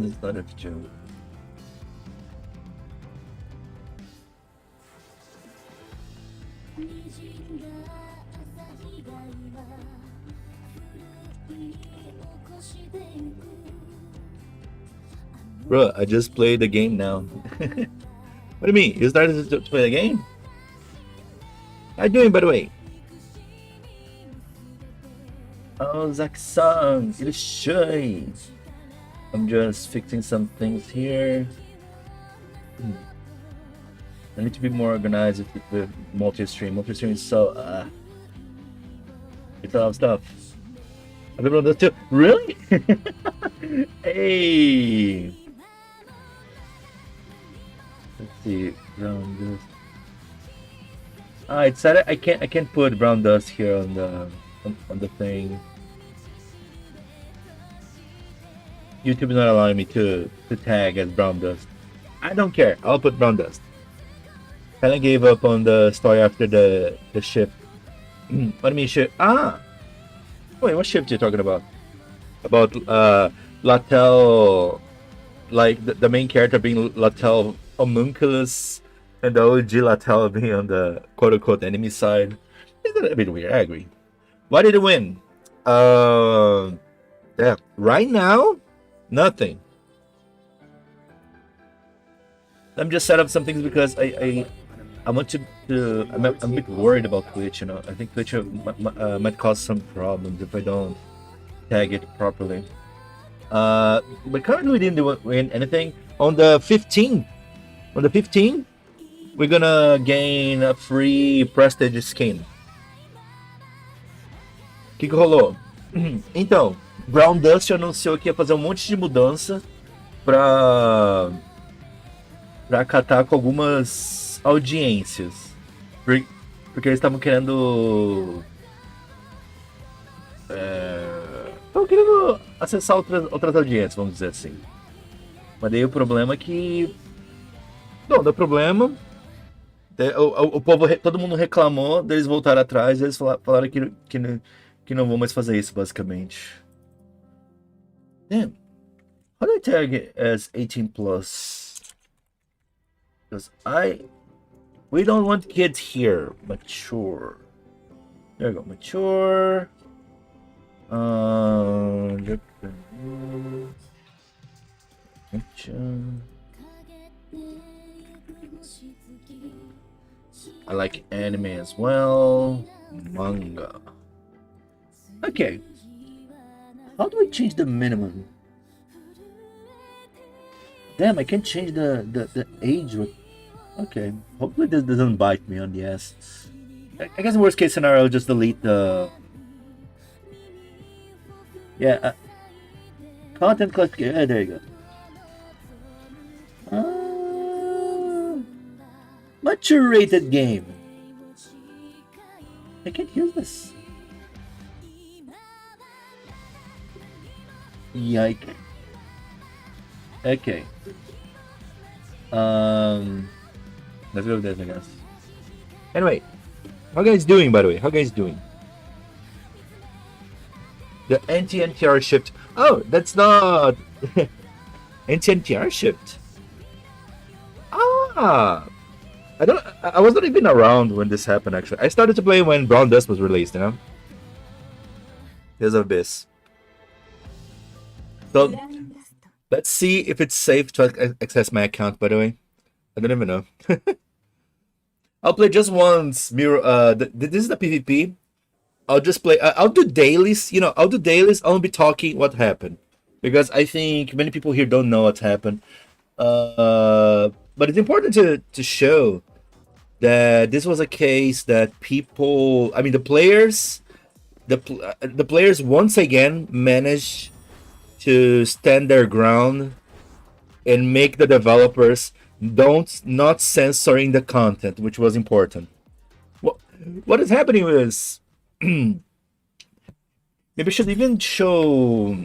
It's not a joke. Bro, I just played the game now. What do you mean? You started to play the game? How you doing, by the way? Oh, Zach-san, it is shy. I'm just fixing some things here. I need to be more organized with multi-stream. Multi-stream is so it's a lot of stuff. I've been on this too. Really? Hey. Let's see. Browndust. It said I can't put Browndust here on the thing. YouTube is not allowing me to tag as Browndust. I don't care. I'll put Browndust. Kind of gave up on the story after the ship. What do you mean ship? Wait, what ship are you talking about? About Latel, like the main character being Latel Homunculus, and the OG Latel being on the quote-unquote enemy side. Isn't that a bit weird? I agree. Why did it win? Yeah, right now, nothing. Let me just set up some things because I want to. I'm a bit worried about Twitch. You know, I think Twitch might cause some problems if I don't tag it properly. But currently we didn't win anything. On the 15th, we're gonna gain a free prestige skin. O que rolou? Então, Browndust anunciou que ia fazer um monte de mudança pra acatar com algumas audiências. Porque eles estavam querendo... Estavam querendo acessar outras audiências, vamos dizer assim. Mas daí o problema é que... Não, deu problema. O povo, todo mundo reclamou, daí eles voltaram atrás e eles falaram que não vão mais fazer isso, basicamente. Damn. How do I tag it as 18 plus? Because we don't want kids here. Mature. There we go. Mature. I like anime as well. Manga. Okay. How do I change the minimum? Damn, I can't change the age. Okay. Hopefully this doesn't bite me on the ass. I guess in worst case scenario, I'll just delete the... Yeah. Content click. Yeah, there you go. Mature rated game. I can't use this. Yike. Okay. Let's go with this, I guess. Anyway, how guys doing, by the way? How guys doing? The anti-NTR shift. Oh, that's not anti-NTR shift. I was not even around when this happened. Actually, I started to play when Browndust was released. You know, because of this. So let's see if it's safe to access my account. By the way, I don't even know. I'll play just once. Mirror. This is the PvP. I'll just play. I'll do dailies. You know, I'll do dailies. I'll be talking what happened because I think many people here don't know what's happened. But it's important to show that this was a case that people. I mean, the players once again managed to stand their ground and make the developers not censoring the content, which was important. What is happening is maybe we should even show.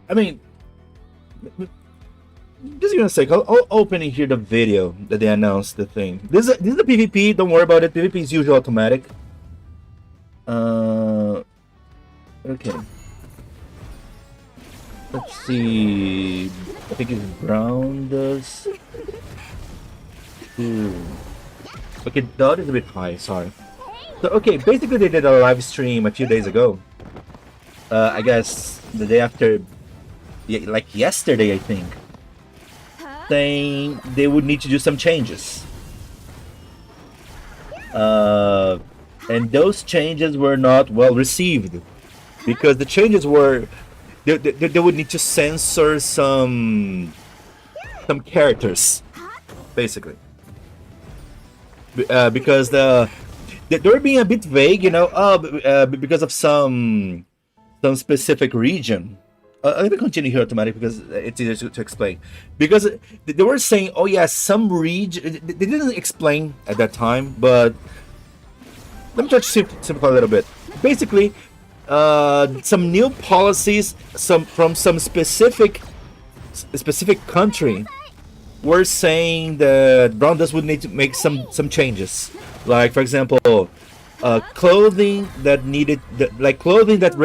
I mean, just give me a sec. I'll open here the video that they announced the thing. This is the PvP. Don't worry about it. PvP is usually automatic. Okay. Let's see. I think it's Browndust. Okay, that is a bit high. Sorry. So okay, basically they did a live stream a few days ago. I guess the day after, yeah, like yesterday, I think, saying they would need to do some changes. And those changes were not well received because the changes were they would need to censor some characters, basically, because they were being a bit vague, you know, because of some specific region. Let me continue here automatic because it's easier to explain. Because they were saying, oh yeah, some region. They didn't explain at that time, but let me try to simplify a little bit. Basically, some new policies, from some specific country, were saying that Browndust would need to make some changes. Like, for example, clothing that needed, clothing that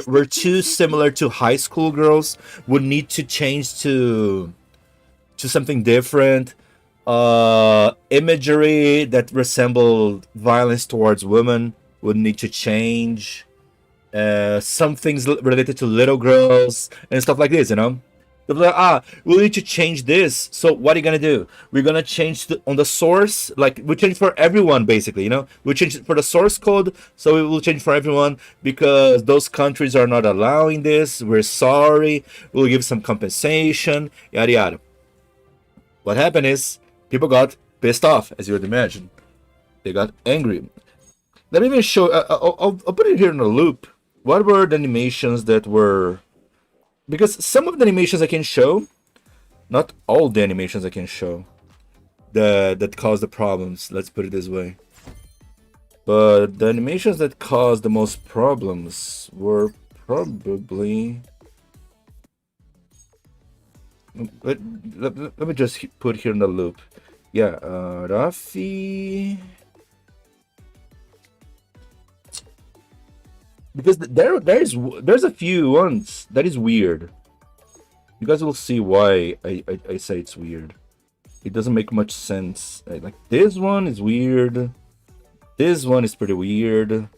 were too similar to high school girls would need to change to something different. Imagery that resembled violence towards women would need to change. Some things related to little girls and stuff like this, you know. They're like, we need to change this. So what are you gonna do? We're gonna change on the source, like we change for everyone, basically, you know. We change it for the source code, so we will change for everyone because those countries are not allowing this. We're sorry. We'll give some compensation, yada yada. What happened is people got pissed off, as you would imagine. They got angry. Let me even show. I'll put it here in a loop. What were the animations that were? Because some of the animations I can show, not all the animations I can show, that caused the problems. Let's put it this way. But the animations that caused the most problems were probably. Let me just put here in the loop. Yeah, Rafi. Because there's a few ones that is weird. You guys will see why I say it's weird. It doesn't make much sense. Like this one is weird. This one is pretty weird.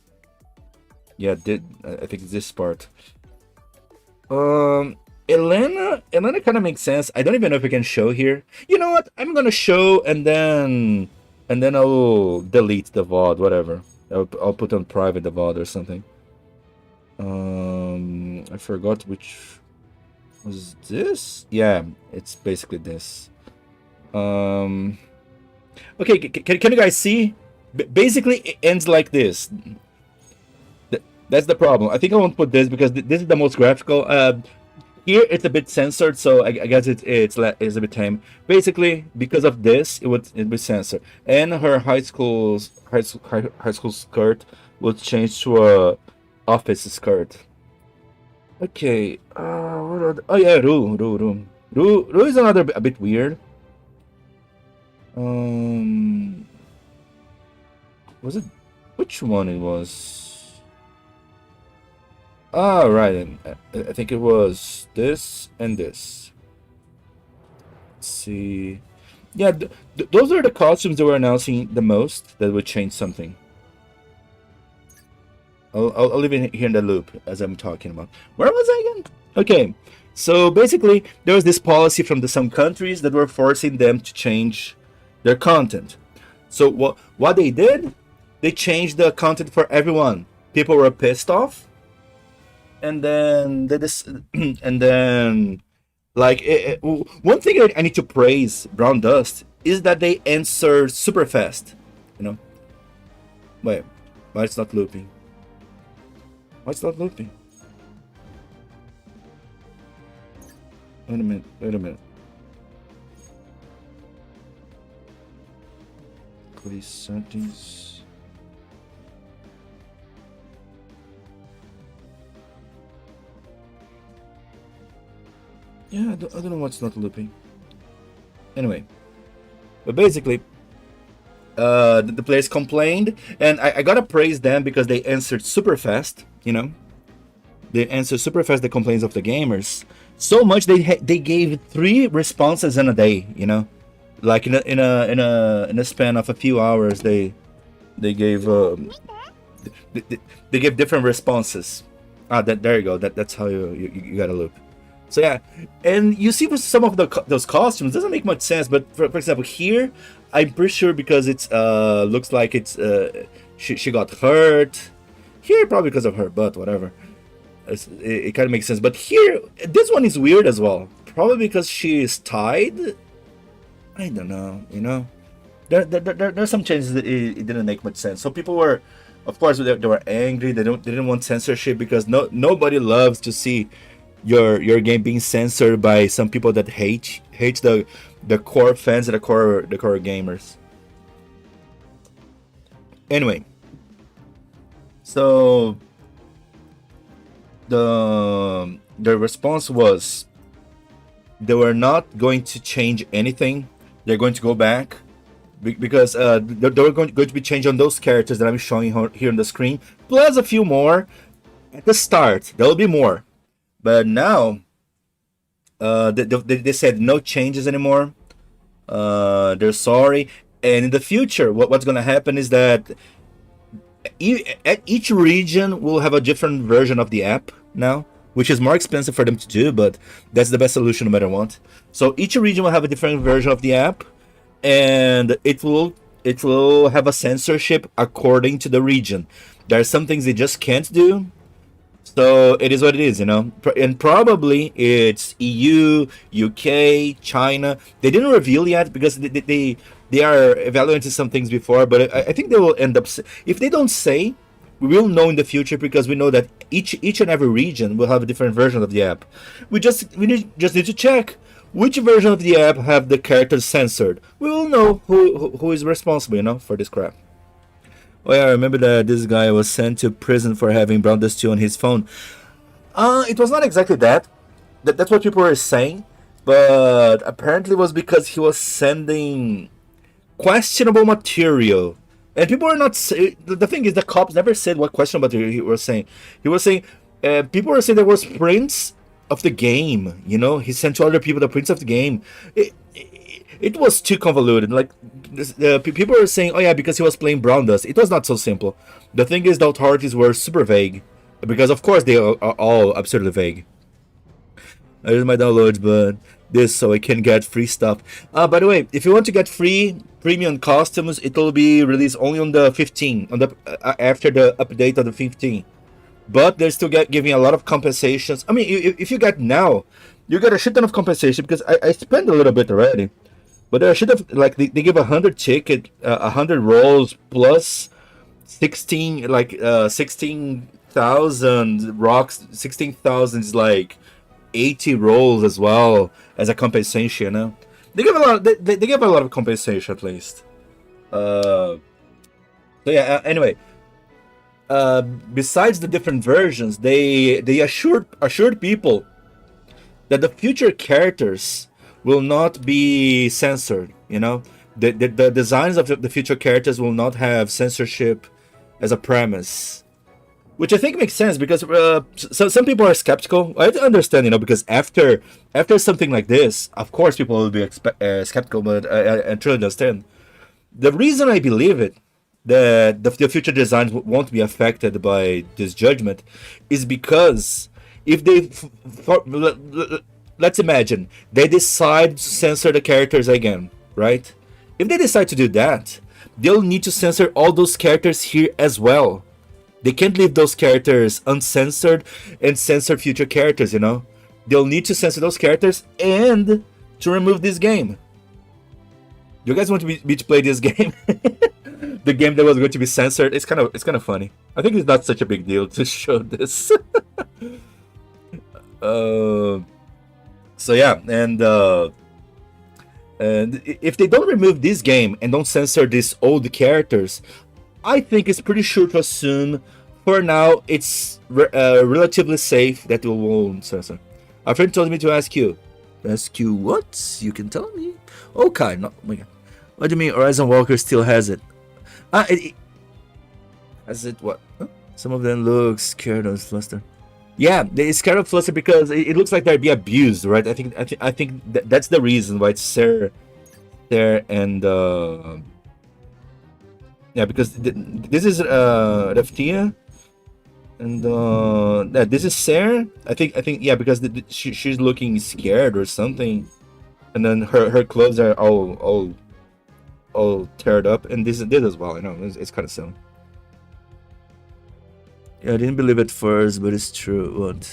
Yeah, I think it's this part. Elena kind of makes sense. I don't even know if I can show here. You know what? I'm gonna show and then I'll delete the VOD, whatever. I'll put on private the VOD or something. I forgot which was this. Yeah, it's basically this. Okay, can you guys see? Basically, it ends like this. That's the problem. I think I won't put this because this is the most graphical. Here it's a bit censored, so I guess it's a bit tame. Basically, because of this, it be censored, and her high school skirt was changed to a office skirt. Okay. Oh yeah, Ru is another a bit weird. Was it? Which one it was? Ah, right. I think it was this and this. Let's see. Yeah, those are the costumes that were announcing the most that would change something. I'll leave it here in the loop as I'm talking about. Where was I again? Okay, so basically there was this policy from some countries that were forcing them to change their content. So what they did, they changed the content for everyone. People were pissed off, and then one thing I need to praise Browndust is that they answer super fast. You know, wait, why it's not looping? Why it's not looping? Wait a minute. Wait a minute. Police settings. Yeah, I don't know what's not looping. Anyway, but basically, the players complained, and I gotta praise them because they answered super fast. You know, they answered super fast the complaints of the gamers. So much they gave 3 responses in a day. You know, like in a span of a few hours, they gave they gave different responses. There you go. That's how you gotta loop. So yeah, and you see with some of those costumes doesn't make much sense. But for example, here I'm pretty sure because it's looks like it's she got hurt. Here probably because of her butt, whatever. It kind of makes sense. But here, this one is weird as well. Probably because she is tied. I don't know. You know, there's some changes that it didn't make much sense. So people were, of course, they were angry. They didn't want censorship because nobody loves to see your game being censored by some people that hate the core fans and the core gamers. Anyway, so the response was they were not going to change anything. They're going to go back because they were going to be changed on those characters that I'm showing here on the screen, plus a few more at the start. There will be more. But now, they said no changes anymore. They're sorry. And in the future, what's going to happen is that each region will have a different version of the app now, which is more expensive for them to do, but that's the best solution no matter what. So each region will have a different version of the app, and it will have a censorship according to the region. There are some things they just can't do. So it is what it is, you know. And probably it's EU, UK, China. They didn't reveal yet because they are evaluating some things before. But I think they will end up. If they don't say, we will know in the future because we know that each and every region will have a different version of the app. We just need to check which version of the app have the characters censored. We will know who is responsible, you know, for this crap. Oh yeah, I remember that this guy was sent to prison for having Browndust 2 on his phone. It was not exactly that. That's what people were saying. But apparently it was because he was sending questionable material. And people were not... The thing is, the cops never said what questionable material he was saying. He was saying... people were saying there was prints of the game. You know, he sent to other people the prints of the game. It was too convoluted. Like, people were saying, oh yeah, because he was playing Browndust. It was not so simple. The thing is, the authorities were super vague. Because, of course, they are all absurdly vague. Here's my downloads, but this so I can get free stuff. By the way, if you want to get free premium costumes, it will be released only on the 15, after the update of the 15. But they're still giving a lot of compensations. I mean, if you get now, you get a shit ton of compensation because I spent a little bit already. But I should have, like, they give 100 ticket, 100 rolls plus 16,000 rocks. 16,000 is like 80 rolls as well as a compensation. You know? They give a lot. They give a lot of compensation at least. So yeah. Anyway, besides the different versions, they assured people that the future characters will not be censored. You know, the designs of the future characters will not have censorship as a premise, which I think makes sense because some people are skeptical. I understand, you know, because after something like this, of course people will be skeptical, but I truly understand. The reason I believe it, that the future designs won't be affected by this judgment, is because if they let's imagine they decide to censor the characters again, right? If they decide to do that, they'll need to censor all those characters here as well. They can't leave those characters uncensored and censor future characters, you know? They'll need to censor those characters and to remove this game. You guys want me to play this game? The game that was going to be censored? It's kind of funny. I think it's not such a big deal to show this. So yeah, and if they don't remove this game and don't censor these old characters, I think it's pretty sure to assume for now it's relatively safe that we won't censor. A friend told me to ask you. Ask you what? You can tell me. Okay, no, oh my God. What do you mean Horizon Walker still has it? Has it what? Huh? Some of them look scared of Fluster. Yeah, they're scared of Fluster because it looks like they're being abused, right? I think that's the reason why it's there and yeah, because this is Raftia and yeah, this is Sarah. I think yeah, because she's looking scared or something, and then her clothes are all teared up, and this as well. I know it's kind of silly. Yeah, I didn't believe it first, but it's true. What?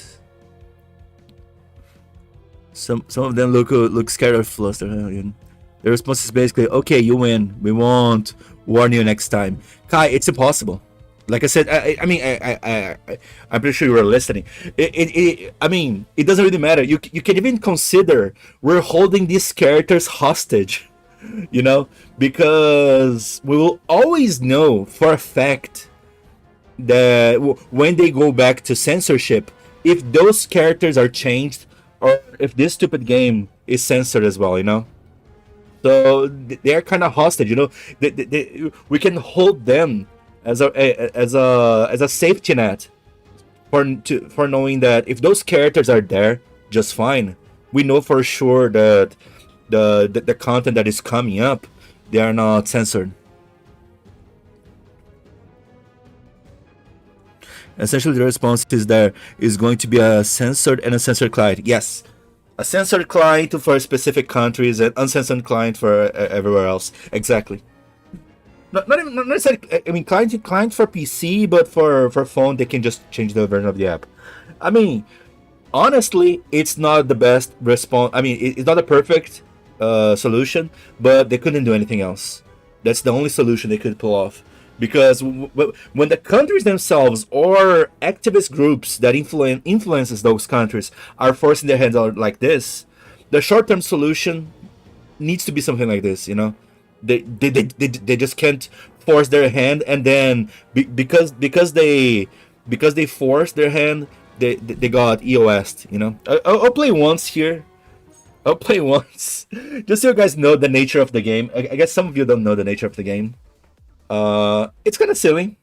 Some of them look scared or flustered. The response is basically, "Okay, you win. We won't warn you next time." Kai, it's impossible. Like I said, I'm pretty sure you were listening. I mean, it doesn't really matter. You can even consider we're holding these characters hostage, you know, because we will always know for a fact that when they go back to censorship, if those characters are changed or if this stupid game is censored as well, you know. So they're kind of hostage, you know. We can hold them as a safety net for knowing that if those characters are there, just fine. We know for sure that the content that is coming up, they are not censored. Essentially, the response is there is going to be a censored and uncensored client. Yes, a censored client for specific countries and uncensored client for everywhere else. Exactly. Not necessarily. I mean, client for PC, but for phone, they can just change the version of the app. I mean, honestly, it's not the best response. I mean, it's not a perfect solution, but they couldn't do anything else. That's the only solution they could pull off. Because when the countries themselves or activist groups that influences those countries are forcing their hands out like this, the short-term solution needs to be something like this, you know. They just can't force their hand, and then because they forced their hand, they got EOS'd, you know. I'll play once here. I'll play once, just so you guys know the nature of the game. I guess some of you don't know the nature of the game. It's kind of silly.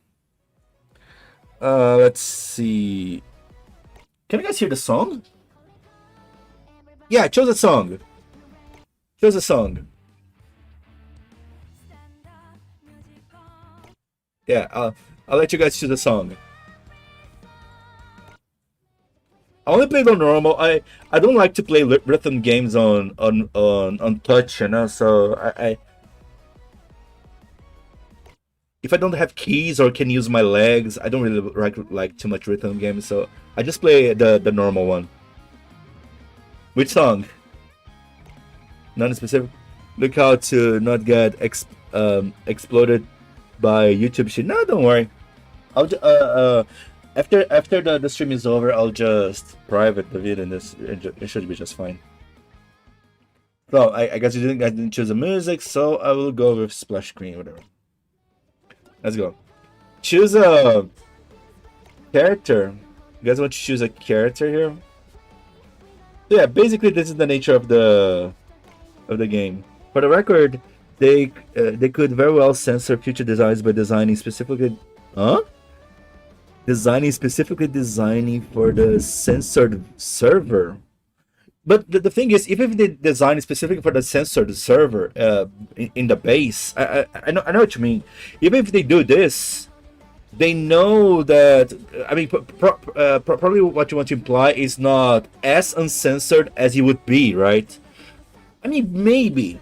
Let's see. Can you guys hear the song? Yeah, choose a song. Choose a song. Yeah, I'll let you guys choose a song. I only play on normal. I don't like to play rhythm games on touch, you know. So I if I don't have keys or can use my legs, I don't really like too much rhythm games. So I just play the normal one. Which song? None specific. Look out to not get exploded by YouTube shit. No, don't worry. I'll after the stream is over, I'll just private the video, and it should be just fine. So I guess I didn't choose the music, so I will go with splash screen, whatever. Let's go. Choose a character. You guys want to choose a character here? Yeah, basically this is the nature of the game. For the record, they could very well censor future designs by designing specifically for the censored server. But the thing is, even if they design specifically for the censored server in the base, I know what you mean. Even if they do this, they know that. I mean, probably what you want to imply is not as uncensored as it would be, right? I mean, maybe,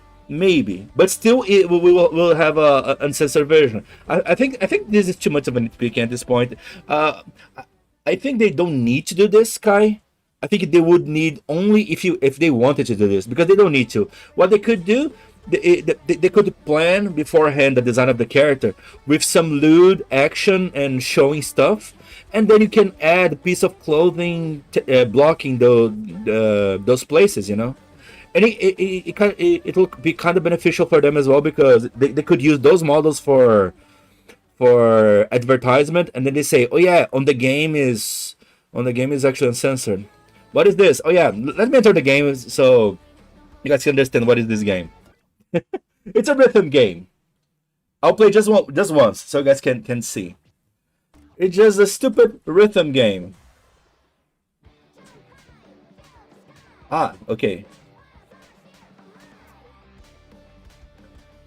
but still, we'll have a uncensored version. I think this is too much of a nitpick at this point. I think they don't need to do this, Kai. I think they would need only if they wanted to do this, because they don't need to. What they could do, they could plan beforehand the design of the character with some lewd action and showing stuff, and then you can add a piece of clothing blocking those places, you know. And it'll be kind of beneficial for them as well, because they could use those models for advertisement, and then they say, oh yeah, on the game is actually uncensored. What is this? Oh yeah, let me enter the game so you guys can understand what is this game. It's a rhythm game. I'll play just once so you guys can see. It's just a stupid rhythm game. Ah, okay.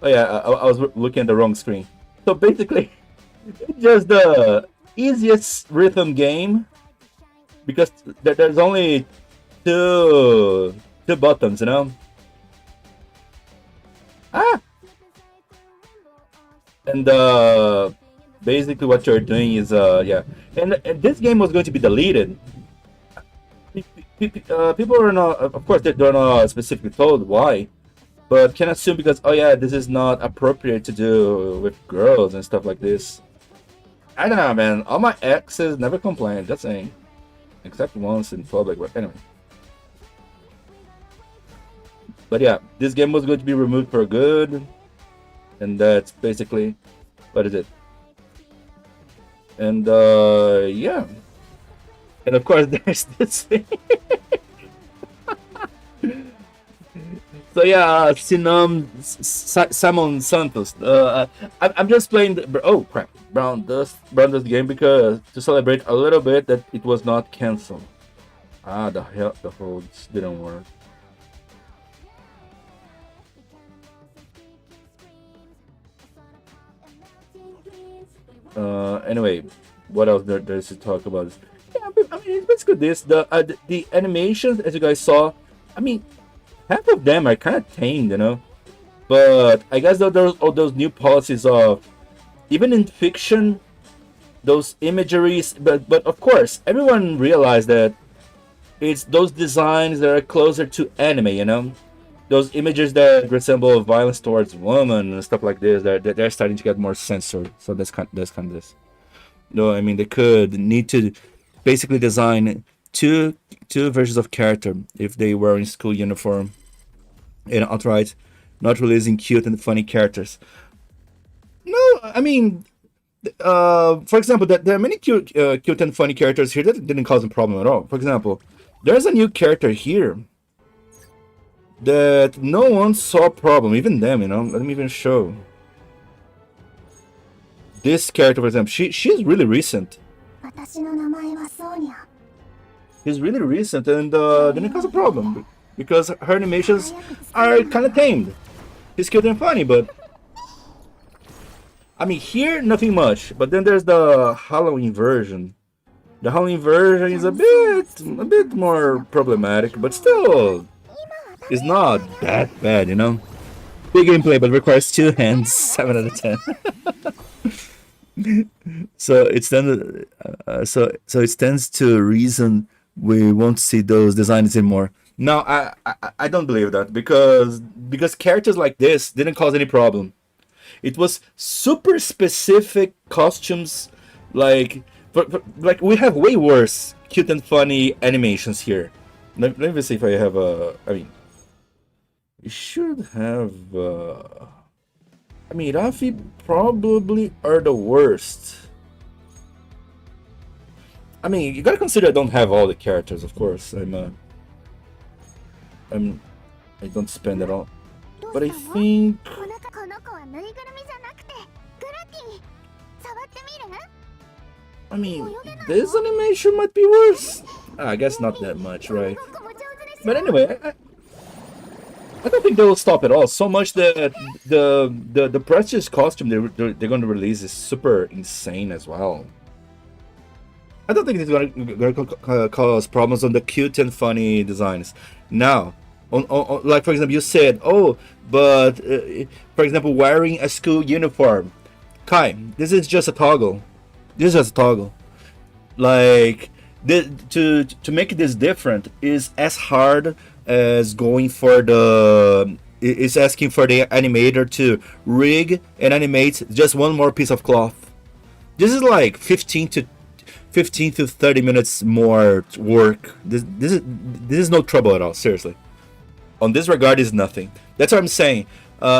Oh yeah, I was looking at the wrong screen. So basically, it's just the easiest rhythm game, because there's only two buttons, you know. Ah, and basically what you're doing is yeah, and this game was going to be deleted. People are not, of course, they're not specifically told why, but can assume because, oh yeah, this is not appropriate to do with girls and stuff like this. I don't know, man. All my exes never complained, just saying, except once in public. But anyway, but yeah, this game was going to be removed for good, and that's basically what is it. And yeah, and of course there's this thing. So yeah, Simon Santos. I'm just playing the, oh crap, Browndust game, because to celebrate a little bit that it was not cancelled. Ah, the holds didn't work. Anyway, what else there's to talk about? Yeah, I mean, it's basically this. The animations, as you guys saw, I mean, half of them are kind of tame, you know. But I guess there's all those new policies of, even in fiction, those imageries. But of course, everyone realized that it's those designs that are closer to anime, you know. Those images that resemble violence towards women and stuff like this, they're starting to get more censored. So that's kind of this. No, I mean, they could need to basically design two versions of character if they were in school uniform, and outright not releasing cute and funny characters. No, I mean, for example, there are many cute and funny characters here that didn't cause a problem at all. For example, there's a new character here that no one saw a problem, even them, you know. Let me even show. This character, for example, she's really recent. He's really recent, and didn't cause a problem because her animations are kind of tamed. He's cute and funny, but I mean, here nothing much. But then there's the Halloween version. The Halloween version is a bit more problematic, but still, it's not that bad, you know. Big gameplay, but requires 2 hands. 7 out of 10. So it stands to reason we won't see those designs anymore. No, I don't believe that, because characters like this didn't cause any problem. It was super specific costumes, like we have way worse cute and funny animations here. Let me see if I have a. I mean, we should have. I mean, Rafi probably are the worst. I mean, you gotta consider I don't have all the characters, of course. I don't spend it all, but I think. I mean, this animation might be worse. I guess not that much, right? But anyway, I don't think they will stop at all. So much that the precious costume they're going to release is super insane as well. I don't think it's going to cause problems on the cute and funny designs. Now, on like for example, you said, oh, but for example, wearing a school uniform. Kai, this is just a toggle. This is just a toggle. Like to make this different is as hard as going for is asking for the animator to rig and animate just one more piece of cloth. This is like 15 to 15 to 30 minutes more work. This is no trouble at all, seriously. On this regard is nothing. That's what I'm saying.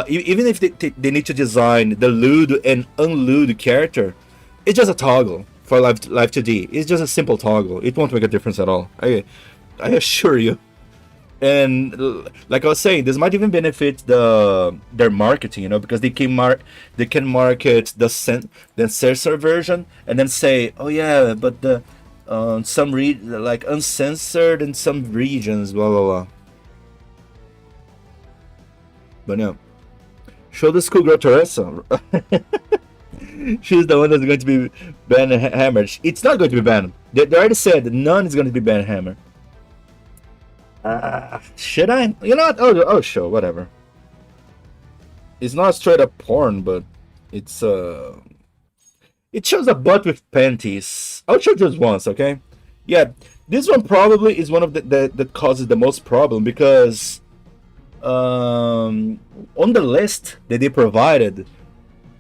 Even if they need to design the lewd and unlewd character, it's just a toggle for live 2D. It's just a simple toggle. It won't make a difference at all. I assure you. And like I was saying, this might even benefit their marketing, you know, because they can market the censor version and then say, oh yeah, but the some like uncensored in some regions, blah blah blah. But yeah, show the schoolgirl Teresa. She's the one that's going to be banned and hammered. It's not going to be banned. They already said that none is going to be banned and hammered. Should I? You know what? Oh, sure, whatever. It's not straight up porn, but it's it shows a butt with panties. I'll show just once, okay? Yeah, this one probably is one of that causes the most problem because on the list that they provided,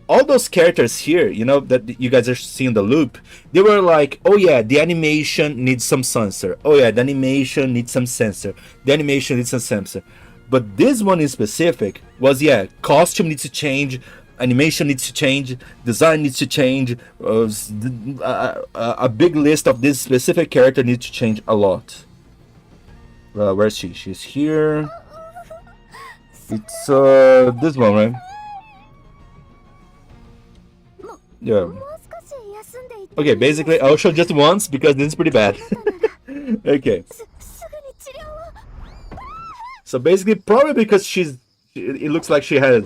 all those characters here, you know, that you guys are seeing the loop, they were like, oh yeah, the animation needs some censor. Oh yeah, the animation needs some censor. The animation needs some censor. But this one in specific was, yeah, costume needs to change, animation needs to change, design needs to change, a big list of this specific character needs to change a lot. Where's she? She's here. It's this one, right? Yeah. Okay, basically I'll show just once because this is pretty bad. Okay. So basically, probably because it looks like she has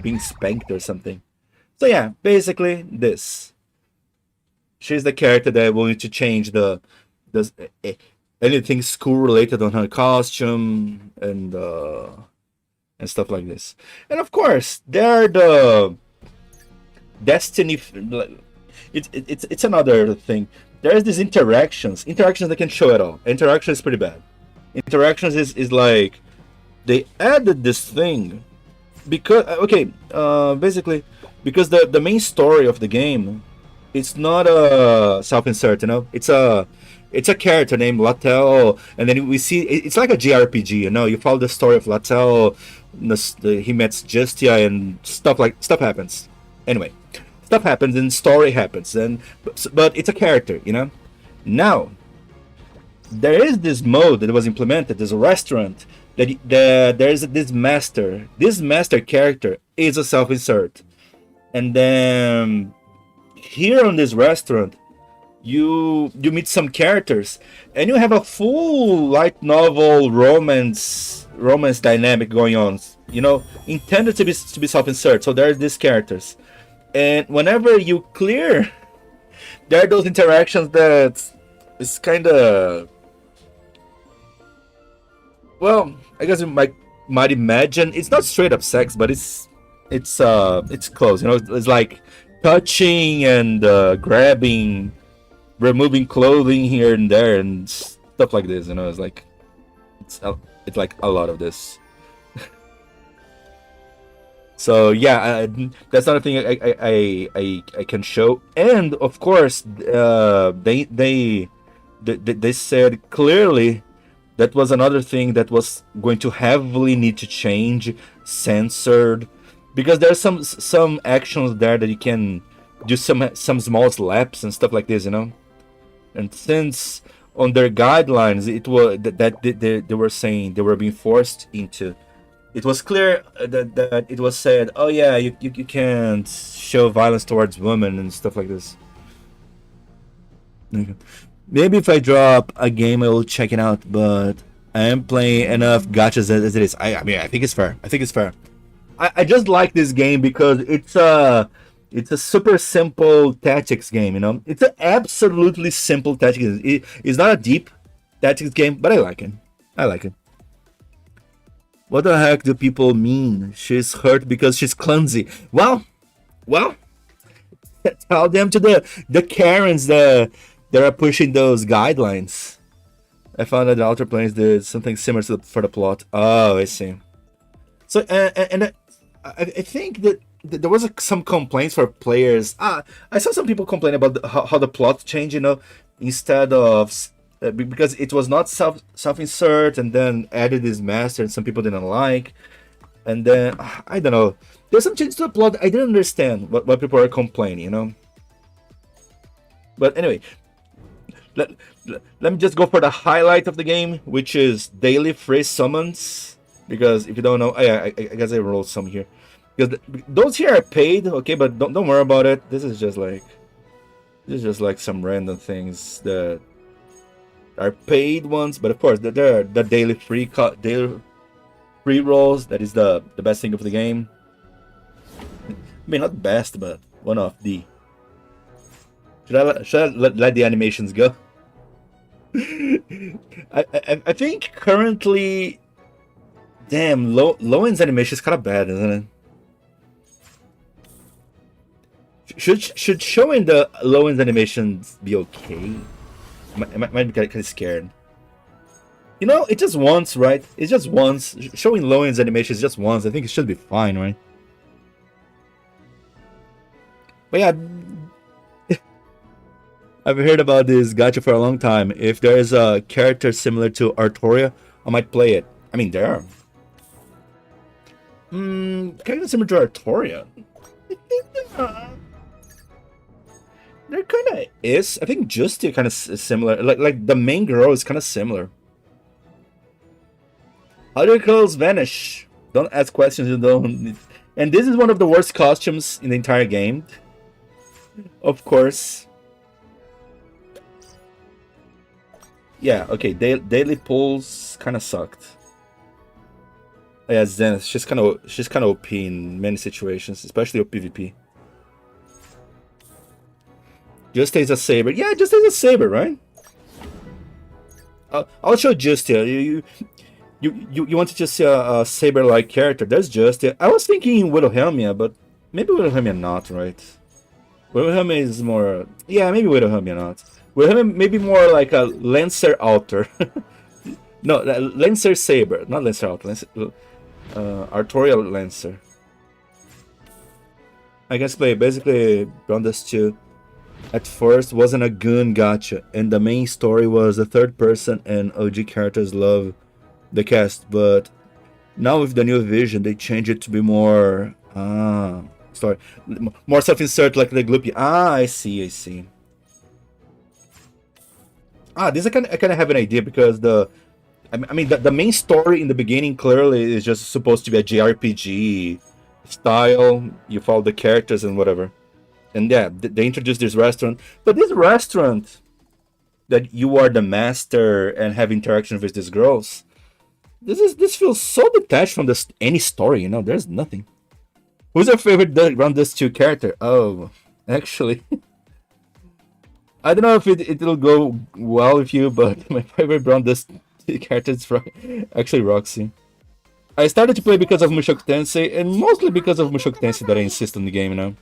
been spanked or something. So yeah, basically this. She's the character that will need to change the anything school related on her costume and stuff like this. And of course, there are the Destiny. It's another thing. There's these interactions that can show it all. Interaction is pretty bad. Interactions is like they added this thing because basically because the main story of the game, it's not a self-insert, you know. It's a character named Latel, and then we see it's like a JRPG, you know. You follow the story of Latel, he meets Justia, and stuff happens. Anyway, stuff happens and story happens, but it's a character, you know. Now there is this mode that was implemented. There's a restaurant that there's this master. This master character is a self-insert, and then here on this restaurant you meet some characters and you have a full light novel romance dynamic going on, you know, intended to be self-insert. So there's these characters, and whenever you clear, there are those interactions that is kind of, well, I guess you might imagine it's not straight up sex, but it's close, you know. It's like touching and grabbing, removing clothing here and there and stuff like this, you know. It's like it's like a lot of this. So yeah, that's another thing I can show. And of course, they said clearly that was another thing that was going to heavily need to change, censored, because there's some actions there that you can do some small slaps and stuff like this, you know. And since on their guidelines it was that they were saying they were being forced into, it was clear that it was said, oh yeah, you can't show violence towards women and stuff like this. Okay. Maybe if I drop a game I will check it out, but I am playing enough gachas as it is. I mean, I think it's fair. I just like this game because it's a super simple tactics game, you know. It's an absolutely simple tactics. It's not a deep tactics game, but I like it. What the heck do people mean? She's hurt because she's clumsy. Well, tell them to the Karens that are pushing those guidelines. I found that the Outer Planes did something similar for the plot. Oh, I see. So and I think that there was some complaints for players. I saw some people complain about how the plot changed. Instead of because it was not self insert and then added this master, and some people didn't like. And then I don't know. There's some changes to the plot. I didn't understand what people are complaining. But anyway, let me just go for the highlight of the game, which is daily free summons. Because if you don't know, I guess I wrote some here. Because those here are paid, okay, but don't worry about it. This is just like some random things that are paid ones, but of course they're the daily free rolls. That is the best thing of the game. I mean, not best, but one of the. Should I let the animations go? I think currently, damn, Lowen's animation is kind of bad, isn't it? Should showing the Lowen's animations be okay? I might be kind of scared. It's just once, right? It's just once. Showing Lowen's animations just once. I think it should be fine, right? But yeah, I've heard about this gacha for a long time. If there's a character similar to Artoria, I might play it. I mean, there are. Character similar to Artoria? I think there kind of is. I think Justia kind of similar. Like the main girl is kind of similar. How do girls vanish? Don't ask questions you don't. And this is one of the worst costumes in the entire game. Of course. Yeah, okay, daily pulls kind of sucked. Oh, yeah, Zenith, she's kind of OP in many situations, especially with PvP. Just as a saber, yeah, just as a saber, right? I'll show Justia. You wanted to see a saber-like character? There's Justia. I was thinking Widowhelmia, but maybe Widowhelmia not, right? Widowhelmia is more, yeah, maybe Widowhelmia not. Widowhelmia maybe more like a Lancer Alter. No, Lancer Saber, not Lancer Alter. Artorial Lancer. I guess play basically Browndust 2. At first wasn't a gun gacha, and the main story was the third person and OG characters love the cast, but now with the new vision they change it to be more more self-insert like the Gloopy. I see. This I kind of have an idea because the main story in the beginning clearly is just supposed to be a JRPG style. You follow the characters and whatever. And yeah, they introduced this restaurant. But this restaurant that you are the master and have interaction with these girls, this feels so detached from any story, there's nothing. Who's your favorite Browndust 2 character? Oh, actually, I don't know if it'll go well with you, but my favorite Browndust 2 character is actually Roxy. I started to play because of Mushoku Tensei, and mostly because of Mushoku Tensei that I insist on the game,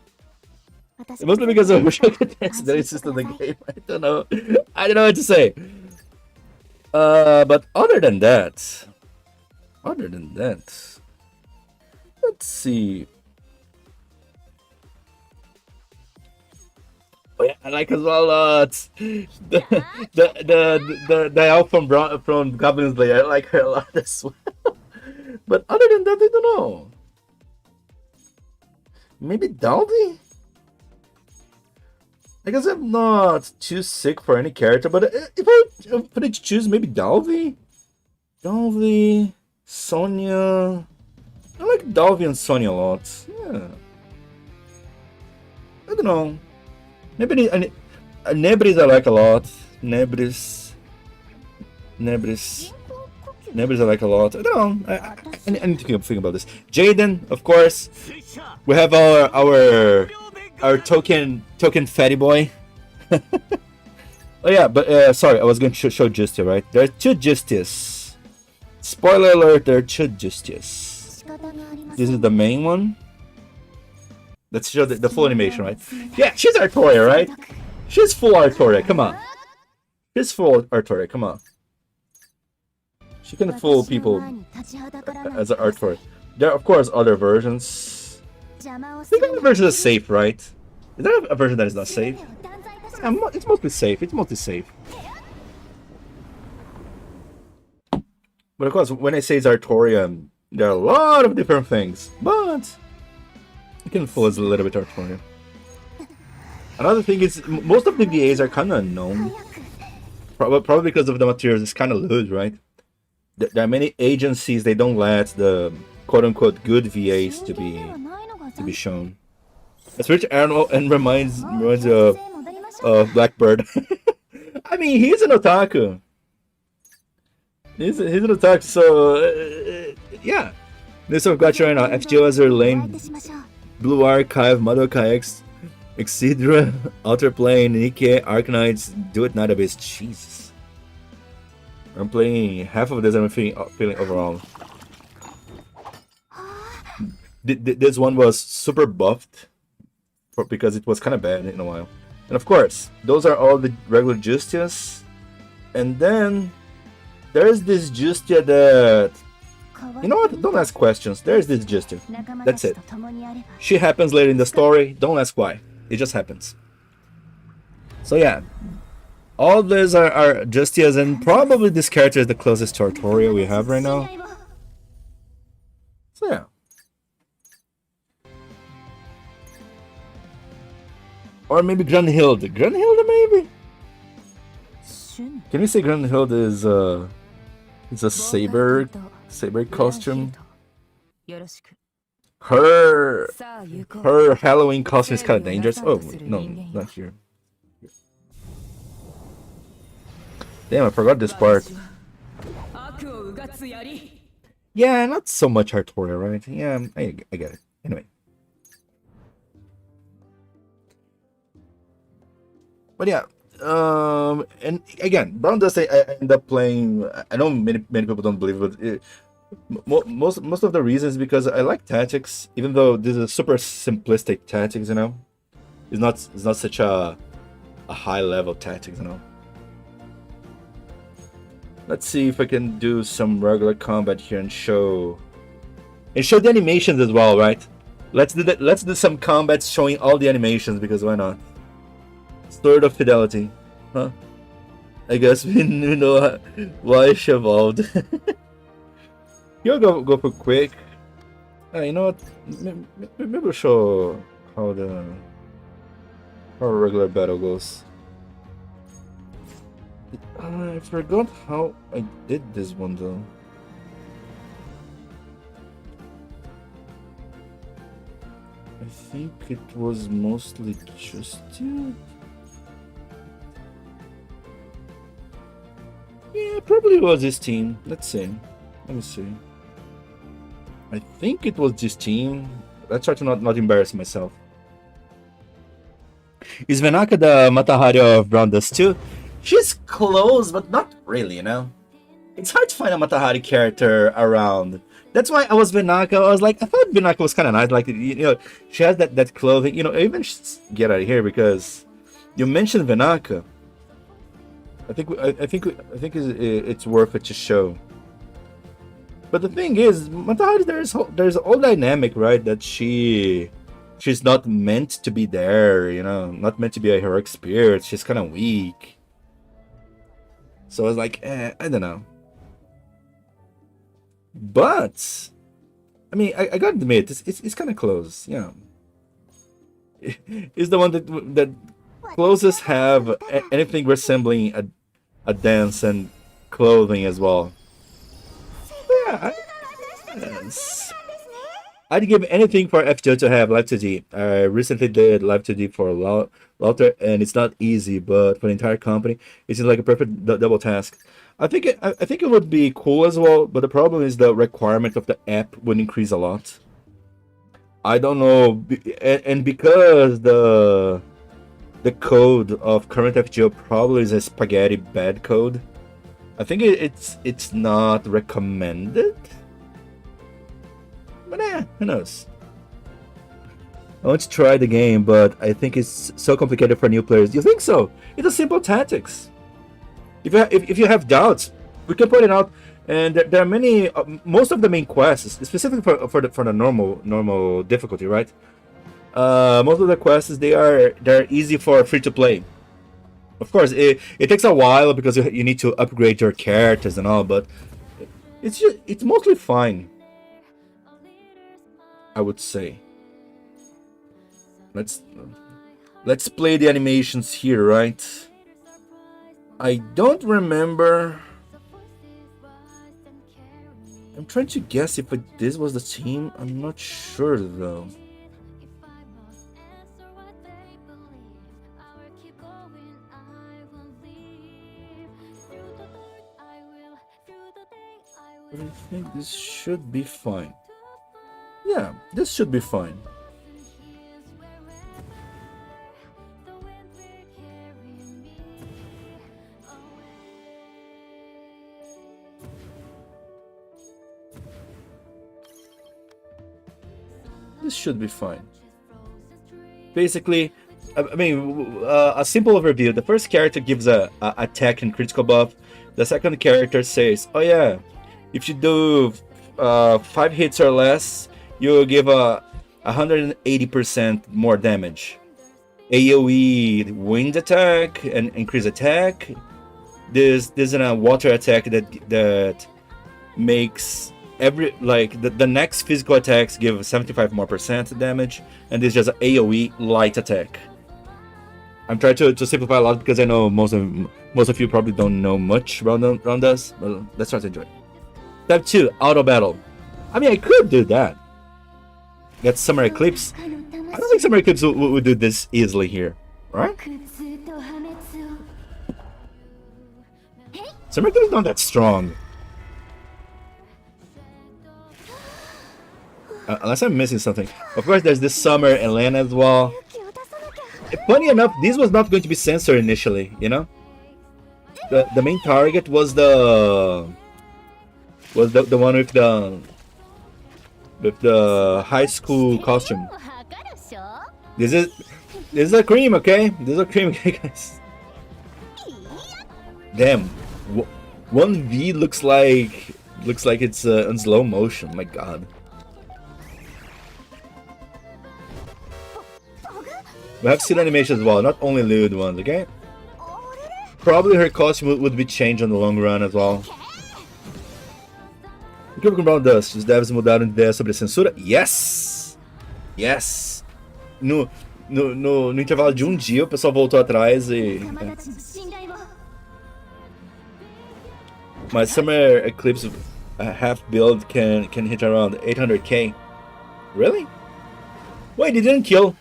Mostly because of Mushoku Tensei that I insist on the game. I don't know what to say. But other than that, let's see. Oh yeah, I like as well the elf from Goblin Slayer. I like her a lot as well. But other than that, I don't know. Maybe Dalby? I guess I'm not too sick for any character, but if I put it to choose, maybe Dalby, Sonya. I like Dalby and Sonya a lot. Yeah. I don't know. Maybe Nebris I like a lot. Nebris I like a lot. I don't know. I need to think about this. Jaden, of course. We have our token fatty boy. Oh yeah, but sorry, I was going to show Justia, right? There are two Justias. Spoiler alert, there are two Justias. This is the main one. Let's show the full animation, right? Yeah, she's Artoria, right? She's full Artoria, come on. She's full Artoria, come on. She can fool people as an Artoria. There are, of course, other versions. I think the version is safe, right? Is there a version that is not safe? It's mostly safe. It's mostly safe. But of course, when I say Zartorian, there are a lot of different things. But you can fool us a little bit Zartorian. Another thing is, most of the VAs are kind of unknown. Probably because of the materials, it's kind of loose, right? There are many agencies, they don't let the quote-unquote good VAs to be shown. It's Rich Arnold and reminds of Blackbird. I mean, he's an otaku. He's an otaku, so yeah. This I've got you right now. FGO Azure Lane, Blue Archive, Madoka X, Exidra, Outer Plane, Nikke, Arknights, Do It Database. Jesus. I'm playing half of this and I'm feeling overall. This one was super buffed because it was kind of bad in a while. And of course, those are all the regular Justias. And then there's this Justia that... You know what? Don't ask questions. There's this Justia. That's it. She happens later in the story. Don't ask why. It just happens. So yeah. All these are Justias, and probably this character is the closest tutorial we have right now. So yeah. Or maybe Grunhilde. Grunhilde, maybe? Can we say Grunhilde is a saber costume? Her Halloween costume is kind of dangerous. Oh, no, not here. Damn, I forgot this part. Yeah, not so much Artoria, right? Yeah, I get it. Anyway. But yeah, and again, Browndust I end up playing. I know many people don't believe it, but most of the reasons because I like tactics, even though this is a super simplistic tactics. You know, it's not such a high level tactics. You know. Let's see if I can do some regular combat here and show the animations as well, right? Let's do some combats showing all the animations because why not? Sword of Fidelity, huh? I guess we know why she evolved. You'll go for quick. You know what? Maybe we'll show how a regular battle goes. I forgot how I did this one though. I think it was mostly just it. Yeah, probably was this team. Let's see. Let me see. I think it was this team. Let's try to not embarrass myself. Is Venaka the Matahari of Browndust too? She's close, but not really, you know? It's hard to find a Matahari character around. That's why I was Venaka. I was like, I thought Venaka was kind of nice. Like, you know, she has that clothing. You know, even get out of here because you mentioned Venaka. I think it's worth it to show. But the thing is, Matahari, there's a whole dynamic, right? That she's not meant to be there, you know, not meant to be a heroic spirit. She's kind of weak. So I was like, I don't know. But I mean, I gotta admit, it's kind of close, yeah. It's the one that closest have anything resembling a dance and clothing as well. Yeah, I'd give anything for FGO to have Live 2D. I recently did Live 2D for Lauter, and it's not easy, but for the entire company, it seems like a perfect double task. I think it would be cool as well, but the problem is the requirement of the app would increase a lot. I don't know, and because the code of current FGO probably is a spaghetti bad code, I think it's not recommended. But who knows? I want to try the game, but I think it's so complicated for new players. You think so? It's a simple tactics. If you have doubts, we can point it out And there are many, most of the main quests, specifically for the normal difficulty, right? Most of the quests they're easy for free to play. Of course, it takes a while because you need to upgrade your characters and all, but it's mostly fine, I would say. Let's play the animations here, right? I don't remember. I'm trying to guess if this was the team. I'm not sure though. But I think this should be fine. Yeah, this should be fine. This should be fine. Basically, I mean, a simple overview. The first character gives a attack and critical buff. The second character says, "Oh yeah, if you do 5 hits or less, you'll give a 180% more damage. AoE wind attack and increase attack. This is a water attack that makes the next physical attacks give 75% more damage, and this is just an AoE light attack." I'm trying to simplify a lot because I know most of you probably don't know much around us, but let's try to enjoy. Step 2, auto battle. I mean, I could do that. Get Summer Eclipse. I don't think Summer Eclipse would do this easily here, right? Summer Eclipse is not that strong. Unless I'm missing something. Of course, there's this Summer and Lana as well. Funny enough, this was not going to be censored initially, you know? The main target was the one with the high school costume. This is a cream, okay? This is a cream, okay, guys? Damn, 1v looks like it's in slow motion. My God. We have seen animations as well, not only lewd ones, okay? Probably her costume would be changed on the long run as well. O que com Browndust? Os devs mudaram de ideia sobre censura? Yes! Yes! No intervalo de um dia, o pessoal voltou atrás e... My Summer Eclipse half build can hit around 800k. Really? Wait, it didn't kill.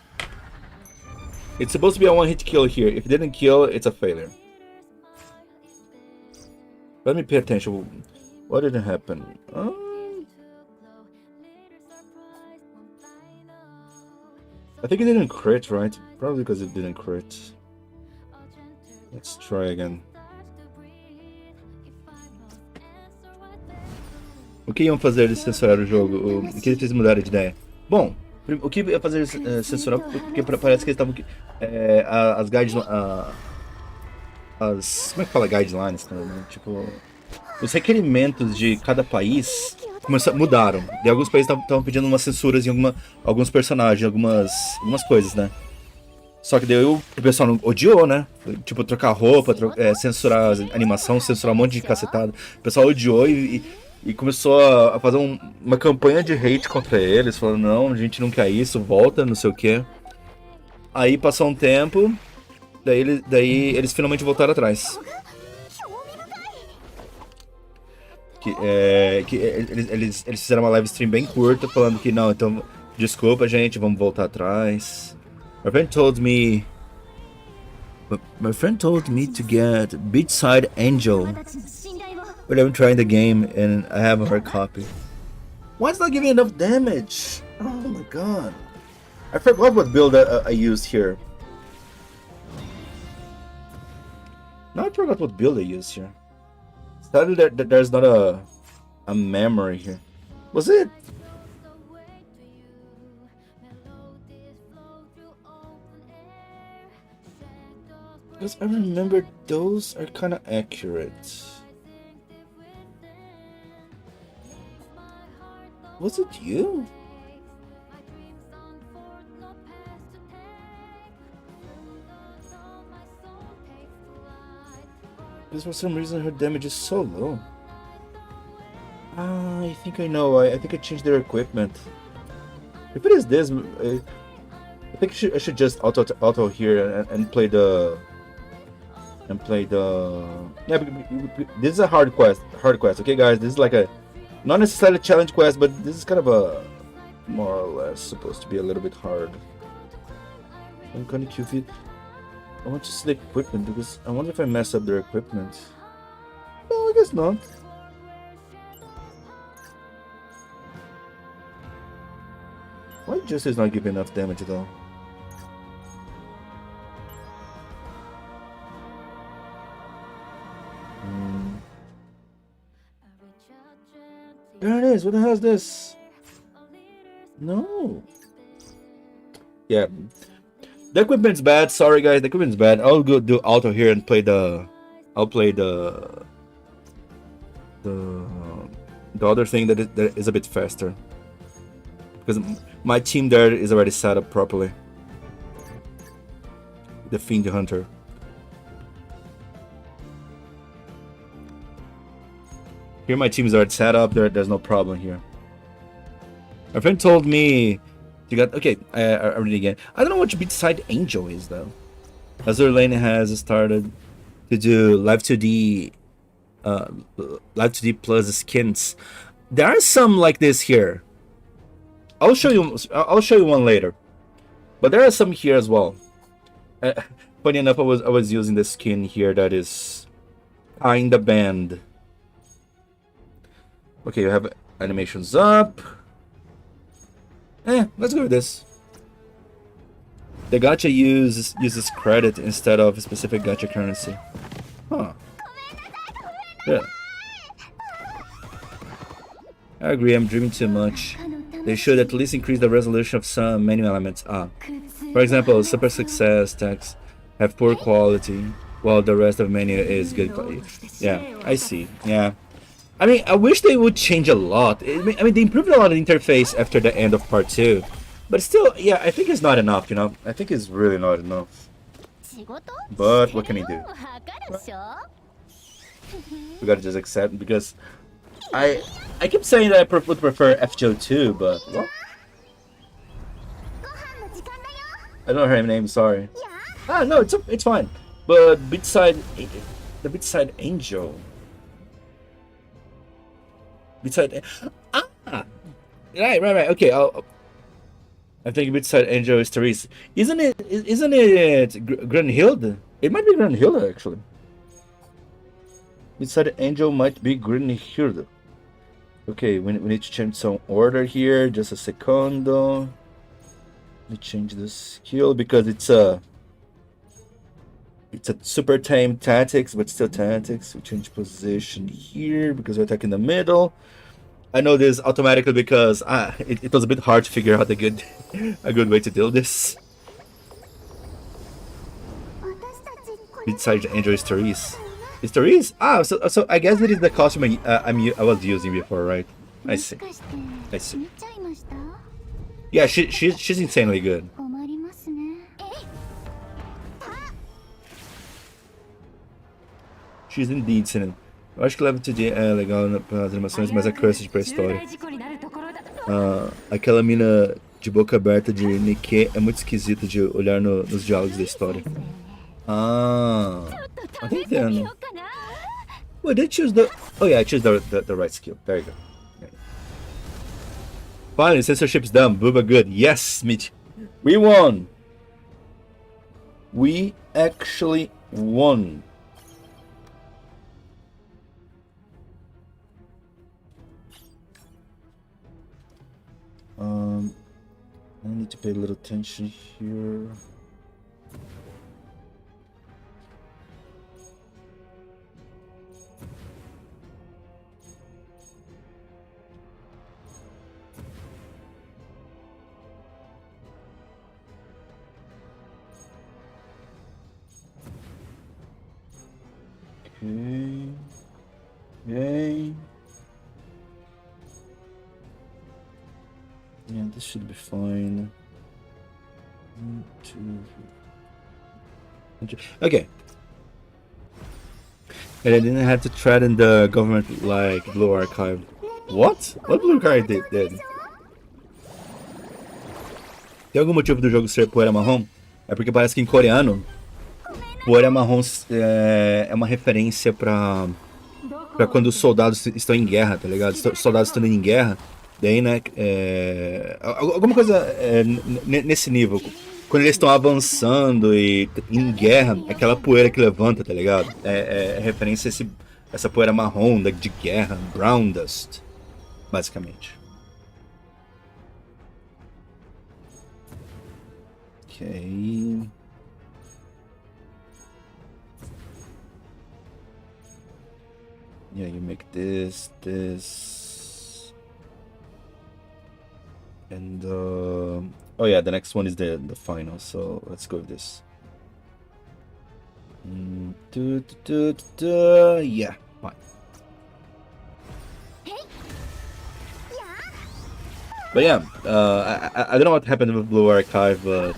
It's supposed to be a one-hit kill here. If it didn't kill, it's a failure. Let me pay attention. What didn't happen? I think it didn't crit, right? Probably because it didn't crit. Let's try again. O que iam fazer eles censurar o jogo? O que eles mudaram de ideia? Bom, o que ia fazer eles censurar? Porque parece que eles estavam... as guidelines... como é que fala guidelines? Tipo... Os requerimentos de cada país mudaram. E alguns países estavam pedindo umas censuras em alguns personagens, algumas coisas, né? Só que daí o pessoal não odiou, né? Tipo, trocar roupa, censurar animação, censurar um monte de cacetada. O pessoal odiou e começou a fazer uma campanha de hate contra eles, falando, não, a gente não quer isso, volta, não sei o quê. Aí passou um tempo, daí eles finalmente voltaram atrás. Eles fizeram uma live stream bem curta, falando que não, então, desculpa gente, vamos voltar atrás. My friend told me to get Beachside Angel, but I'm trying the game and I have a hard copy. Why it's not giving enough damage? Oh my god. I forgot what build I used here. No, I forgot what build I used here. Sadly, there's not a memory here. Was it? Because I remember those are kind of accurate. Was it you? Because for some reason her damage is so low. Ah, I think I know. I think I changed their equipment. If it is this, I think I should just auto here and play the yeah. This is a hard quest. Okay, guys. This is like a not necessarily a challenge quest, but this is kind of a more or less supposed to be a little bit hard. I'm gonna QV. I want to select equipment because I wonder if I mess up their equipment. No, I guess not. Why Justice not giving enough damage at all? There it is. What the hell is this? No. Yeah. The equipment's bad. Sorry, guys. The equipment's bad. I'll go do auto here and play the. I'll play the other thing that is a bit faster. Because my team there is already set up properly. The Fiend Hunter. Here my team is already set up. There's no problem here. My friend told me you got okay. I read it again. I don't know what Beatside Angel is though. Azure Lane has started to do live 2D plus skins. There are some like this here. I'll show you one later. But there are some here as well. Funny enough, I was using the skin here that is kinda banned. Okay, you have animations up. Let's go with this. The gacha uses credit instead of a specific gacha currency. Huh. Yeah. I agree, I'm dreaming too much. They should at least increase the resolution of some menu elements. For example, Super Success tags have poor quality, while the rest of the menu is good quality. Yeah, I see. Yeah. I mean, I wish they would change a lot. I mean, they improved a lot of the interface after the end of part 2. But still, yeah, I think it's not enough, you know? I think it's really not enough. But what can he do? We gotta just accept, because I keep saying that I would prefer FGO2, but well, I don't know her name. Sorry. No, it's fine. But the Beatside Angel. Right. Okay, I think Beatside Angel is Therese. Isn't it Grunhilde? It might be Grunhilde actually. Beatside Angel might be Grunhilde. Okay, we need to change some order here. Just a secondo. Let me change the skill because it's a super tame tactics, but still tactics. We change position here because we attack in the middle. I know this automatically because it was a bit hard to figure out a good way to do this. Besides Angel is Therese. Is Therese? So I guess it is the costume I was using before, right? I see. Yeah, she's insanely good. She's indeed excelente. Eu acho que Level 2D é legal nas animações, mas é cursed pra história. Aquela mina de boca aberta de Nikke é muito esquisita de olhar nos diálogos da história. I think then. Well, did choose the. Oh yeah, I choose the right skill. There you go. Finally, censorship's done. Booba good. Yes, Mitch. We won. We actually won. I need to pay a little attention here. Okay. Yeah, this should be fine. 1, 2, 3. Okay. And I didn't have to threaten the government like Blue Archive. What? What Blue Archive did? Tem algum motivo do jogo ser poeira marrom? É porque parece que em coreano, poeira marrom é uma referência pra quando os soldados estão em guerra, tá ligado? Os soldados estão em guerra, daí, né, alguma coisa nesse nível. Quando eles estão avançando e em guerra, aquela poeira que levanta, tá ligado? É referência a essa poeira marrom de guerra, Browndust, basicamente. Ok. Yeah, you make this, and oh yeah, the next one is the final. So let's go with this. Yeah, fine. But yeah, I don't know what happened with Blue Archive, but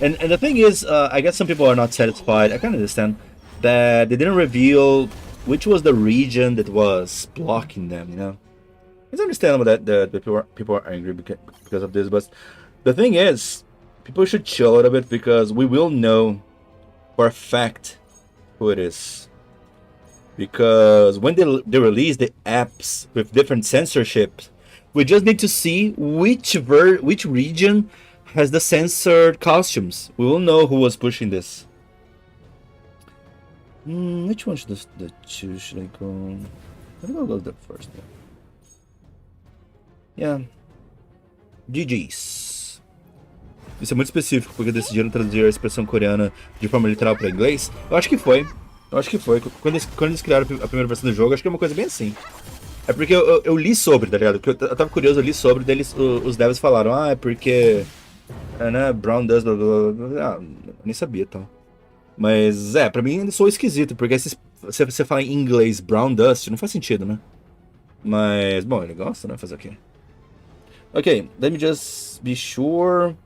and the thing is, I guess some people are not satisfied. I can understand that they didn't reveal which was the region that was blocking them. You know, it's understandable that the people are angry because of this, but the thing is, people should chill a little bit because we will know for a fact who it is. Because when they release the apps with different censorship, we just need to see which region has the censored costumes. We will know who was pushing this. Which one should I choose? Should I go? I'm gonna go the first one. Yeah. GG's. Isso é muito específico, porque decidiram traduzir a expressão coreana de forma literal para inglês. Eu acho que foi. Quando eles criaram a primeira versão do jogo, acho que é uma coisa bem assim. É porque eu li sobre, tá ligado? Porque eu tava curioso, eu li sobre, daí os devs falaram, é porque né, Browndust, blá blá blá. Eu nem sabia, então. Mas pra mim ele soa esquisito, porque se você fala em inglês Browndust, não faz sentido, né? Mas, bom, ele gosta, né? Fazer o quê? Okay, let me just be sure.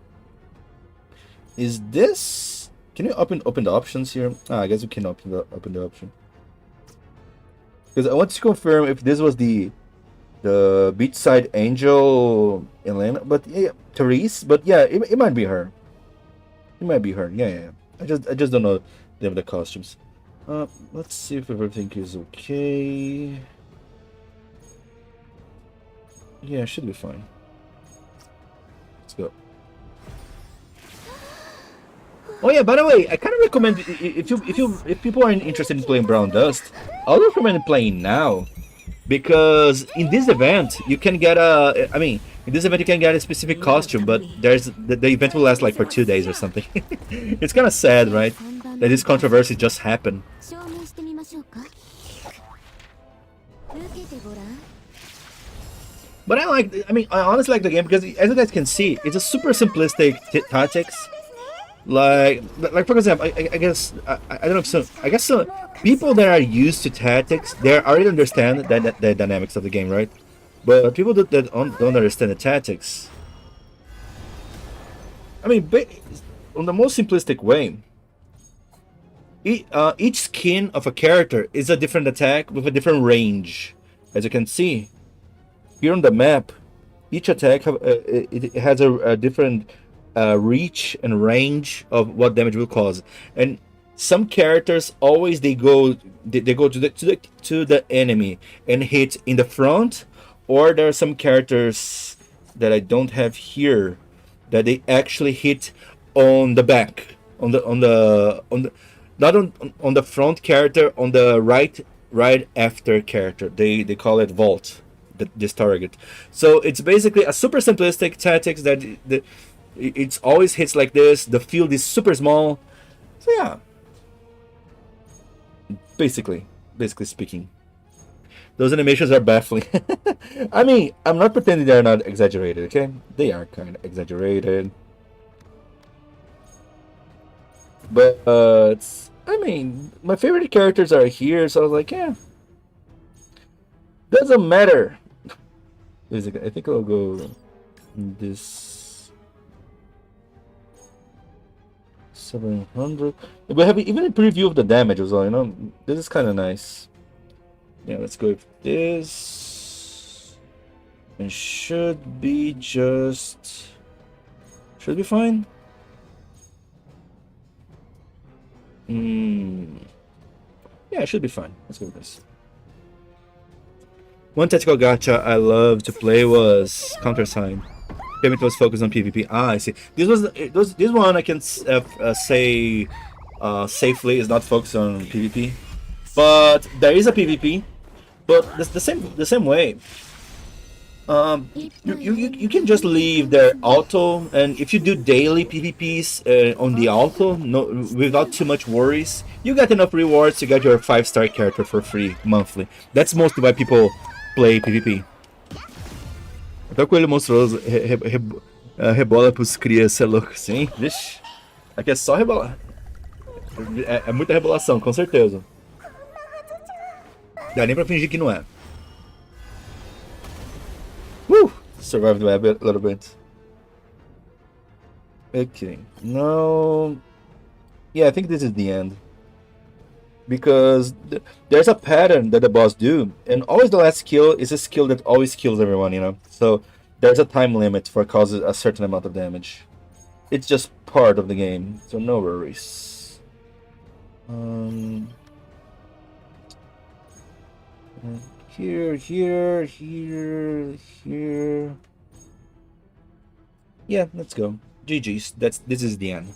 Is this? Can you open the options here? I guess we can open the option. Because I want to confirm if this was the beachside angel Elena, but yeah, Therese. But yeah, it might be her. It might be her. Yeah. I just don't know the costumes. Let's see if everything is okay. Yeah, should be fine. Let's go. Oh yeah, by the way, I kind of recommend if people are interested in playing Browndust, I would recommend playing now, because in this event you can get in this event you can get a specific costume, but the event will last like for 2 days or something. It's kind of sad, right? That this controversy just happened. But I honestly like the game because, as you guys can see, it's a super simplistic tactics. Like for example, I guess I don't know if so. I guess so. People that are used to tactics, they already understand the dynamics of the game, right? But people that don't understand the tactics, I mean, on the most simplistic way, each skin of a character is a different attack with a different range. As you can see here on the map, each attack it has a different reach and range of what damage will cause, and some characters always they go to the enemy and hit in the front, or there are some characters that I don't have here that they actually hit on the back, on the not on the front character, on the right after character. They call it vault, this target. So it's basically a super simplistic tactics that it's always hits like this. The field is super small. So yeah, basically speaking, those animations are baffling. I mean, I'm not pretending they're not exaggerated, okay? They are kind of exaggerated. But I mean, my favorite characters are here, so I was like, yeah, doesn't matter. I think I'll go This 700. We have even a preview of the damage as well, you know. This is kind of nice. Yeah, let's go with this. It should be just... Should be fine. Yeah, it should be fine. Let's go with this. One tactical gacha I loved to play was Countersign. Payment was focused on PvP. Ah, I see. This one I can say safely is not focused on PvP, but there is a PvP. But it's the same way. You can just leave their auto, and if you do daily PvPs on the auto, without too much worries, you get enough rewards to get your 5-star character for free monthly. That's mostly why people play PvP. Até o coelho monstruoso rebola pros crias, cê é louco. Sim, vixe. Aqui é só rebolar. É muita rebolação, com certeza. Dá nem pra fingir que não é. Survived by a little bit. Okay, no. Yeah, I think this is the end. Because there's a pattern that the boss do, and always the last kill is a skill that always kills everyone, you know? So there's a time limit for causing a certain amount of damage. It's just part of the game, so no worries. Here. Yeah, let's go. GG's. This is the end.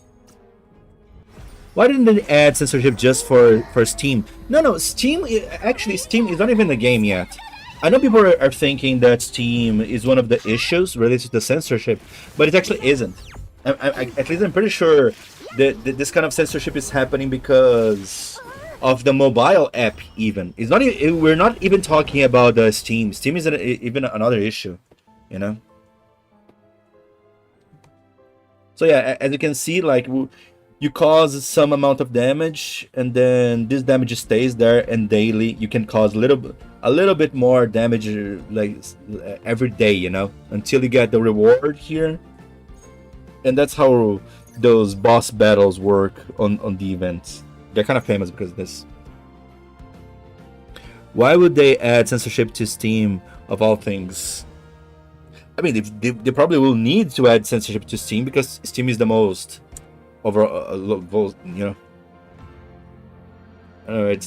Why didn't they add censorship just for Steam? No, Steam is not even the game yet. I know people are thinking that Steam is one of the issues related to the censorship, but it actually isn't. At least I'm pretty sure that this kind of censorship is happening because of the mobile app. Even it's not. We're not even talking about the Steam. Steam is even another issue, you know. So yeah, as you can see, like you cause some amount of damage, and then this damage stays there, and daily you can cause a little bit more damage, like every day, you know, until you get the reward here. And that's how those boss battles work on the events. They're kind of famous because of this. Why would they add censorship to Steam of all things? I mean, they probably will need to add censorship to Steam because Steam is the most overall, you know.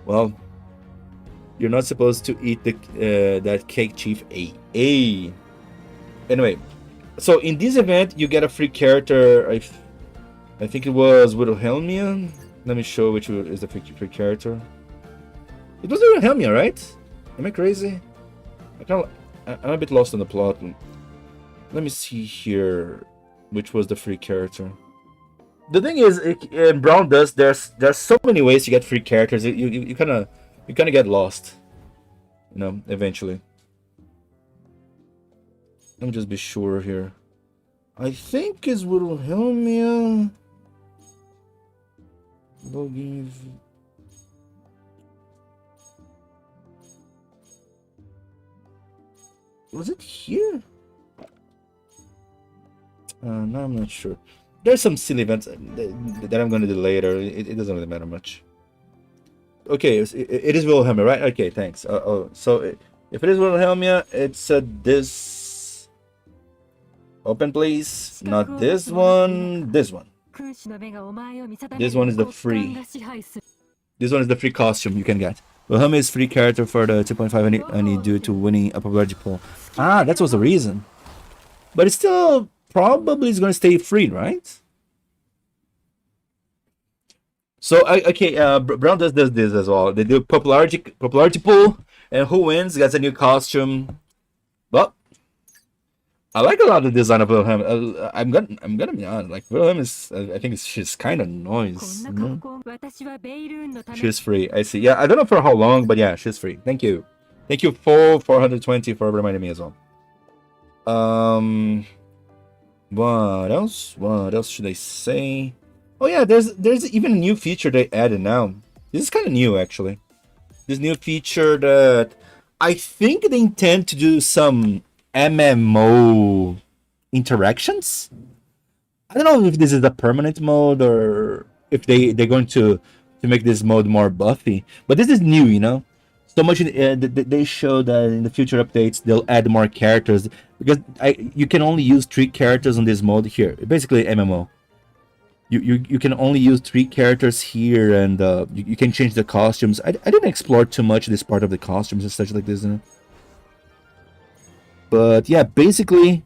Well, you're not supposed to eat that cake, Chief. Anyway, so in this event you get a free character. I think it was Wilhelmia. Let me show which is the free character. It was Wilhelmia, right? Am I crazy? I'm a bit lost on the plot. Let me see here which was the free character. The thing is, in Browndust, there's so many ways to get free characters. You kind of get lost, you know, eventually. Let me just be sure here. I think it's Wilhelmia. Was it here? No, I'm not sure. There's some silly events that I'm going to do later. It doesn't really matter much. Okay, it is Wilhelmia, right? Okay, thanks. So if it is Wilhelmia, it's this. Open, please. Not this one. This one. This one is the free. This one is the free costume you can get. Wilhelmia is free character for the 2.5 any due to winning a popularity poll. Ah, that was the reason. But it still probably is going to stay free, right? So okay, Browndust does this as well. They do popularity pool, and who wins gets a new costume. Well, I like a lot of the design of Wilhelm. I'm gonna be honest. Like Wilhelm is, I think she's kind of noise. You know? She's free. I see. Yeah, I don't know for how long, but yeah, she's free. Thank you for 420 for reminding me as well. What else? What else should I say? Oh yeah, there's even a new feature they added now. This is kind of new actually. This new feature that I think they intend to do some MMO interactions. I don't know if this is a permanent mode or if they're going to make this mode more buffy. But this is new, you know. So much they show that in the future updates they'll add more characters because you can only use 3 characters on this mode here. Basically MMO. You can only use 3 characters here, and you can change the costumes. I didn't explore too much this part of the costumes and such like this, you know? But yeah, basically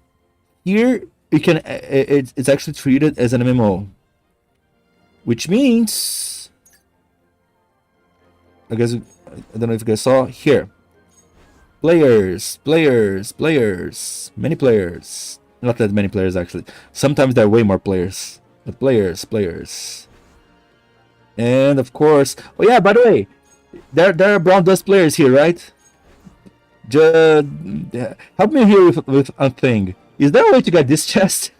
here you can it's actually treated as an MMO, which means I guess I don't know if you guys saw here. Players, many players. Not that many players actually. Sometimes there are way more players. But players. And of course, oh yeah, by the way, there are Browndust players here, right? Just help me here with a thing. Is there a way to get this chest?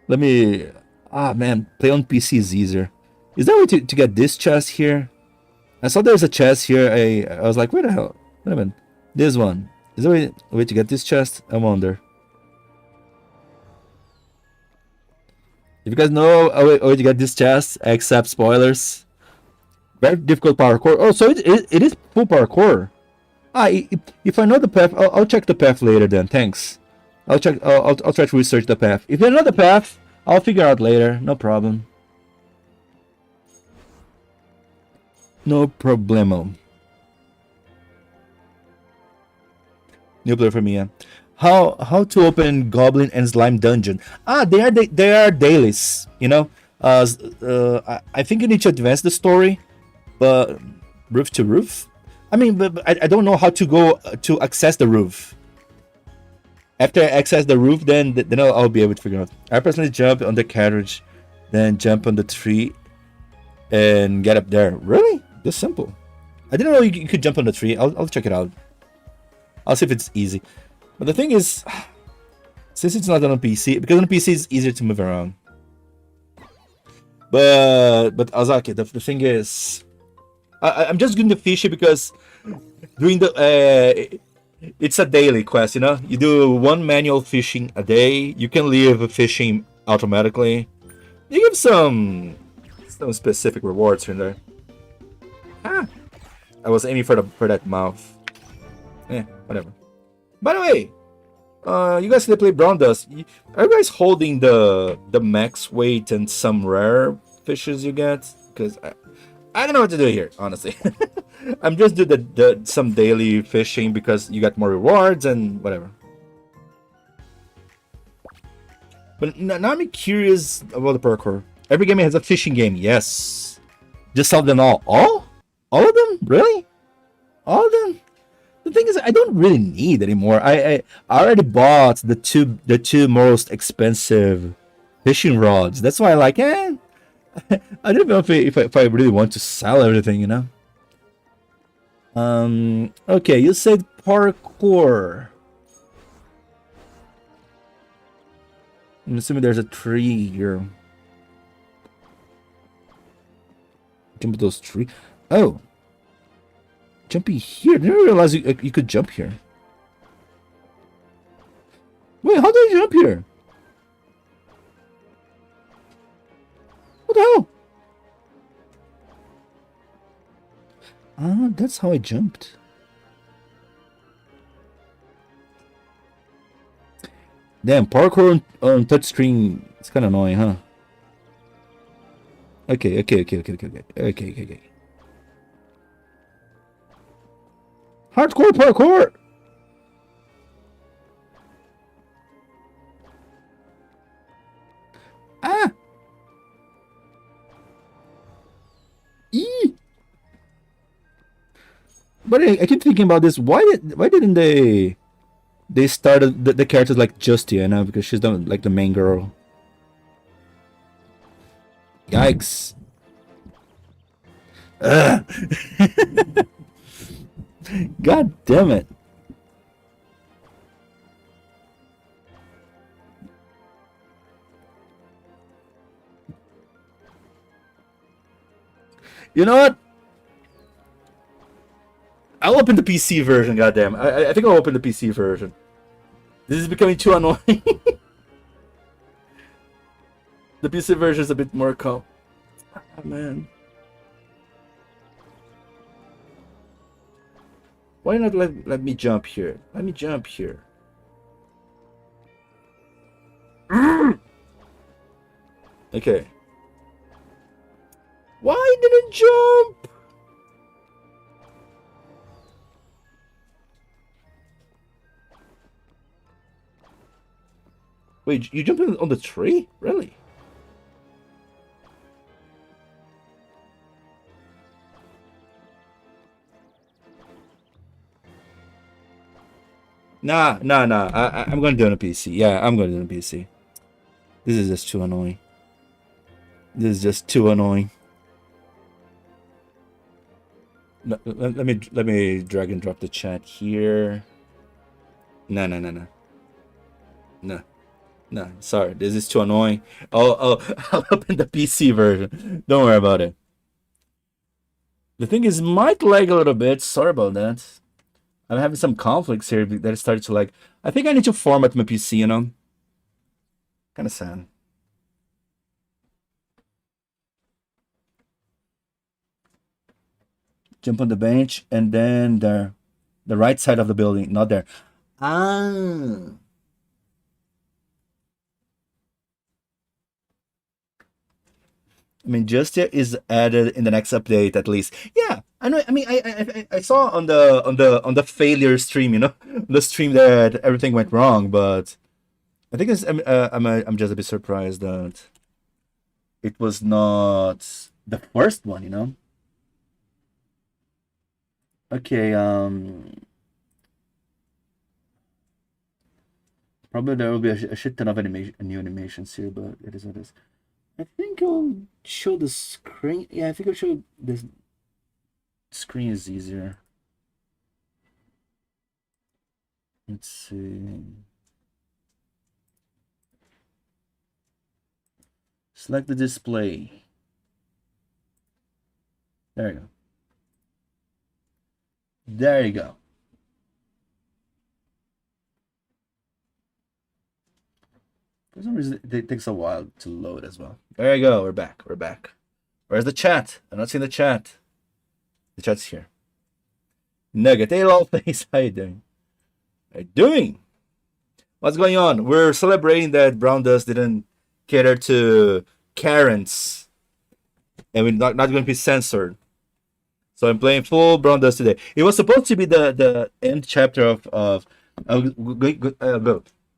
Let me. Ah man, play on PC is easier. Is there a way to get this chest here? I saw there's a chest here. I was like, where the hell? Wait a minute. This one. Is there a way to get this chest? I wonder. If you guys know a way to get this chest, except spoilers. Very difficult parkour. Oh, so it is full parkour. Ah, if I know the path, I'll check the path later then. Thanks. I'll check. I'll try to research the path. If I know the path, I'll figure out later. No problem. No problemo. New player for me, yeah. How to open Goblin and Slime dungeon? Ah, they are dailies. You know. I think you need to advance the story, but roof to roof. I mean, but I don't know how to go to access the roof. After I access the roof, then I'll be able to figure out. I personally jump on the carriage, then jump on the tree, and get up there. Really? This simple. I didn't know you could jump on the tree. I'll check it out. I'll see if it's easy. But the thing is, since it's not on a PC, because on a PC it's easier to move around. But Azaki, the thing is, I'm just doing the fishy because doing the it's a daily quest, you know. You do 1 manual fishing a day. You can leave fishing automatically. You give some specific rewards here and there. Ah, I was aiming for that mouth. Whatever. By the way, you guys can play Browndust. Are you guys holding the max weight and some rare fishes you get? Because I don't know what to do here, honestly. I'm just doing some daily fishing because you got more rewards and whatever. But now I'm curious about the parkour. Every game has a fishing game, yes. Just sell them all. All of them? Really? All of them? The thing is, I don't really need anymore. I already bought the two most expensive fishing rods. That's why I like, I don't know if I really want to sell everything, you know. Okay, you said parkour. I'm assuming there's a tree here. Jump those trees. Oh. Jumping here. I didn't realize you could jump here. Wait, how did I jump here? What the hell? Ah, that's how I jumped. Damn, parkour on touchscreen. It's kind of annoying, huh? Okay. Hardcore parkour! Ah! Eee! But I keep thinking about this. Why didn't they started the characters like Justia, you know, because she's like the main girl. Yikes. Ugh. God damn it. You know what? I'll open the PC version, goddamn. I think I'll open the PC version. This is becoming too annoying. The PC version is a bit more calm. Oh, man. Why not let me jump here? Let me jump here. Okay. Why didn't jump? Wait, you jumped on the tree? Really? Nah. I'm gonna do it on a PC. Yeah, I'm gonna do it on a PC. This is just too annoying. This is just too annoying. Let me drag and drop the chat here. No. Sorry, this is too annoying. I'll open the PC version. Don't worry about it. The thing is, might lag a little bit. Sorry about that. I'm having some conflicts here that started to lag. I think I need to format my PC, you know? Kind of sad. Jump on the bench, and then the right side of the building, not there. Ah. I mean, Justia is added in the next update at least. Yeah, I know. I mean, I saw on the failure stream, you know, the stream that everything went wrong, but I think I'm just a bit surprised that it was not the first one, you know. Okay, probably there will be a shit ton of new animations here, but it is what it is. I think I'll show the screen. Yeah, I think I'll show this screen is easier. Let's see. Select the display. There you go. There you go. For some reason, it takes a while to load as well. There you go. We're back. We're back. Where's the chat? I'm not seeing the chat. The chat's here. Nugget. Hey, lol face. How you doing? How you doing? What's going on? We're celebrating that Browndust didn't cater to Karens. And we're not going to be censored. So I'm playing full Browndust today. It was supposed to be the end chapter of I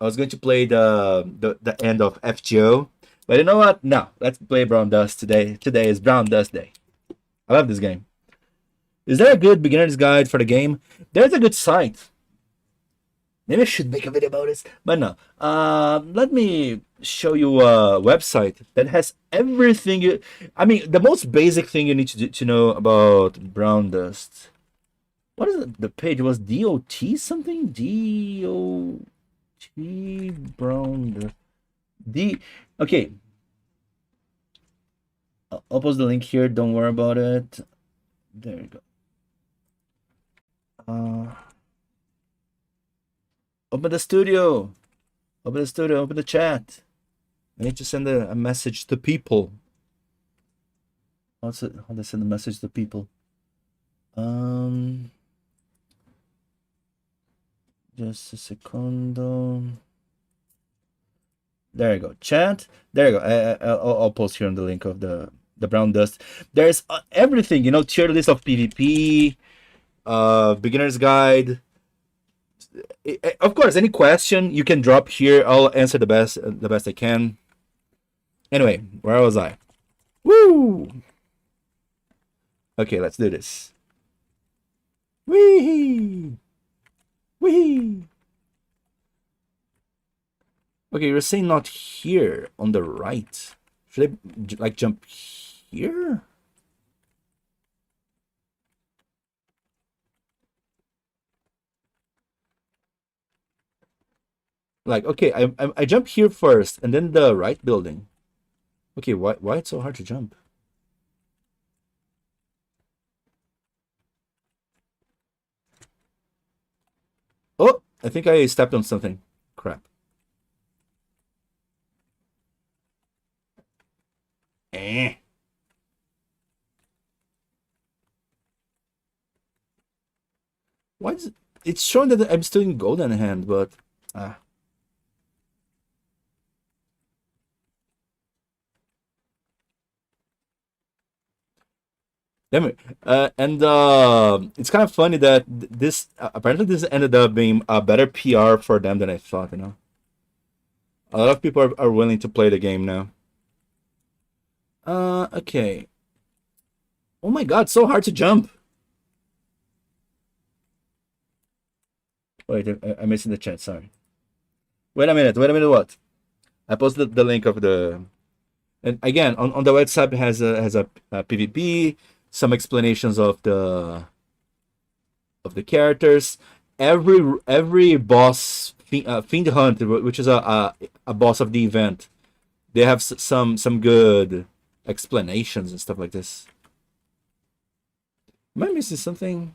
was going to play the end of FGO, but you know what? No, let's play Browndust today. Today is Browndust Day. I love this game. Is there a good beginner's guide for the game? There's a good site. Maybe I should make a video about this, but no. Let me show you a website that has everything you. I mean, the most basic thing you need to know about Browndust. What is it? The page was DOT something? DOT Browndust. Okay. I'll post the link here. Don't worry about it. There you go. Open the studio. Open the studio. Open the chat. I need to send a message to people. How do I send a message to people? Just a secondo. There you go. Chat. There you go. I'll post here on the link of the Browndust. There's everything, you know, tier list of PvP, beginner's guide. Of course, any question you can drop here. I'll answer the best I can. Anyway, where was I? Woo! Okay, let's do this. Wee! Wee! Okay, you're saying not here, on the right. Should I like jump here? Like, okay, I jump here first, and then the right building. Okay, why it's so hard to jump? Oh, I think I stepped on something. crap. Why is it? It's showing that I'm still in golden hand, but damn it. And it's kind of funny that this apparently this ended up being a better PR for them than I thought. You know, a lot of people are willing to play the game now. Okay. Oh my God, so hard to jump. Wait, I'm missing the chat. Sorry. Wait a minute. Wait a minute. What? I posted the link of the. And again, on the website has a PvP, some explanations of the characters. Every boss, Fiend Hunt, which is a boss of the event, they have some good explanations and stuff like this. Am I missing something?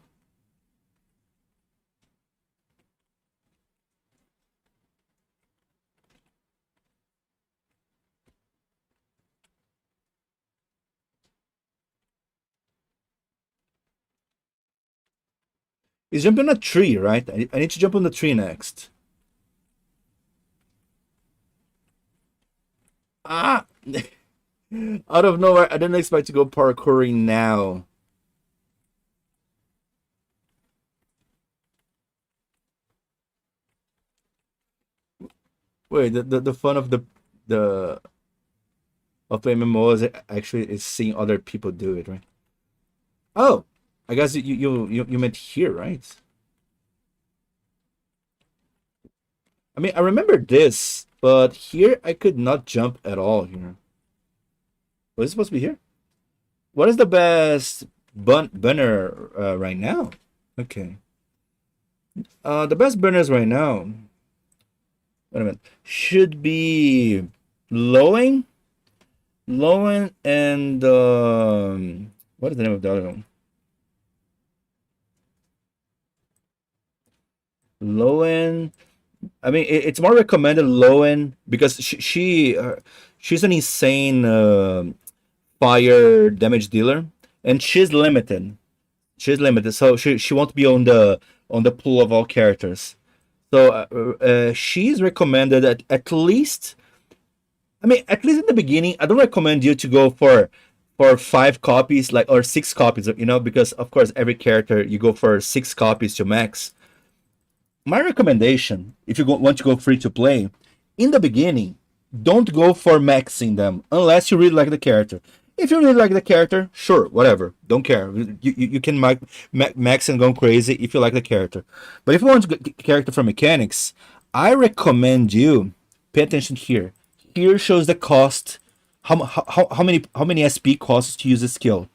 He's jumping on a tree, right? I need to jump on the tree next. Ah! Out of nowhere, I didn't expect to go parkouring now. Wait, the fun of the of MMOs actually is seeing other people do it, right? Oh, I guess you meant here, right? I mean, I remember this, but here I could not jump at all here. Was it supposed to be here? What is the best banner right now? Okay. The best banners right now. Wait a minute. Should be Lowen, and what is the name of the other one? Lowen. I mean, it's more recommended Lowen because she's an insane fire damage dealer, and she's limited. She's limited, so she won't be on the pool of all characters. So she's recommended at least. I mean, at least in the beginning, I don't recommend you to go for 5 copies, like, or 6 copies, you know, because of course every character you go for 6 copies to max. My recommendation, if you want to go free to play, in the beginning, don't go for maxing them unless you really like the character. If you really like the character, sure, whatever, don't care. You can max and go crazy if you like the character. But if you want to get character for mechanics, I recommend you pay attention here. Here shows the cost, how many SP costs to use a skill.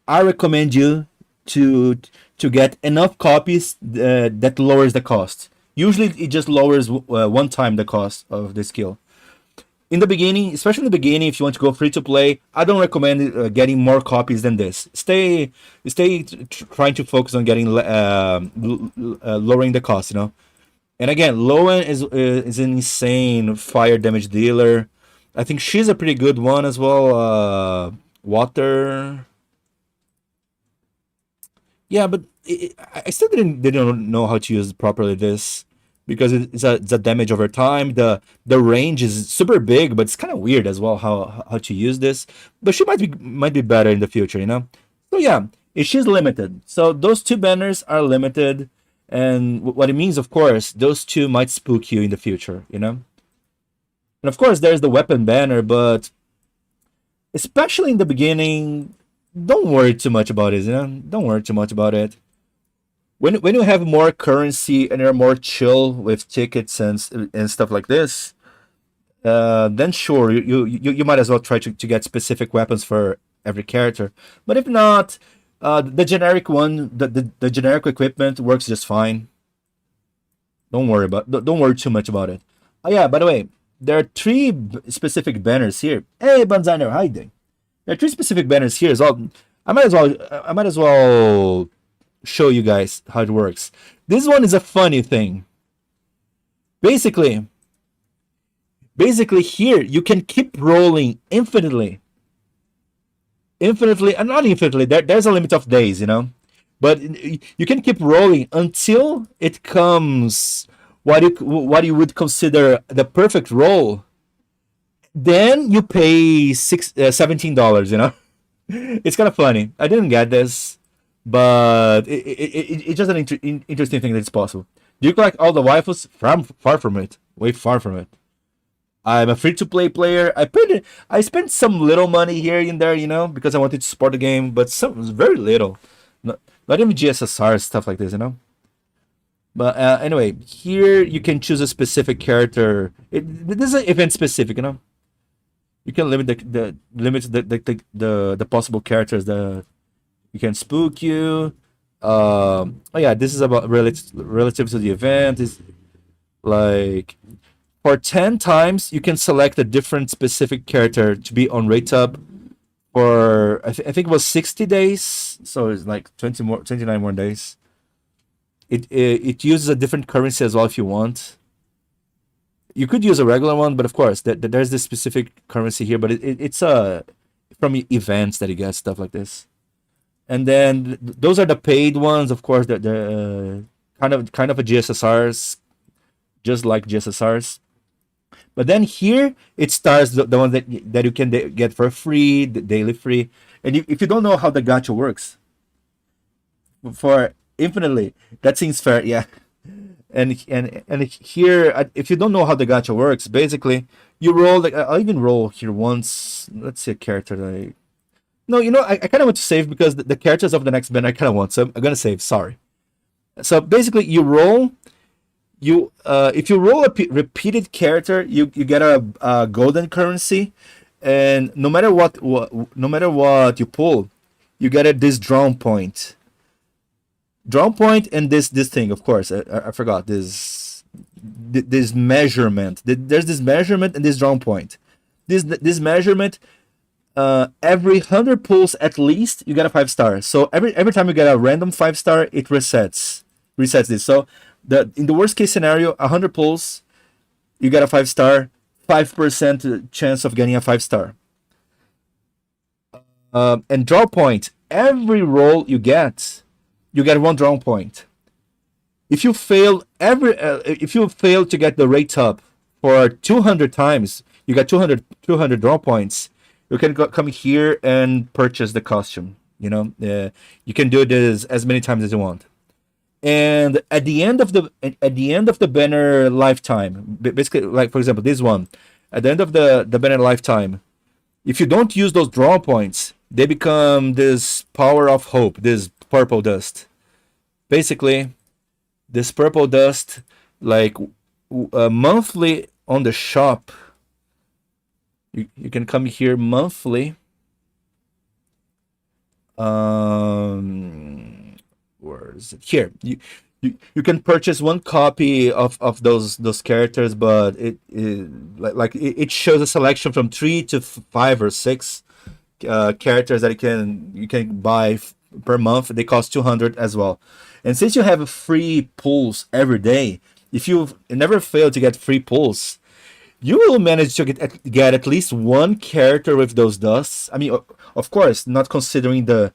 I recommend you to get enough copies that lowers the cost. Usually it just lowers one time the cost of the skill. In the beginning, especially in the beginning, if you want to go free to play, I don't recommend getting more copies than this. Stay trying to focus on getting lowering the cost, you know. And again, Lowen is an insane fire damage dealer. I think she's a pretty good one as well. Water. Yeah, but I still didn't know how to use properly this because it's a damage over time. The range is super big, but it's kind of weird as well how to use this. But she might be better in the future, you know. So yeah, she's limited. So those 2 banners are limited, and what it means, of course, those 2 might spook you in the future, you know. And of course, there's the weapon banner, but especially in the beginning, don't worry too much about it, you know. Don't worry too much about it. When you have more currency and you're more chill with tickets and stuff like this, then sure, you might as well try to get specific weapons for every character. But if not, the generic one, the generic equipment works just fine. Don't worry too much about it. Oh yeah, by the way, there are 3 specific banners here. Hey, Banziner, how you doing? There are 3 specific banners here as well. I might as well show you guys how it works. This one is a funny thing. Basically, Basically, here you can keep rolling infinitely, and not infinitely. There's a limit of days, but you can keep rolling until it comes what you would consider the perfect roll. Then you pay $17. It's kind of funny. I didn't get this, but it's just an interesting thing that it's possible. Do you collect all the waifus? Far from it. Way far from it. I'm a free-to-play player. I spent some little money here and there, because I wanted to support the game, but some very little. Not even GSSR stuff like this. But anyway, here you can choose a specific character. This is event specific. You can limit the possible characters that you can spook you. Oh yeah, this is about relative to the event. Is like for 10 times you can select a different specific character to be on rate up for I think it was 60 days, so it's like 29 more days. It uses a different currency as well if you want. You could use a regular one, but of course there's this specific currency here, but it's from events that you get stuff like this. And then those are the paid ones, of course. The kind of a GSSRs, just like GSSRs. But then here it starts the one that you can get for free, the daily free. And if you don't know how the gacha works, for infinitely, that seems fair, yeah. And here, if you don't know how the gacha works, basically you roll. Like I'll even roll here once. Let's see a character that I. No, I kind of want to save because the characters of the next band I kind of want, so I'm gonna save. Sorry. So basically, you roll. If you roll a repeated character, you get a golden currency, and no matter what you pull, you get this drawn point. Drawn point and this thing, of course. I forgot this measurement. There's this measurement and this drawn point. This measurement. Every 100 pulls at least you get a 5-star. So every time you get a random 5-star, it resets this. So in the worst case scenario, 100 pulls, you get a 5-star, 5% chance of getting a 5-star. And draw point. Every roll you get one draw point. If you fail to get the rate up for 200 times, you get 200 draw points. You can come here and purchase the costume. You can do this as many times as you want. And at the end of the banner lifetime, basically, like for example this one, at the end of the banner lifetime, if you don't use those draw points, they become this power of hope, this purple dust. Basically, this purple dust, like monthly on the shop. You can come here monthly. Where is it? Here. You can purchase one copy of those characters, but it shows a selection from 3 to 5 or 6 characters that you can buy per month. They cost 200 as well. And since you have free pulls every day, if you never fail to get free pulls, you will manage to get at least one character with those dusts. I mean, of course, not considering the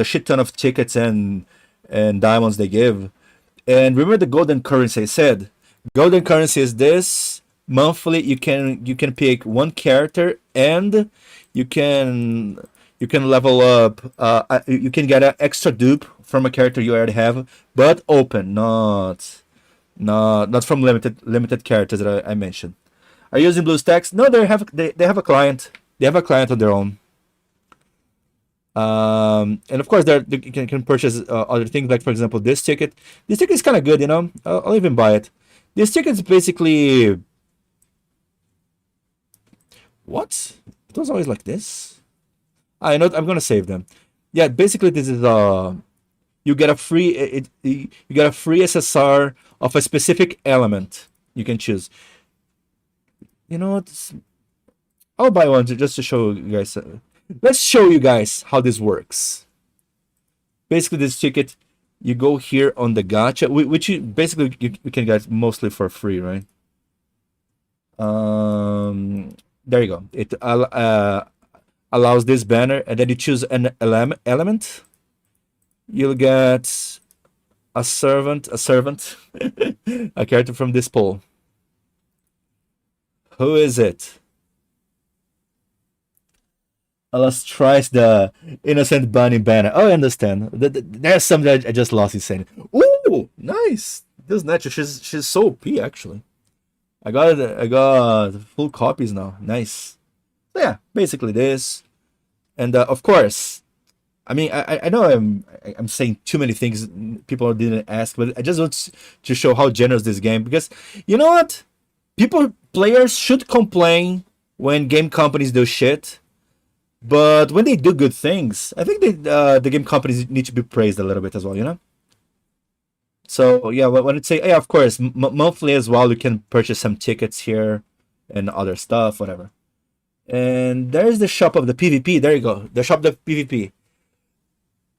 shit ton of tickets and diamonds they give. And remember the golden currency I said? Golden currency is this. Monthly, you can pick one character and you can level up. You can get an extra dupe from a character you already have, but open, not from limited characters that I mentioned. Are you using BlueStacks? No, they have a client. They have a client of their own. And of course, you can purchase other things, like for example this ticket. This ticket is kind of good, I'll even buy it. This ticket is basically what? It was always like this. I know. I'm gonna save them. Yeah, basically this is you get a free you get a free SSR of a specific element you can choose. You know what? I'll buy one just to show you guys. Let's show you guys how this works. Basically, this ticket, you go here on the gacha, which you can get mostly for free, right? there you go. It allows this banner, and then you choose an element. You'll get a servant, a character from this pool. Who is it? Let's try the innocent bunny banner. Oh, I understand. There's something that I just lost insane. Ooh, nice. This natural. She's so OP actually. I got full copies now. Nice. So yeah, basically this, and of course, I mean I know I'm saying too many things people didn't ask, but I just want to show how generous this game, because you know what, players should complain when game companies do shit. But when they do good things, I think the game companies need to be praised a little bit as well, you know? So, yeah, when it say, yeah, of course, monthly as well, you can purchase some tickets here and other stuff, whatever. And there's the shop of the PvP. There you go. The shop of the PvP.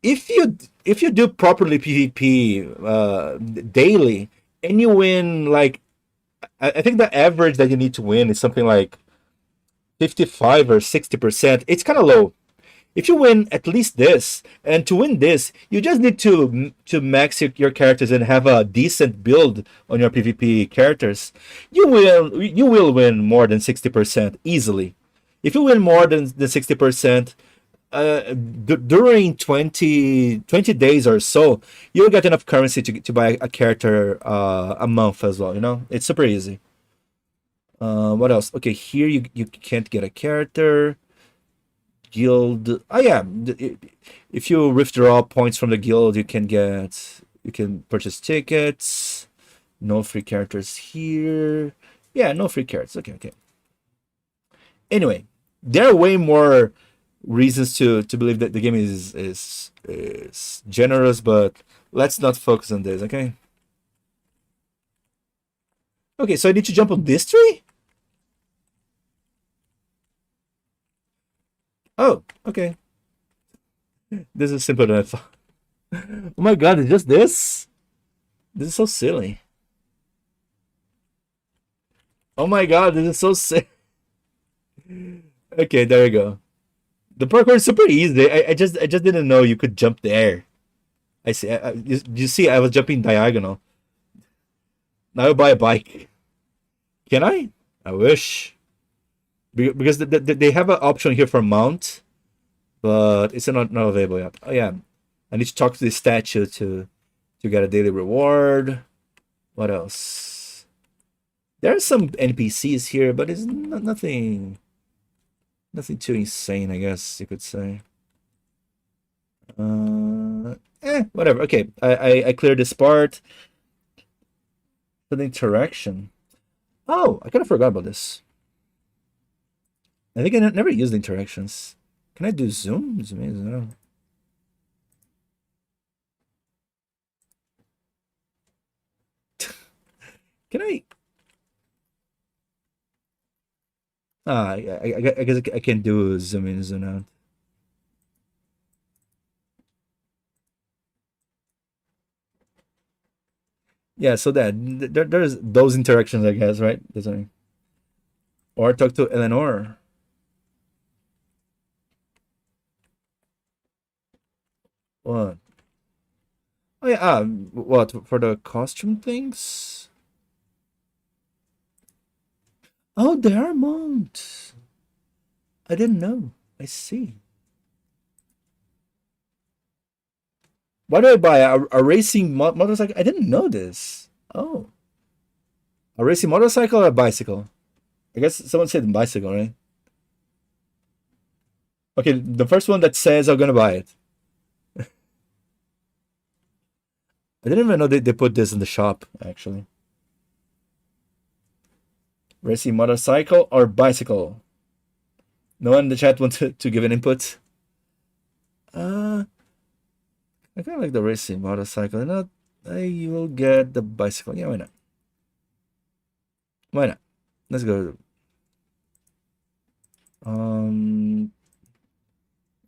If you do properly PvP daily, and you win, like, I think the average that you need to win is something like 55 or 60%. It's kind of low. If you win at least this, and to win this, you just need to max your characters and have a decent build on your PvP characters. You will win more than 60% easily. If you win more than the 60%, during 20 days or so, you'll get enough currency to buy a character a month as well. You know, it's super easy. What else? Okay, here you can't get a character. Guild. Oh yeah, if you withdraw points from the guild, you can purchase tickets. No free characters here. Yeah, no free characters. Okay. Anyway, there are way more reasons to believe that the game is generous, but let's not focus on this. Okay. Okay, so I need to jump on this tree. Oh, okay. This is simpler than I thought. Oh my god, it's just this? This is so silly. Oh my god, this is so sick. Okay, there we go. The parkour is super easy. I just didn't know you could jump there. I see. You see, I was jumping diagonal. Now I'll buy a bike. Can I? I wish. Because they have an option here for mount, but it's not available yet. Oh yeah, I need to talk to the statue to get a daily reward. What else? There are some NPCs here, but it's nothing too insane, I guess you could say. Whatever. Okay, I cleared this part. The interaction. Oh, I kind of forgot about this. I think I never used the interactions. Can I do zoom? Zoom in, zoom out. Can I? I guess I can do zoom in, zoom out. Yeah, so there's those interactions, I guess, right? Or talk to Eleanor. What? Oh yeah, what for the costume things? Oh, they are mounts. I didn't know. I see. Why do I buy a racing motorcycle? I didn't know this. Oh, a racing motorcycle or a bicycle? I guess someone said bicycle, right? Okay, the first one that says I'm gonna buy it. I didn't even know they put this in the shop, actually. Racing motorcycle or bicycle? No one in the chat wants to give an input? I kind of like the racing motorcycle. You know, I will get the bicycle. Yeah, why not? Why not? Let's go.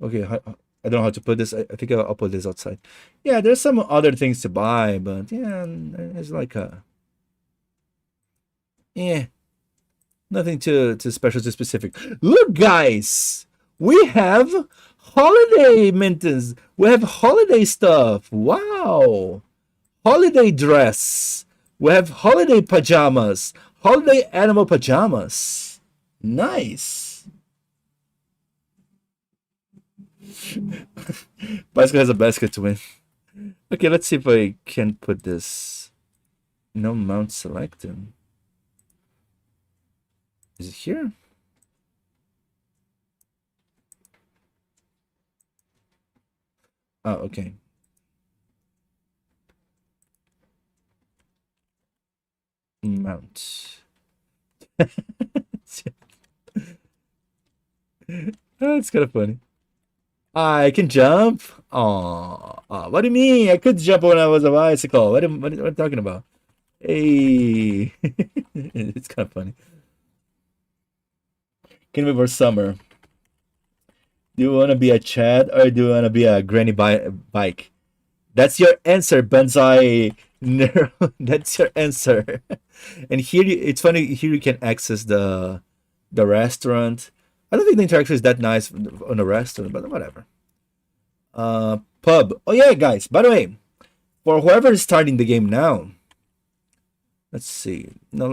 Okay, I don't know how to put this. I think I'll put this outside. Yeah, there's some other things to buy, but yeah, it's like a... Yeah. Nothing too special, too specific. Look, guys, we have holiday mittens. We have holiday stuff. Wow. Holiday dress. We have holiday pajamas. Holiday animal pajamas. Nice. Bicycle has a basket to win. Okay, let's see if I can put this. No mount selected. Is it here? Oh, okay. Mount. That's kind of funny. I can jump. Oh, what do you mean? I could jump when I was a bicycle. What are you talking about? Hey, it's kind of funny. Can we for summer? Do you want to be a Chad or do you want to be a granny bike? That's your answer, Banzai. No, that's your answer. And here, it's funny. Here you can access the restaurant. I don't think the interaction is that nice on a restaurant, but whatever. Pub. Oh yeah, guys. By the way, for whoever is starting the game now, let's see. No,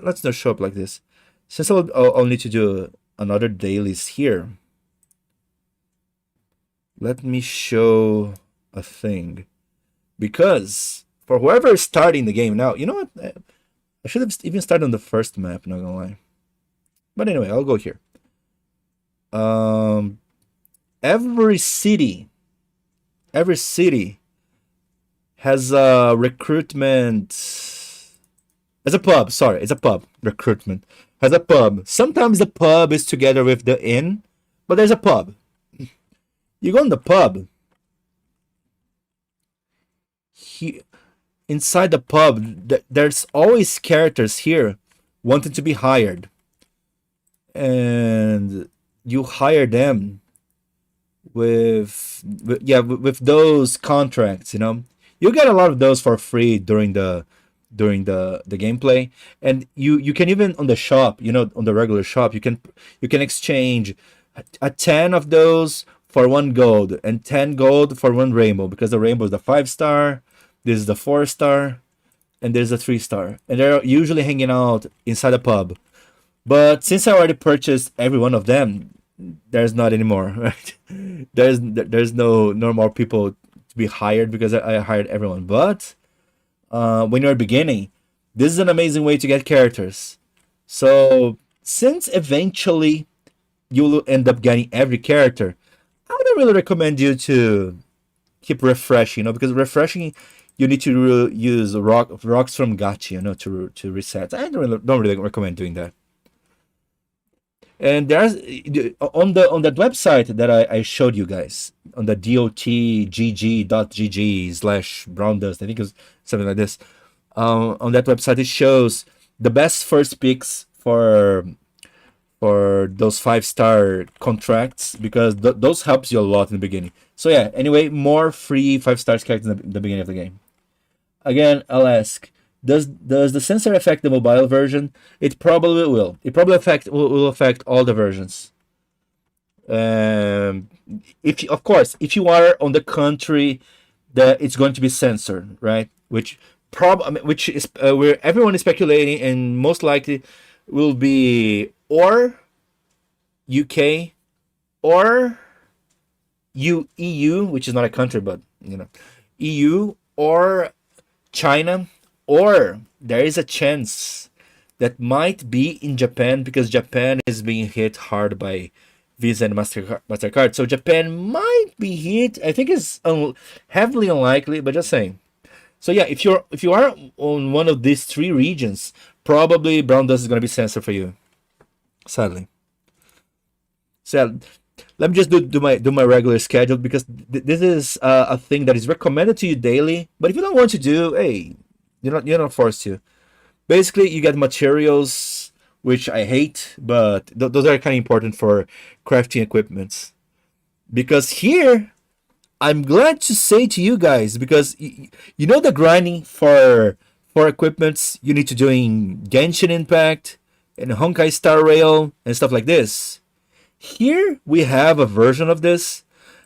let's not show up like this. Since I'll need to do another dailies here. Let me show a thing. Because for whoever is starting the game now, you know what? I should have even started on the first map, not gonna lie. But anyway, I'll go here. Every city has a recruitment. As a pub, sorry, it's a pub. Recruitment has a pub. Sometimes the pub is together with the inn, but there's a pub. You go in the pub. Inside the pub, there's always characters here wanting to be hired, and you hire them with those contracts. You know, you get a lot of those for free during the gameplay, and you can even on the shop, you know, on the regular shop, you can exchange a 10 of those for 1 gold and 10 gold for 1 rainbow, because the rainbow is the 5-star, this is the 4-star, and there's a 3-star, and they're usually hanging out inside a pub. But since I already purchased every one of them, there's not anymore, right? There's no more people to be hired because I hired everyone. But when you're beginning, this is an amazing way to get characters. So since eventually you will end up getting every character, I don't really recommend you to keep refreshing, you know, because refreshing you need to use rocks from gacha, you know, to reset. I don't really recommend doing that. And there's on that website that I showed you guys, on the dotgg.gg/Browndust, I think it was something like this. On that website, it shows the best first picks for those 5-star contracts, because those helps you a lot in the beginning. So yeah, anyway, more free 5-star characters in the beginning of the game. Again, I'll ask, does the censor affect the mobile version? It probably will. It probably will affect all the versions. If of course, if you are on the country that it's going to be censored, right? Which is where everyone is speculating, and most likely will be or UK or EU, which is not a country, but you know, EU or China, or there is a chance that might be in Japan, because Japan is being hit hard by Visa and Mastercard. So Japan might be hit. I think it's heavily unlikely, but just saying. So yeah, if you are on one of these 3 regions, probably Browndust is going to be censored for you, sadly. So let me just do my regular schedule, because this is a thing that is recommended to you daily. But if you don't want to do, hey, you're not forced to. Basically, you get materials, which I hate, but those are kind of important for crafting equipments. Because here, I'm glad to say to you guys, because you know the grinding for equipments you need to do in Genshin Impact, and Honkai Star Rail and stuff like this. Here we have a version of this,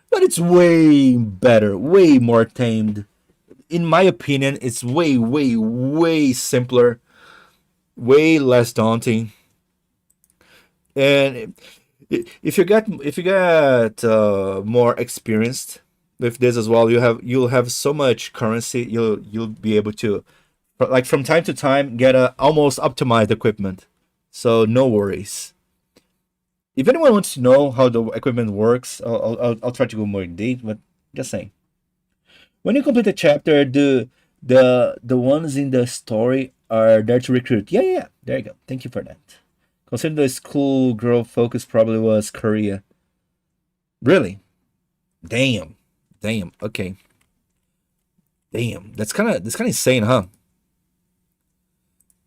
but it's way better, way more tamed. In my opinion, it's way, way, way simpler, way less daunting. And if you get more experienced with this as well, you'll have so much currency. You'll be able to, like, from time to time, get a almost optimized equipment. So no worries. If anyone wants to know how the equipment works, I'll try to go more in depth. But just saying, when you complete a chapter, the ones in the story are there to recruit. Yeah, yeah, yeah. There you go. Thank you for that. Considering the school girl focus probably was Korea. Really? Damn. Damn. Okay. Damn. That's kind of insane, huh?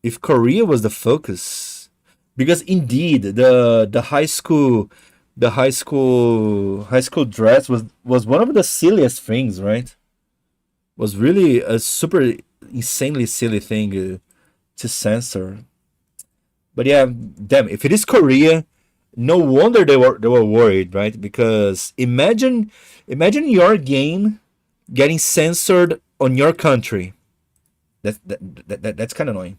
If Korea was the focus, because indeed the high school dress was one of the silliest things, right? Was really a super insanely silly thing to censor. But yeah, damn, if it is Korea, no wonder they were worried, right? Because imagine your game getting censored on your country. That's kind of annoying.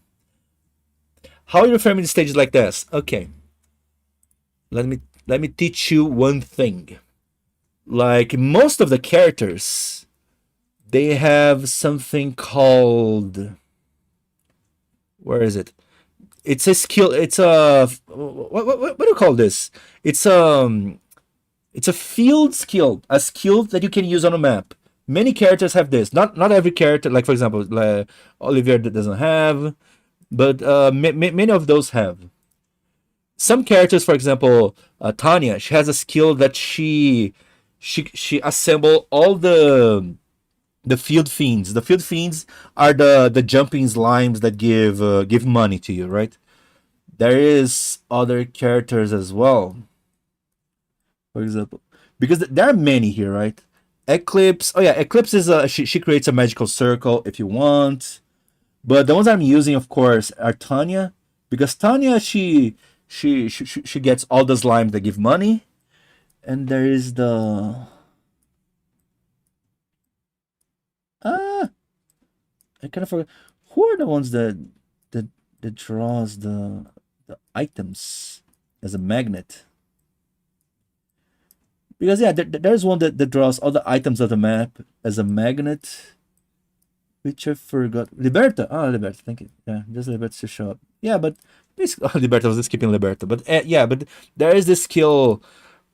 How are you framing the stages like this? Okay, let me teach you one thing. Like most of the characters, they have something called, where is it? It's a skill. It's a, what do you call this? It's it's a field skill, a skill that you can use on a map. Many characters have this. Not every character. Like for example, Olivier doesn't have, but many of those have. Some characters, for example, Tanya, she has a skill that she assemble all the field fiends. The field fiends are the jumping slimes that give money to you, right? There is other characters as well, for example, because there are many here, right? Eclipse. Oh yeah, Eclipse is she creates a magical circle if you want. But the ones I'm using, of course, are Tanya, because Tanya she gets all the slimes that give money, and there is the ah I kind of forgot who are the ones that that draws the items as a magnet. Because yeah, there's one that draws all the items of the map as a magnet, which I forgot. Liberta. Oh, Liberta. Thank you. Yeah, just Liberta to show up. Yeah, but basically, oh, Liberta was just skipping Liberta. But yeah, but there is this skill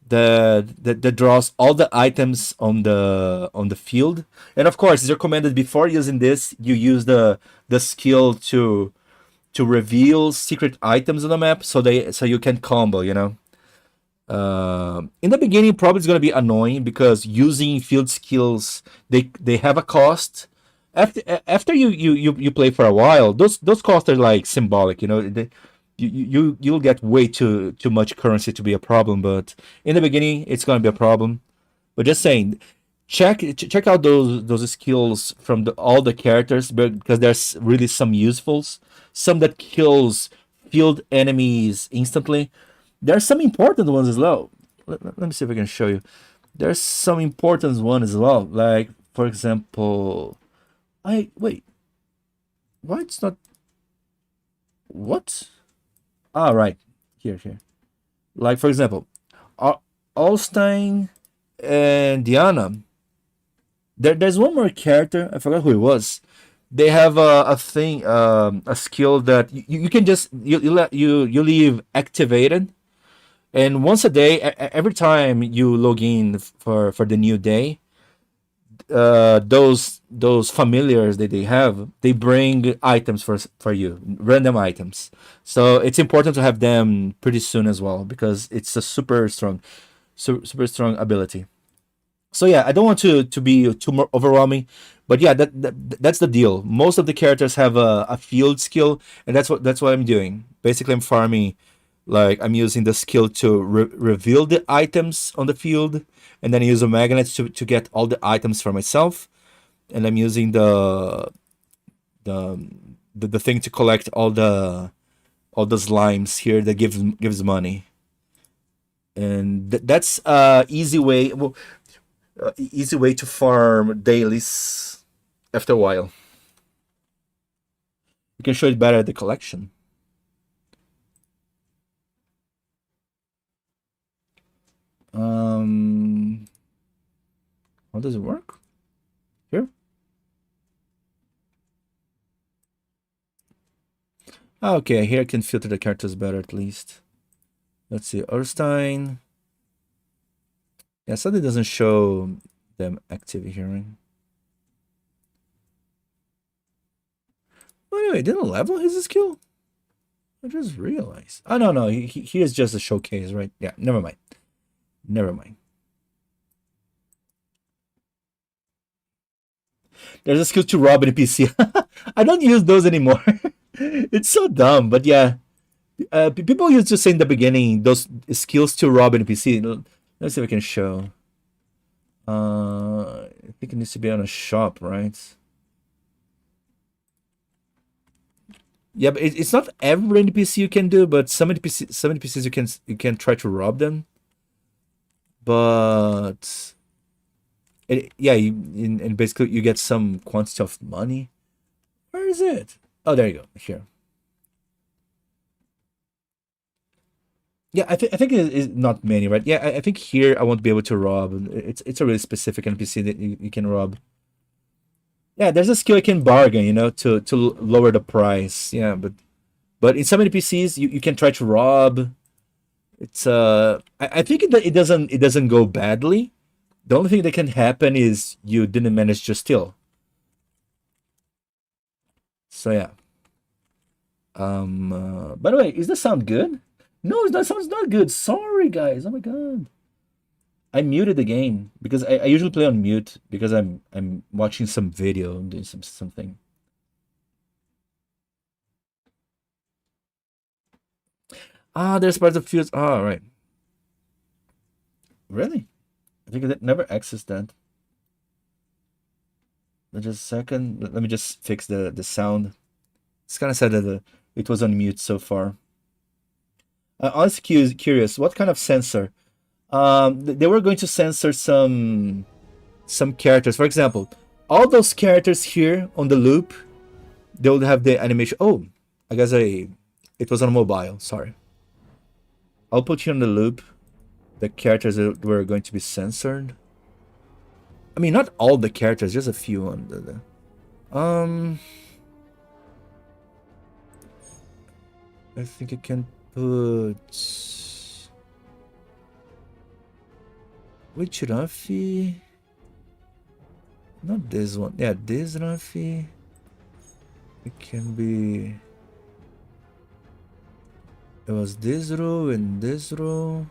that draws all the items on the field, and of course, it's recommended before using this, you use the skill to reveal secret items on the map, so you can combo. In the beginning, probably it's gonna be annoying because using field skills, they have a cost. After you play for a while, those costs are like symbolic. You'll get way too much currency to be a problem. But in the beginning, it's gonna be a problem. But just saying, check out those skills from all the characters, because there's really some usefuls, some that kills field enemies instantly. There are some important ones as well. Let me see if I can show you. There's some important one as well. Like for example, I wait. Why it's not? What? Ah, right. Here. Like for example, Alstein and Diana. There's one more character. I forgot who it was. They have a thing, a skill that you can just you leave activated, and once a day, every time you log in for the new day, those familiars that they have, they bring items for you, random items. So it's important to have them pretty soon as well, because it's a super strong ability. So yeah, I don't want to be too more overwhelming, but yeah, that's the deal. Most of the characters have a field skill, and that's what I'm doing. Basically, I'm farming, like I'm using the skill to reveal the items on the field, and then I use a magnet to get all the items for myself, and I'm using the the thing to collect all the slimes here that gives money, and that's easy way. Well, easy way to farm dailies after a while. You can show it better at the collection. How does it work? Here? Okay, here I can filter the characters better at least. Let's see, Erstein. Yeah, something doesn't show them active here, right? Oh, anyway, didn't level his skill? I just realized. Oh, no, he is just a showcase, right? Yeah, never mind. Never mind. There's a skill to rob in a PC. I don't use those anymore. It's so dumb, but yeah. People used to say in the beginning those skills to rob in a PC. Let's see if I can show. I think it needs to be on a shop, right? Yeah, but it's not every NPC you can do, but some NPCs you can try to rob them. But yeah, and basically you get some quantity of money. Where is it? Oh, there you go. Here. Yeah, I think it is not many, right? Yeah, I think here I won't be able to rob. It's a really specific NPC that you can rob. Yeah, there's a skill I can bargain, you know, to lower the price. Yeah, but in some NPCs you can try to rob. It's I think it doesn't go badly. The only thing that can happen is you didn't manage to steal. So yeah. By the way, is the sound good? No, that sounds not good. Sorry, guys. Oh my god. I muted the game because I usually play on mute because I'm watching some video and doing something. Ah, there's parts of fuse. Oh, right. Really? I think I never accessed that. Just a second. Let me just fix the sound. It's kind of sad that it was on mute so far. I was curious, what kind of censor? They were going to censor some characters. For example, all those characters here on the loop, they will have the animation. Oh, I guess it was on mobile. Sorry. I'll put here on the loop the characters that were going to be censored. I mean, not all the characters, just a few on the I think I can put which Rafi? Not this one. Yeah, this Rafi. It can be. It was this row and this row.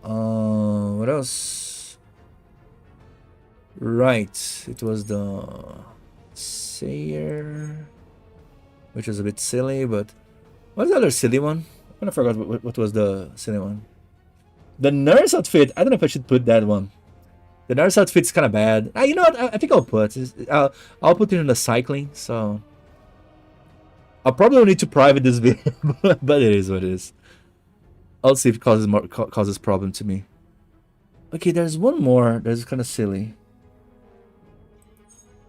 What else? Right, it was the Sayer, which is a bit silly, but what's the other silly one? I forgot what was the silly one. The nurse outfit. I don't know if I should put that one. The nurse outfit's kind of bad. You know what? I think I'll put. I'll put it in the cycling. So I'll probably need to private this video, but it is what it is. I'll see if it causes problem to me. Okay, there's one more. That's kind of silly.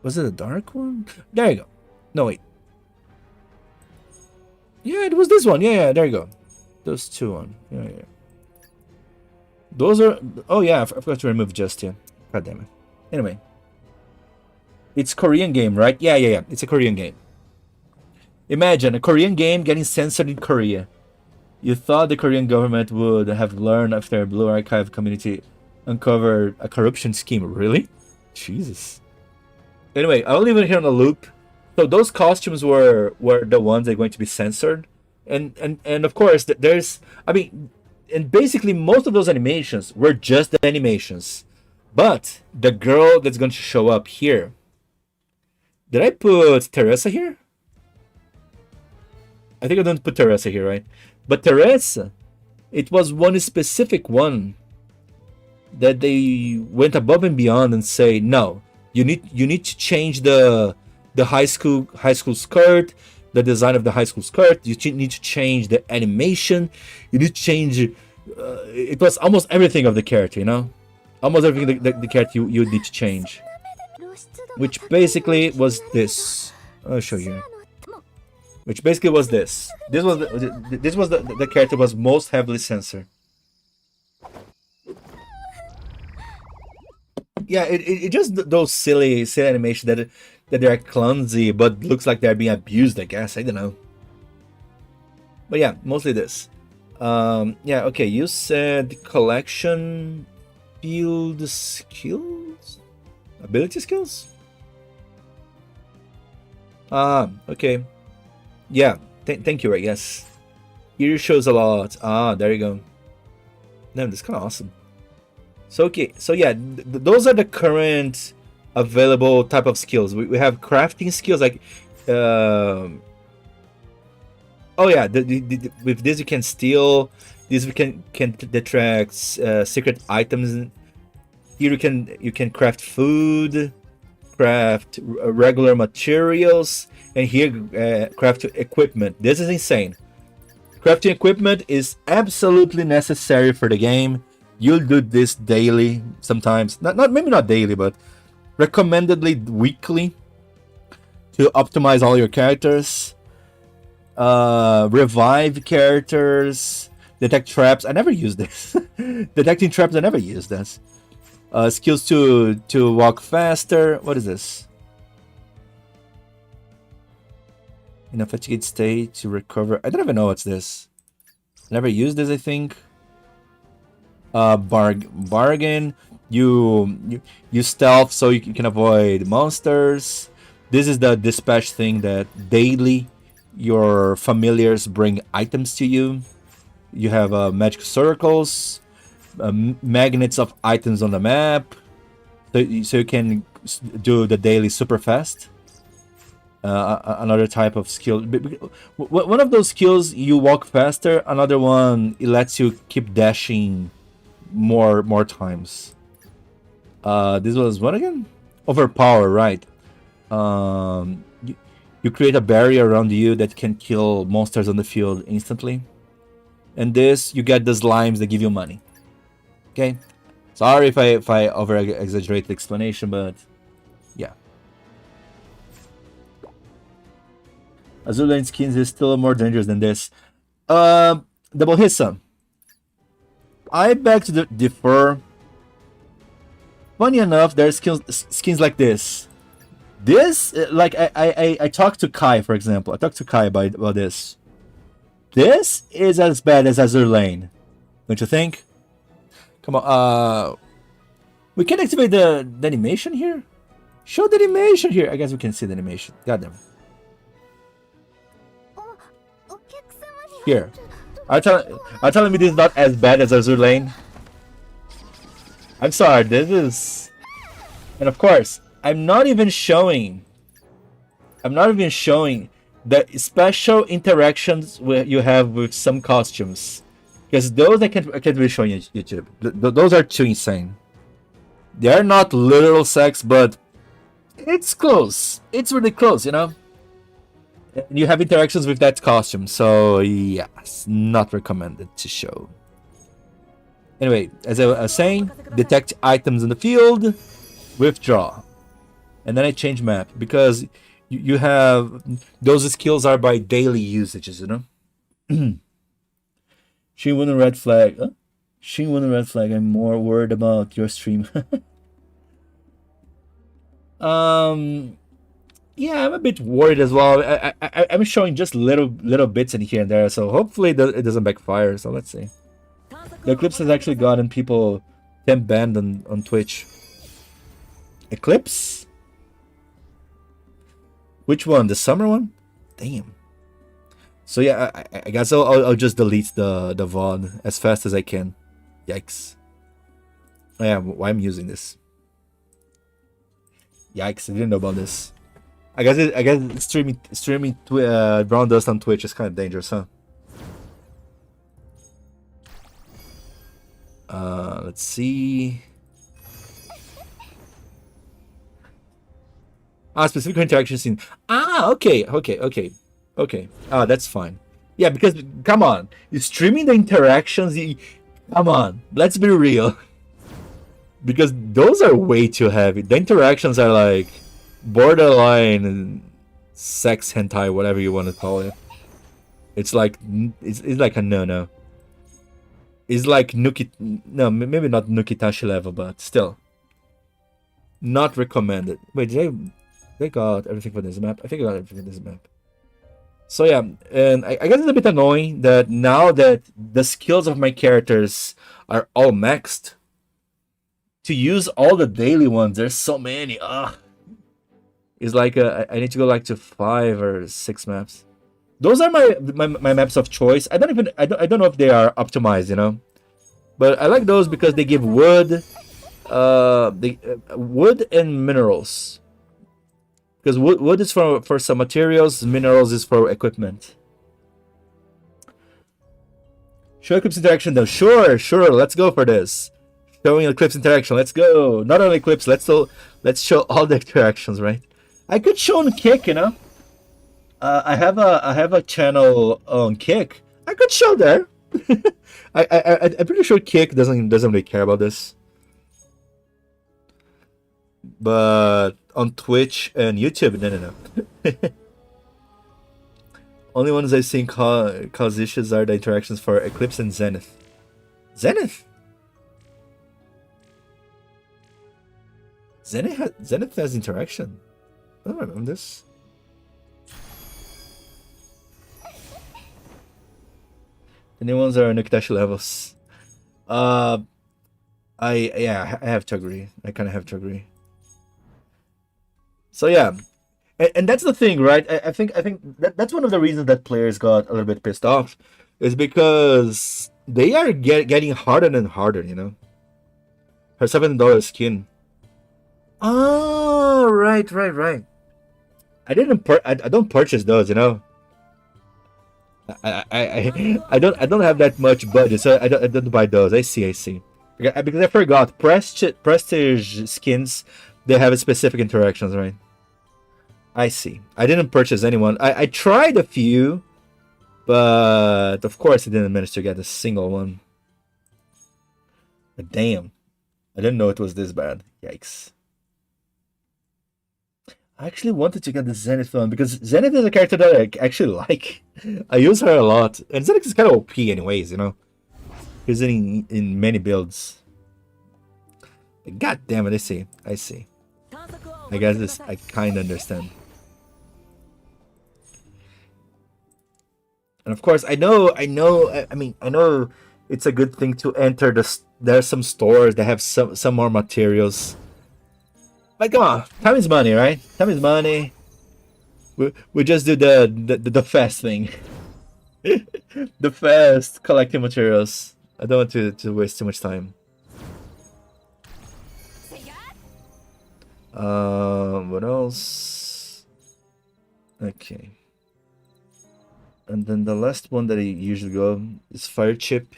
Was it a dark one? There you go. No, wait. Yeah, it was this one. Yeah, there you go. Those two on. Yeah. Those are... Oh, yeah, I forgot to remove just here. God damn it. Anyway. It's Korean game, right? Yeah. It's a Korean game. Imagine a Korean game getting censored in Korea. You thought the Korean government would have learned after Blue Archive community uncovered a corruption scheme. Really? Jesus. Anyway, I'll leave it here on a loop. So those costumes were the ones that are going to be censored. And of course, there's... I mean, and basically most of those animations were just the animations. But the girl that's going to show up here... Did I put Teresa here? I think I don't put Teresa here, right? But Teresa, it was one specific one that they went above and beyond and say, no, you need to change the high school skirt. the design of the high school skirt. You need to change the animation. You need to change. It was almost everything of the character, you know, almost everything the character you need to change. Which basically was this. I'll show you. Which basically was this. This was the character was most heavily censored. Yeah, it just those silly animation that they're clumsy, but looks like they're being abused. I guess I don't know. But yeah, mostly this. Yeah, okay. You said collection, field skills, ability skills. Okay. Yeah, thank you. I guess here shows a lot. There you go. Damn, this is kind of awesome. So okay, so yeah, those are the current available type of skills. We have crafting skills like, oh yeah, with this you can steal. This we can detract secret items. Here you can craft food, craft regular materials, and here craft equipment. This is insane. Crafting equipment is absolutely necessary for the game. You'll do this daily sometimes, maybe not daily, but recommendedly weekly to optimize all your characters, revive characters, detect traps. I never use this. Detecting traps, I never use this. Skills to walk faster. What is this? In a fatigued state to recover. I don't even know what's this. Never used this, I think. Bargain. You stealth so you can avoid monsters. This is the dispatch thing that daily your familiars bring items to you. You have magic circles, magnets of items on the map, so you can do the daily super fast. Another type of skill. One of those skills you walk faster. Another one it lets you keep dashing more times. This was what again? Overpower, right? You create a barrier around you that can kill monsters on the field instantly. And this, you get the slimes that give you money. Okay, sorry if I over exaggerate the explanation, but yeah. Azur Lane skins is still more dangerous than this. Double Hissa. I beg to differ. Funny enough, there's skins like this. This, like, I talked to Kai, for example. I talked to Kai about this. This is as bad as Azur Lane. Don't you think? Come on, we can activate the animation here? Show the animation here. I guess we can see the animation. Goddamn. Here. Are telling me this is not as bad as Azur Lane? I'm sorry, this is... And of course, I'm not even showing the special interactions you have with some costumes. Because those I can't really show you on YouTube. Those are too insane. They are not literal sex, but it's close. It's really close, you know? You have interactions with that costume, so yes, not recommended to show. Anyway, as I was saying, detect items in the field, withdraw. And then I change map, because you have... Those skills are by daily usages, you know? She won a red flag. Huh? She won a red flag. I'm more worried about your stream. Yeah, I'm a bit worried as well. I'm showing just little bits in here and there, so hopefully it doesn't backfire. So let's see. The Eclipse has actually gotten people temp banned on Twitch. Eclipse? Which one? The summer one? Damn. So yeah, I guess I'll just delete the VOD as fast as I can. Yikes. Oh, yeah, why I'm using this? Yikes! I didn't know about this. I guess streaming Browndust on Twitch is kind of dangerous, huh? Let's see. Specific interaction scene. Okay. Okay. Ah, that's fine. Yeah, because come on, you're streaming the interactions. Come on, let's be real. Because those are way too heavy. The interactions are like borderline sex hentai, whatever you want to call it. It's like it's like a no. It's like Nuki. No, maybe not Nukitashi level, but still not recommended. Wait, they got everything for this map? I think I got everything for this map. So yeah, and I guess it's a bit annoying that now that the skills of my characters are all maxed, to use all the daily ones, there's so many. It's like I need to go like to 5 or 6 maps. Those are my maps of choice. I don't know if they are optimized, you know, but I like those because they give wood, wood and minerals. Because wood is for some materials, minerals is for equipment. Show Eclipse interaction though. Sure, let's go for this. Showing Eclipse interaction, let's go. Not only Eclipse, let's show all the interactions, right? I could show on Kick, you know. I have a channel on Kick. I could show there. I'm pretty sure Kick doesn't really care about this. But on Twitch and YouTube, no. Only ones I think cause issues are the interactions for Eclipse and Zenith. Zenith has interaction. I don't remember this. The new ones are Nukitashi levels. I have to agree. I kind of have to agree. So yeah, and that's the thing, right? I think that's one of the reasons that players got a little bit pissed off, is because they are getting harder and harder. You know, her $7 skin. Oh, right. I don't purchase those. You know, I don't have that much budget, so I don't buy those. I see. Because I forgot prestige skins. They have specific interactions, right? I see. I didn't purchase anyone. I tried a few, but of course I didn't manage to get a single one. But damn, I didn't know it was this bad. Yikes. I actually wanted to get the Zenith one because Zenith is a character that I actually like. I use her a lot, and Zenith is kind of OP anyways, you know. He's in many builds. God damn it! I see. I guess I kind of understand. And of course, I know it's a good thing to enter there's some stores that have some more materials. But come on, time is money, right? Time is money. We just do the fast thing. The fast collecting materials. I don't want to waste too much time. What else? Okay. And then the last one that I usually go is Fire Chip.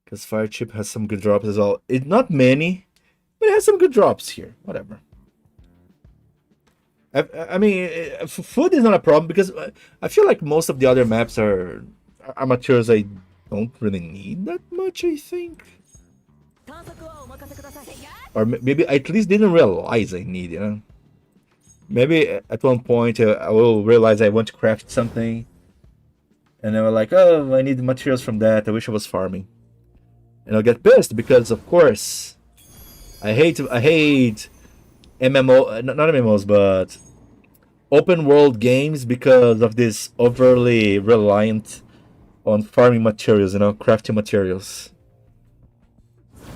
Because Fire Chip has some good drops as well. Not many, but it has some good drops here. Whatever. I mean, food is not a problem because I feel like most of the other maps are materials I don't really need that much, I think. Or maybe I at least didn't realize I need, you know. Maybe at one point I will realize I want to craft something, and I'm like, oh, I need materials from that. I wish I was farming, and I'll get pissed because, of course, I hate MMO, not MMOs, but open world games because of this overly reliant on farming materials, you know, crafting materials.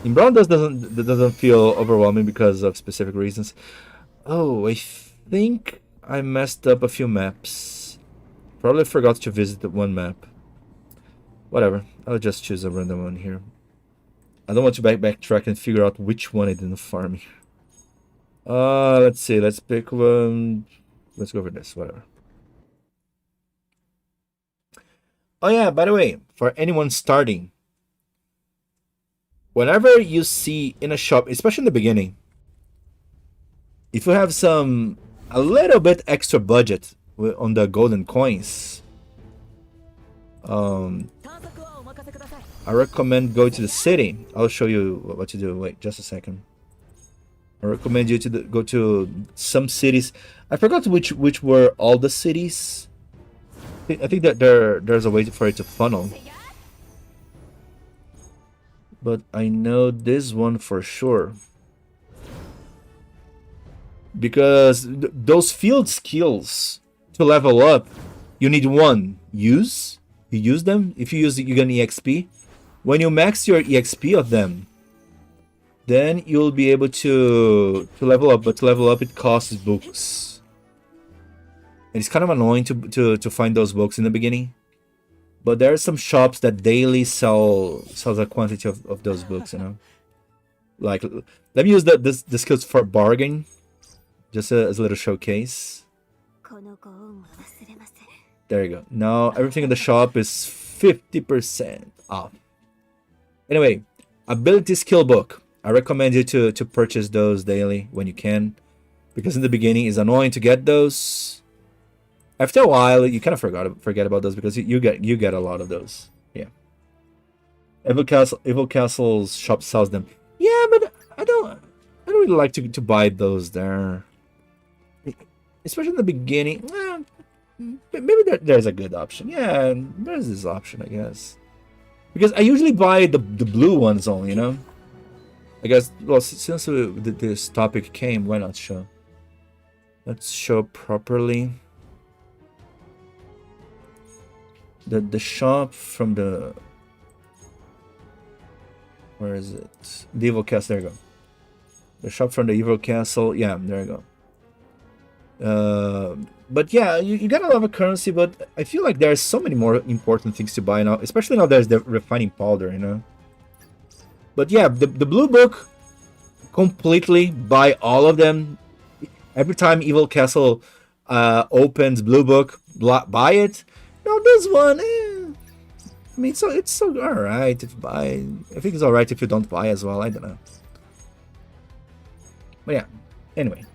In Browndust doesn't feel overwhelming because of specific reasons. Oh, I think I messed up a few maps. Probably forgot to visit one map. Whatever, I'll just choose a random one here. I don't want to backtrack and figure out which one I didn't farm here. Let's see, let's pick one. Let's go for this, whatever. Oh yeah, by the way, for anyone starting, whenever you see in a shop, especially in the beginning, if you have a little bit extra budget, on the golden coins. I recommend go to the city. I'll show you what to do. Wait, just a second. I recommend you to go to some cities. I forgot which were all the cities. I think that there's a way for it to funnel. But I know this one for sure. Because those field skills to level up, you need one. You use them. If you use it, you get an EXP. When you max your EXP of them, then you'll be able to level up. But to level up, it costs books. And it's kind of annoying to find those books in the beginning. But there are some shops that daily sells a quantity of those books, you know. Like, let me use this skills for bargain, just as a little showcase. There you go. Now everything in the shop is 50% off. Anyway, ability skill book. I recommend you to purchase those daily when you can, because in the beginning it's annoying to get those. After a while, you kind of forget about those because you get a lot of those. Yeah. Evil Castle's shop sells them. Yeah, but I don't really like to buy those there. Especially in the beginning. Maybe there's a good option. Yeah, there's this option, I guess. Because I usually buy the blue ones only, you know? I guess, well, since this topic came, why not show? Let's show properly. The shop from the... Where is it? The Evil Castle, there you go. The shop from the Evil Castle, yeah, there you go. But yeah, you got a lot of currency, but I feel like there's so many more important things to buy now, especially now there's the refining powder, you know? But yeah, the blue book, completely buy all of them. Every time Evil Castle opens blue book, buy it. No, this one, I mean, it's so alright if you buy. I think it's alright if you don't buy as well. I don't know. But yeah, anyway,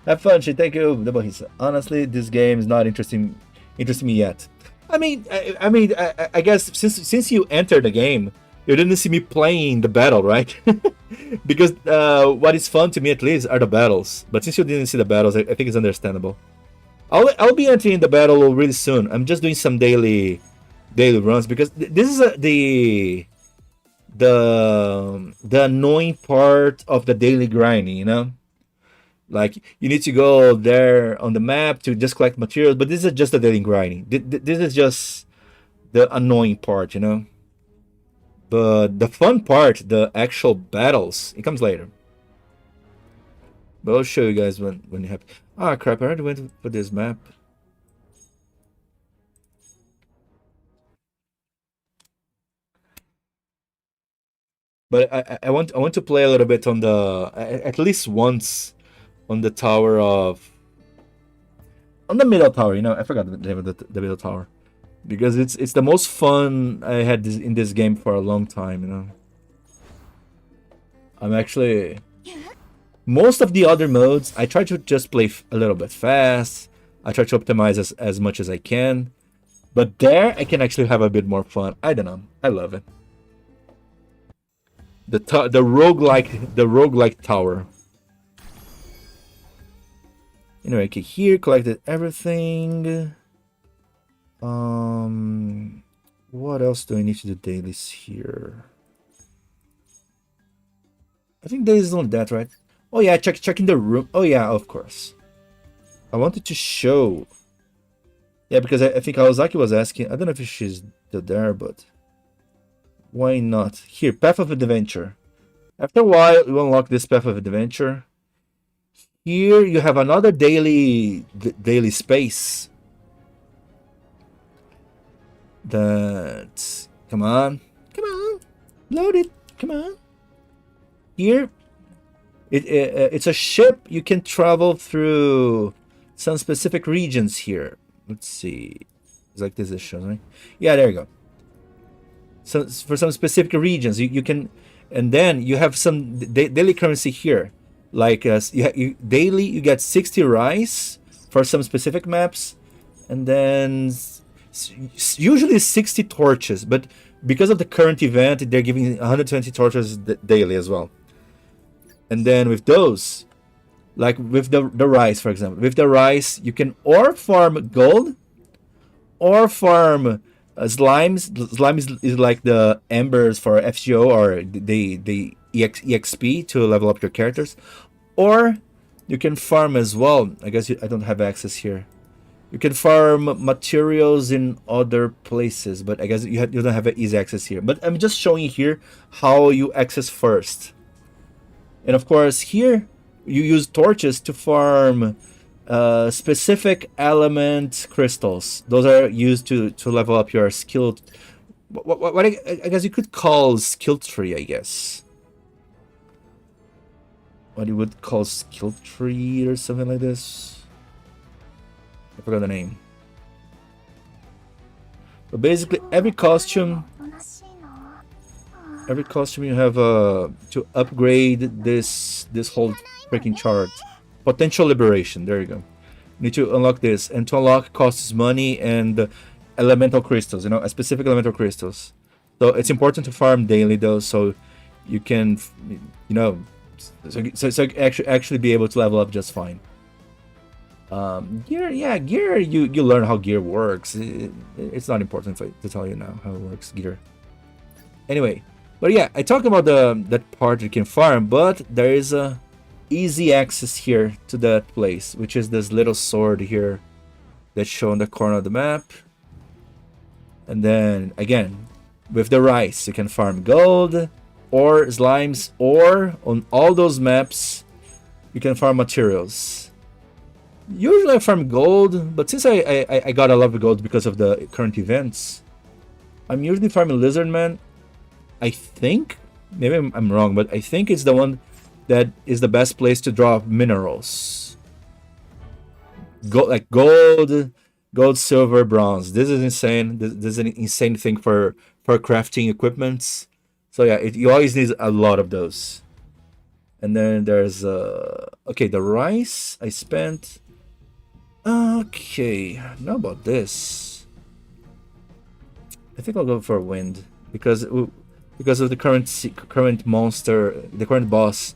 have fun. Thank you, Debohisa. Honestly, this game is not interesting me yet. I mean, I guess since you entered the game, you didn't see me playing the battle, right? Because what is fun to me at least are the battles. But since you didn't see the battles, I think it's understandable. I'll be entering the battle really soon. I'm just doing some daily runs because this is the annoying part of the daily grinding, you know? Like, you need to go there on the map to just collect materials, but this is just the daily grinding. This is just the annoying part, you know? But the fun part, the actual battles, it comes later. But I'll show you guys when you have... Ah, crap, I already went for this map. But I want to play a little bit on the... At least once on the tower of... On the middle tower, you know? I forgot the name of the middle tower. Because it's the most fun I had in this game for a long time, you know? I'm actually... Most of the other modes, I try to just play a little bit fast. I try to optimize as much as I can. But there, I can actually have a bit more fun. I don't know. I love it. The roguelike tower. Anyway, okay, here, collected everything. What else do I need to do dailies here? I think dailies is only that, right? Oh yeah, checking the room. Oh yeah, of course. I wanted to show. Yeah, because I think Kawasaki was asking. I don't know if she's still there, but why not? Here, Path of Adventure. After a while, you unlock this Path of Adventure. Here you have another daily space. That, come on, load it. Come on. Here. It's a ship. You can travel through some specific regions here. Let's see. It's like this is shown, right? Yeah, there you go. So for some specific regions, you can, and then you have some daily currency here. Like daily, you get 60 rice for some specific maps. and then usually 60 torches, but because of the current event, they're giving 120 torches daily as well. And then with those, like with the rice, for example, with the rice, you can or farm gold or farm slimes. Slime is like the embers for FGO or the EXP to level up your characters. Or you can farm as well. I guess I don't have access here. You can farm materials in other places, but I guess you don't have easy access here. But I'm just showing here how you access first. And of course, here you use torches to farm specific element crystals. Those are used to level up your skill. What I guess you could call skill tree, I guess. What you would call skill tree or something like this. I forgot the name. But basically, every costume you have to upgrade this whole freaking chart. Potential liberation. There you go. You need to unlock this, and to unlock costs money and elemental crystals. You know, specific elemental crystals. So it's important to farm daily though, so you can, you know, so actually be able to level up just fine. Gear, yeah, gear. You learn how gear works. It's not important to tell you now how it works, gear. Anyway, but yeah, I talk about that part you can farm, but there is a easy access here to that place, which is this little sword here that's shown in the corner of the map. And then again, with the rice, you can farm gold or slimes, or on all those maps, you can farm materials. Usually I farm gold, but since I got a lot of gold because of the current events, I'm usually farming Lizardman. I think, maybe I'm wrong, but I think it's the one that is the best place to draw minerals. Like gold, silver, bronze. This is insane. This is an insane thing for crafting equipments. So yeah, you always need a lot of those. And then there's okay, the rice I spent. Okay, now about this. I think I'll go for wind because of the current monster, the current boss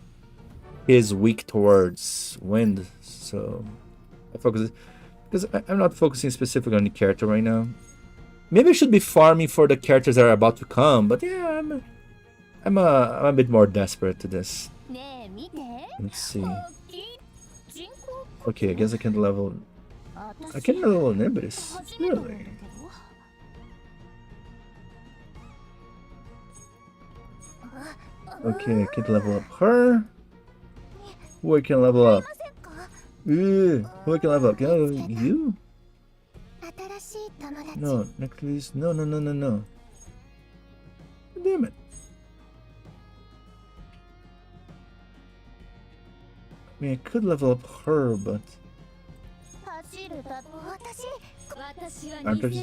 is weak towards wind. So I focus because I'm not focusing specifically on the character right now. Maybe I should be farming for the characters that are about to come, but yeah, I'm a bit more desperate to this. Let's see. Okay, I guess I can level. I can level Nimbus. Really? Okay, I can level up her. Who I can level up? Who I can level up? Can I level you? No, necklace. No. Damn it. I mean, I could level up her, but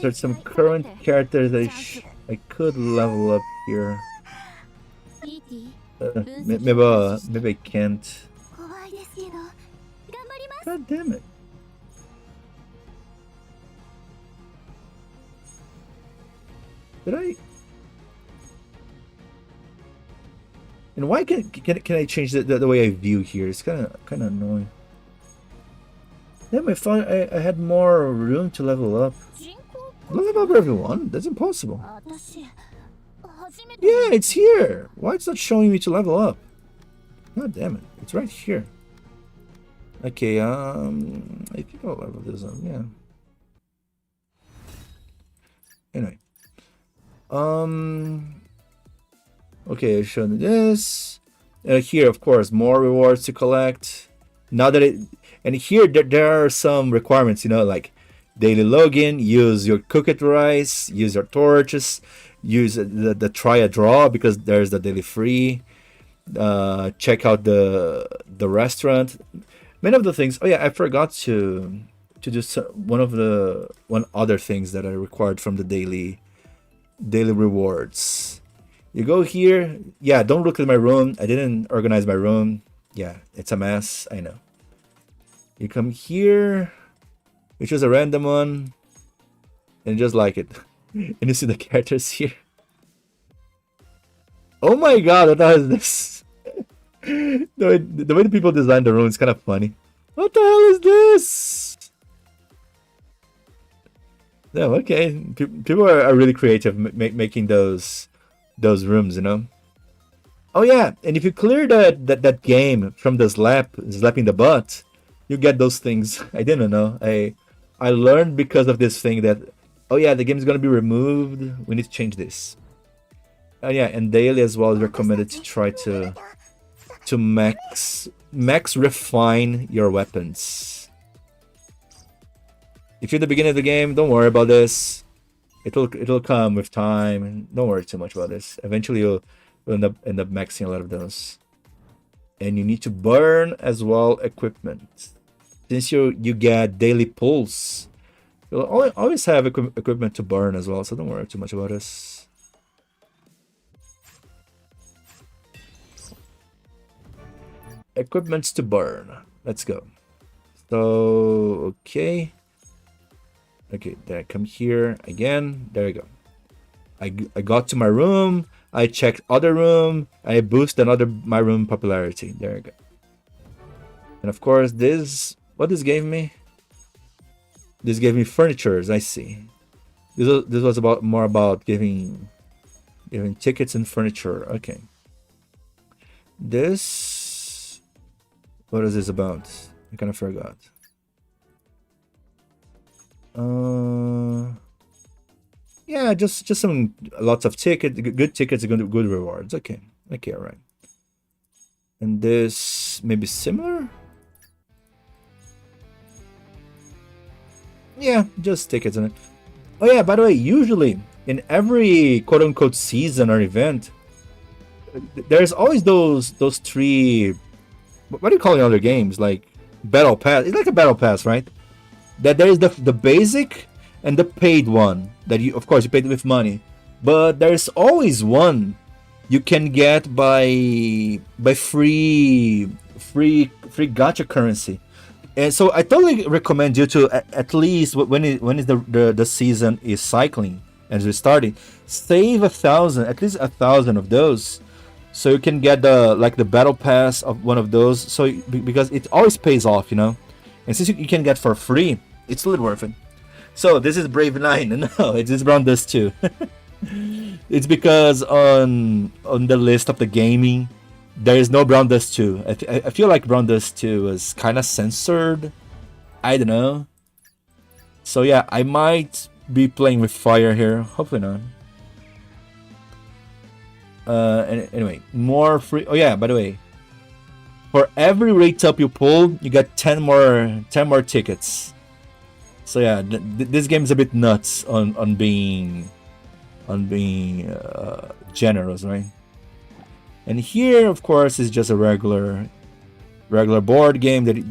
there's some current characters that I could level up here. Maybe I can't. God damn it. Did I? And why can I change the way I view here? It's kind of annoying. Damn, I thought I had more room to level up. Level up everyone? That's impossible. Yeah, it's here. Why it's not showing me to level up? God damn it! It's right here. Okay, I think I'll level this up. Yeah. Anyway, okay, I showed this. Here, of course, more rewards to collect. Now that and here there are some requirements, you know, like daily login, use your cooked rice, use your torches, use the try a draw because there's the daily free. Check out the restaurant. Many of the things. Oh yeah, I forgot to do one other things that are required from the daily rewards. You go here. Yeah, don't look at my room. I didn't organize my room. Yeah, it's a mess. I know. You come here. You choose a random one. and just like it. And you see the characters here. Oh my god, what the hell is this? The way the people design the room is kind of funny. What the hell is this? Yeah, okay. People are really creative making those rooms, you know. Oh yeah, and if you clear that game from the slapping the butt, you get those things. I didn't know. I learned because of this thing that, oh yeah, the game is gonna be removed. We need to change this. Oh yeah, and daily as well is recommended to try to max refine your weapons. If you're at the beginning of the game, don't worry about this. It'll come with time, and don't worry too much about this. Eventually you'll end up maxing a lot of those. And you need to burn as well equipment. Since you get daily pulls, you'll always have equipment to burn as well, so don't worry too much about this. Equipments to burn. Let's go. So okay, there, come here again. There you go. I got to my room. I checked other room. I boost my room popularity. There you go. And of course, what this gave me. This gave me furnitures. I see. This was more about giving tickets and furniture. Okay. This. What is this about? I kind of forgot. Yeah, just some lots of tickets, good tickets, good rewards. Okay, all right. And this maybe similar. Yeah, just tickets in it. Oh yeah, by the way, usually in every quote-unquote season or event, there's always those three. What do you call it in other games? Like battle pass. It's like a battle pass, right? That there is the basic and the paid one. That you, of course, you paid with money, but there's always one you can get by free gacha currency. And so I totally recommend you to at least when the season is cycling and restarting, save 1,000, at least 1,000 of those. So you can get the battle pass of one of those. So because it always pays off, you know. And since you can get for free, it's totally worth it. So this is Brave 9. No, it is Browndust 2. It's because on the list of the gaming, there is no Browndust 2. I feel like Browndust 2 was kind of censored. I don't know. So yeah, I might be playing with fire here. Hopefully not. Anyway, more free. Oh yeah, by the way, for every rate up you pull, you get 10 more tickets. So yeah, this game is a bit nuts on being generous, right? And here, of course, is just a regular board game that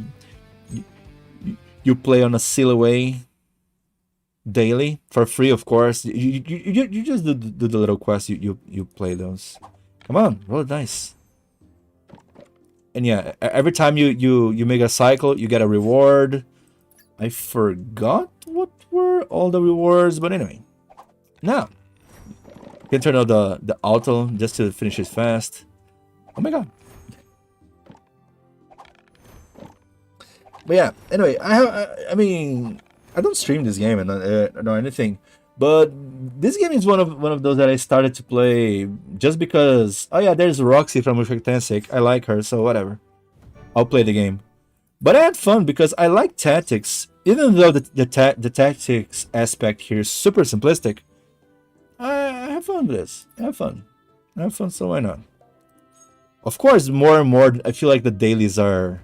you play on a silly way daily for free, of course. You just do the little quests. You play those. Come on, roll dice. And yeah, every time you make a cycle, you get a reward. I forgot what were all the rewards, but anyway. Now, you can turn on the auto just to finish it fast. Oh my god. But yeah, anyway, I mean, I don't stream this game or anything, but this game is one of those that I started to play just because. Oh yeah, there's Roxy from Mushoku Tensei. I like her, so whatever. I'll play the game. But I had fun because I like tactics, even though the tactics aspect here is super simplistic. I have fun with this. I have fun, so why not? Of course, more and more, I feel like the dailies are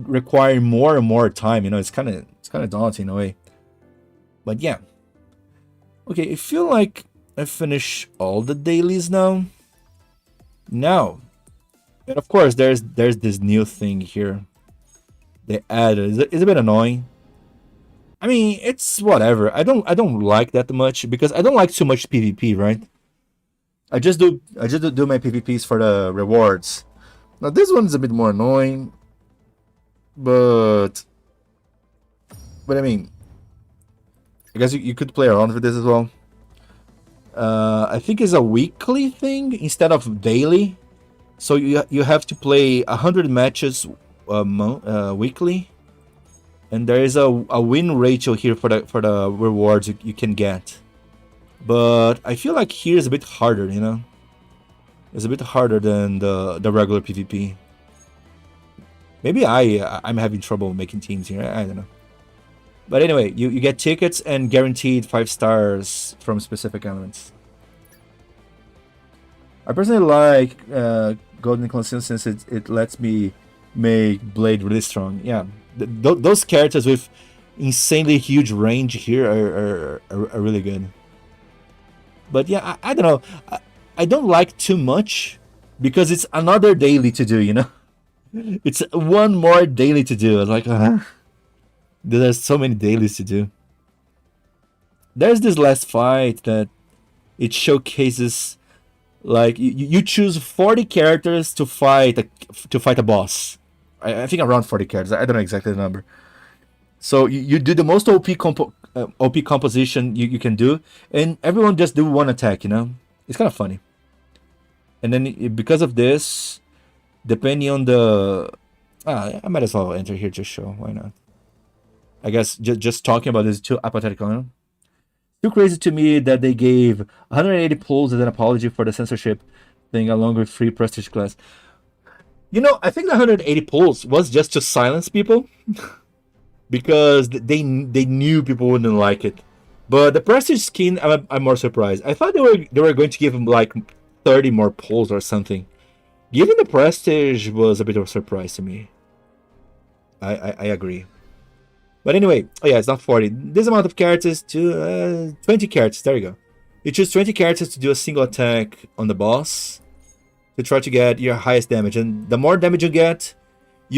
requiring more and more time. You know, it's kind of daunting in a way. But yeah, okay. I feel like I finished all the dailies now. Now, and of course, there's this new thing here. They added. It's a bit annoying. I mean, it's whatever. I don't like that much because I don't like too much PvP, right? I just do my PvPs for the rewards. Now this one's a bit more annoying, but I mean, I guess you could play around with this as well. I think it's a weekly thing instead of daily. So you have to play 100 matches weekly, and there is a win ratio here for the rewards you can get. But I feel like here is a bit harder, you know. It's a bit harder than the regular PvP. Maybe I'm having trouble making teams here. I don't know. But anyway, you get tickets and guaranteed 5 stars from specific elements. I personally like Golden Conceal since it lets me make Blade really strong. Yeah, those characters with insanely huge range here are really good. But yeah, I don't know. I don't like too much because it's another daily to do, you know? It's one more daily to do. Like, there's so many dailies to do. There's this last fight that it showcases, like, you choose 40 characters to fight a boss. I think around 40 characters. I don't know exactly the number. So you do the most OP composition you can do, and everyone just do one attack, you know? It's kind of funny. And then because of this, depending on the... I might as well enter here to show. Why not? I guess just talking about this is too hypothetical, huh? Too crazy to me that they gave 180 pulls as an apology for the censorship thing along with free prestige class. You know, I think the 180 pulls was just to silence people because they knew people wouldn't like it. But the prestige skin, I'm more surprised. I thought they were going to give them like 30 more pulls or something. Giving the prestige was a bit of a surprise to me. I agree. But anyway, oh yeah, it's not 40. This amount of characters to 20 characters. There you go. You choose 20 characters to do a single attack on the boss to try to get your highest damage. And the more damage you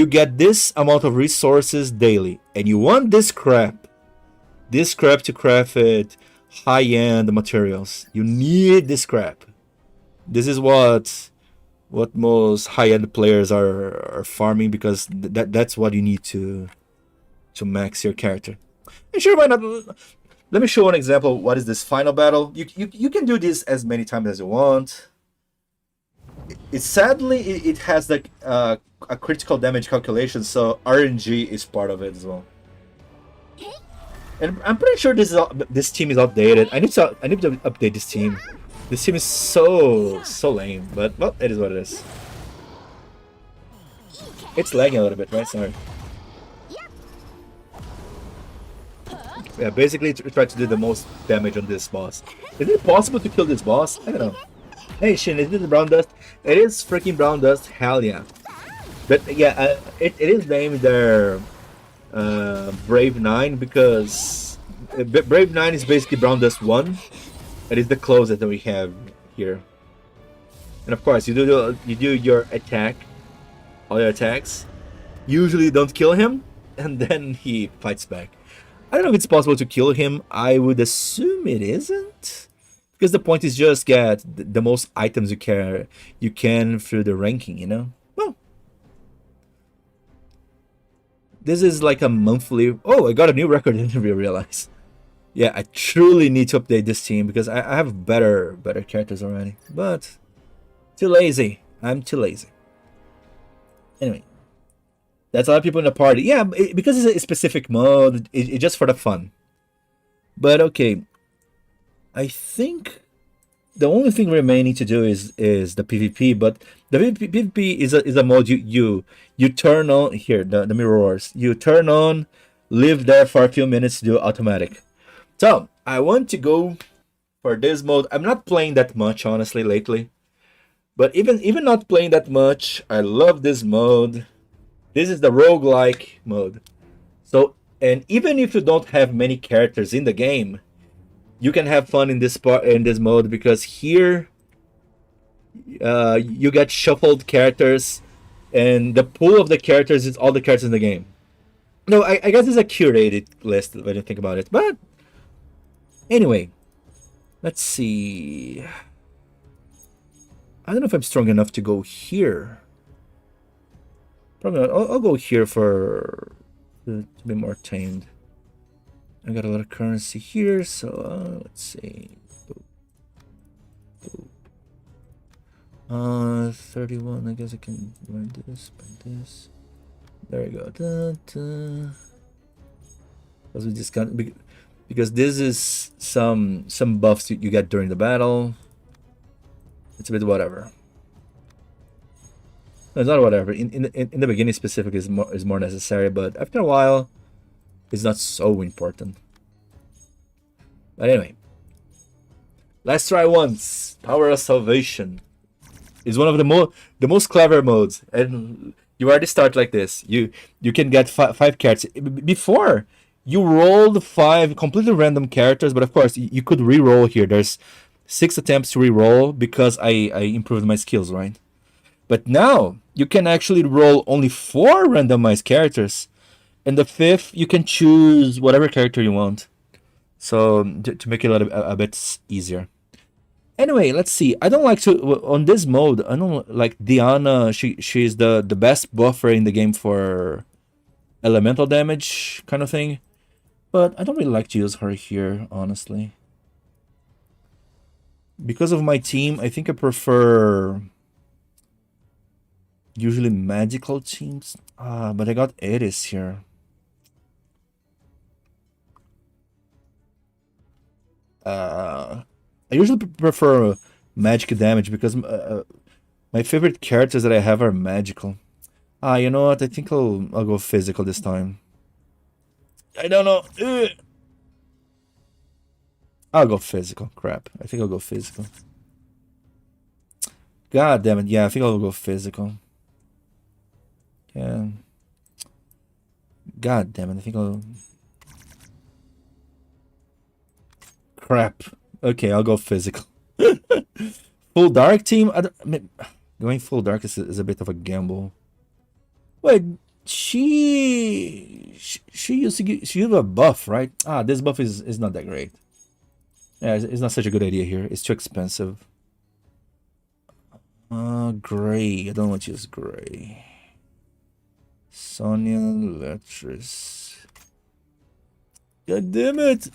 get this amount of resources daily. And you want this crap. This crap to craft it high-end materials. You need this crap. This is what most high-end players are farming because that's what you need to max your character. And sure, why not? Let me show an example. What is this final battle? You can do this as many times as you want. Sadly it has like a critical damage calculation, so RNG is part of it as well. And I'm pretty sure this team is outdated. I need to update this team. This team is so lame, but well, it is what it is. It's lagging a little bit, right? Sorry. Yeah, basically try to do the most damage on this boss. Is it possible to kill this boss? I don't know. Hey Shin, is this Browndust? It is freaking Browndust, hell yeah. But yeah, it is named their Brave 9 because Brave 9 is basically Browndust 1. It is the closest that we have here. And of course, you do your attack, all your attacks. Usually don't kill him, and then he fights back. I don't know if it's possible to kill him. I would assume it isn't, because the point is just get the most items you can through the ranking, you know. Well, this is like a monthly. Oh, I got a new record. I didn't realize. Yeah, I truly need to update this team because I have better characters already. But too lazy. I'm too lazy. Anyway. That's a lot of people in the party. Yeah, because it's a specific mode, it's just for the fun. But okay, I think the only thing remaining to do is the PvP. But the PvP is a mode you turn on here. The mirrors you turn on, live there for a few minutes to do automatic. So I want to go for this mode. I'm not playing that much honestly lately, but even not playing that much, I love this mode. This is the roguelike mode. So, and even if you don't have many characters in the game, you can have fun in this mode because here you get shuffled characters, and the pool of the characters is all the characters in the game. No, I guess it's a curated list when you think about it. But anyway, let's see. I don't know if I'm strong enough to go here. Probably not. I'll go here to be more tamed. I got a lot of currency here, so let's see. 31. I guess I can buy this, There we go. Because we just got because this is some buffs you get during the battle. It's a bit whatever. No, it's not whatever. In the beginning, specific is more necessary, but after a while, it's not so important. But anyway, let's try once. Power of Salvation is one of the most clever modes, and you already start like this. You can get five characters before. You rolled 5 completely random characters, but of course you could re-roll here. There's 6 attempts to re-roll because I improved my skills, right? But now you can actually roll only 4 randomized characters, and the 5th you can choose whatever character you want. So to make it a bit easier. Anyway, let's see. I don't like to on this mode. I don't like Diana. She's the best buffer in the game for elemental damage kind of thing. But I don't really like to use her here, honestly. Because of my team, I think I prefer usually magical teams. But I got Eris here. I usually prefer magic damage because my favorite characters that I have are magical. You know what? I think I'll go physical this time. I don't know. Ugh. I'll go physical. Crap. I think I'll go physical. God damn it. Yeah, I think I'll go physical. Yeah. God damn it. I think I'll... Crap. Okay, I'll go physical. Full dark team? Going full dark is a bit of a gamble. Wait, she used to give a buff, right? This buff is not that great. Yeah, it's not such a good idea here. It's too expensive. Gray. I don't want to use gray. Sonya Letris. God damn it!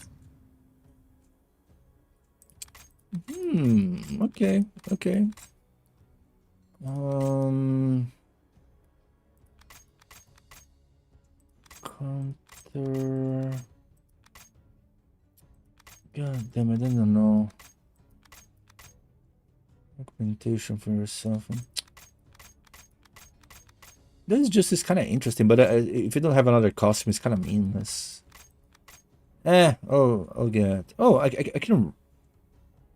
Okay. Counter. God damn it, I don't know. Documentation for yourself. This is kind of interesting, but if you don't have another costume, it's kind of meaningless. I'll get... Oh, I can...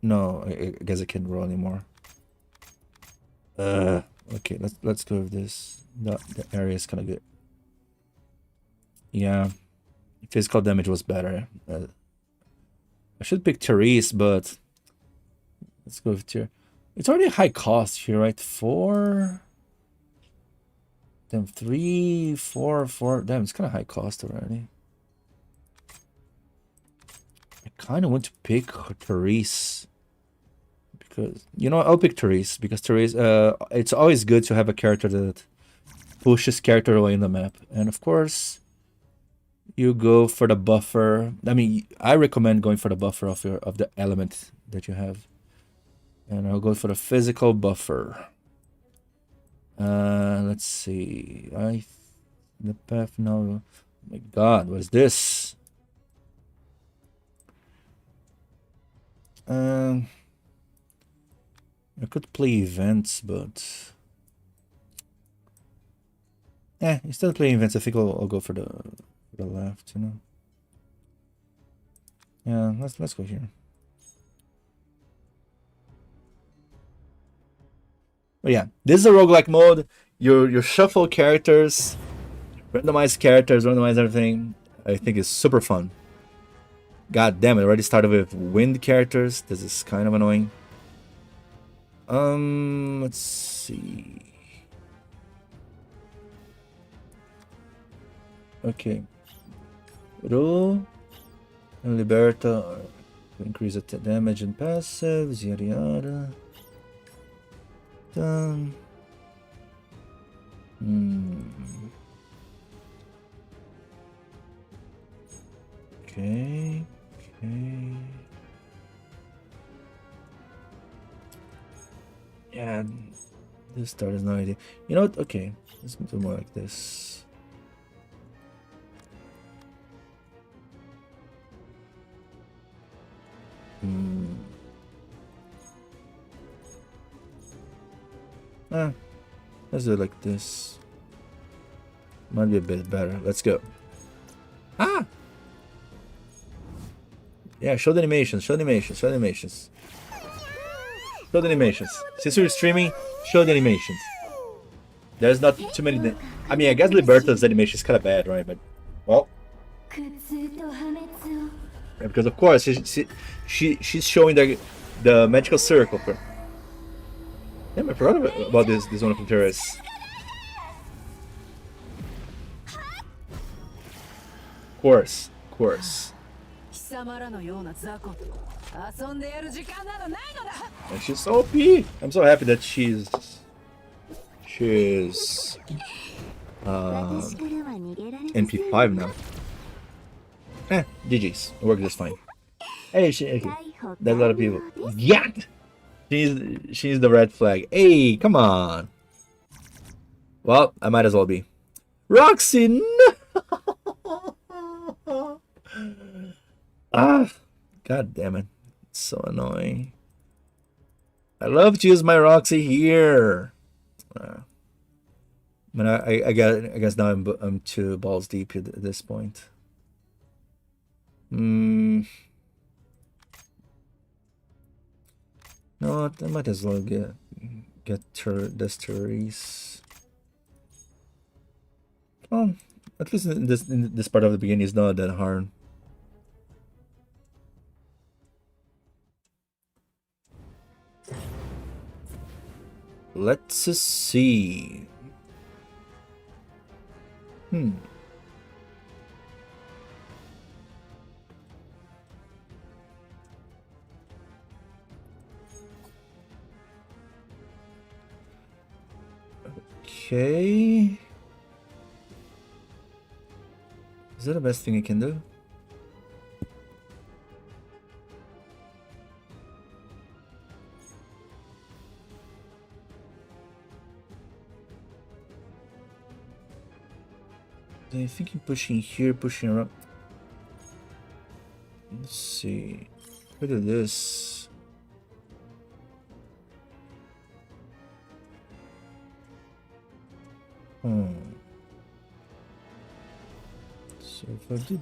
No, I guess I can't roll anymore. Okay, let's go with this. The area is kind of good. Yeah, physical damage was better. I should pick Therese, but let's go with Tyr. It's already high cost here, right? 4, then 3, 4, 4. Damn, it's kind of high cost already. I kind of want to pick Therese. Because, you know, I'll pick Therese because Therese, it's always good to have a character that pushes character away in the map. And of course, you go for the buffer. I mean, I recommend going for the buffer of the element that you have. And I'll go for the physical buffer. Let's see. The path now. Oh my God, what is this? I could play events, but instead of playing events, I think I'll go for the left, you know. Yeah, let's go here. But yeah, this is a roguelike mode. You shuffle characters, randomize everything. I think it's super fun. God damn it, I already started with wind characters. This is kind of annoying. Let's see. Okay. Roll and Liberta to increase the damage and passives, yada yada. Done. Okay. Okay. Yeah, this start is no idea. You know what? Okay, let's do more like this. Let's do it like this. Might be a bit better. Let's go. Ah! Yeah, show the animations, show the animations, show the animations. Show the animations. Since we're streaming, show the animations. There's not too many. I mean, I guess Liberta's animation is kind of bad, right? But, well. Yeah, because, of course, she's showing the magical circle. Damn, I forgot about this one from Terrace. Of course. And she's so OP. I'm so happy that she's NP5 now. GG's. It worked just fine. Hey, okay. There's a lot of people. Yeah! She's the red flag. Hey, come on. Well, I might as well be. Roxy, no! Ah, god damn it. It's so annoying. I love to use my Roxy here. But I guess now I'm too balls deep at this point. No, I might as well get this Therese. Well, at least in this part of the beginning is not that hard. Let's see. Okay. Is that the best thing I can do? I think I'm pushing here, pushing around. Let's see. Look at this. So if I did.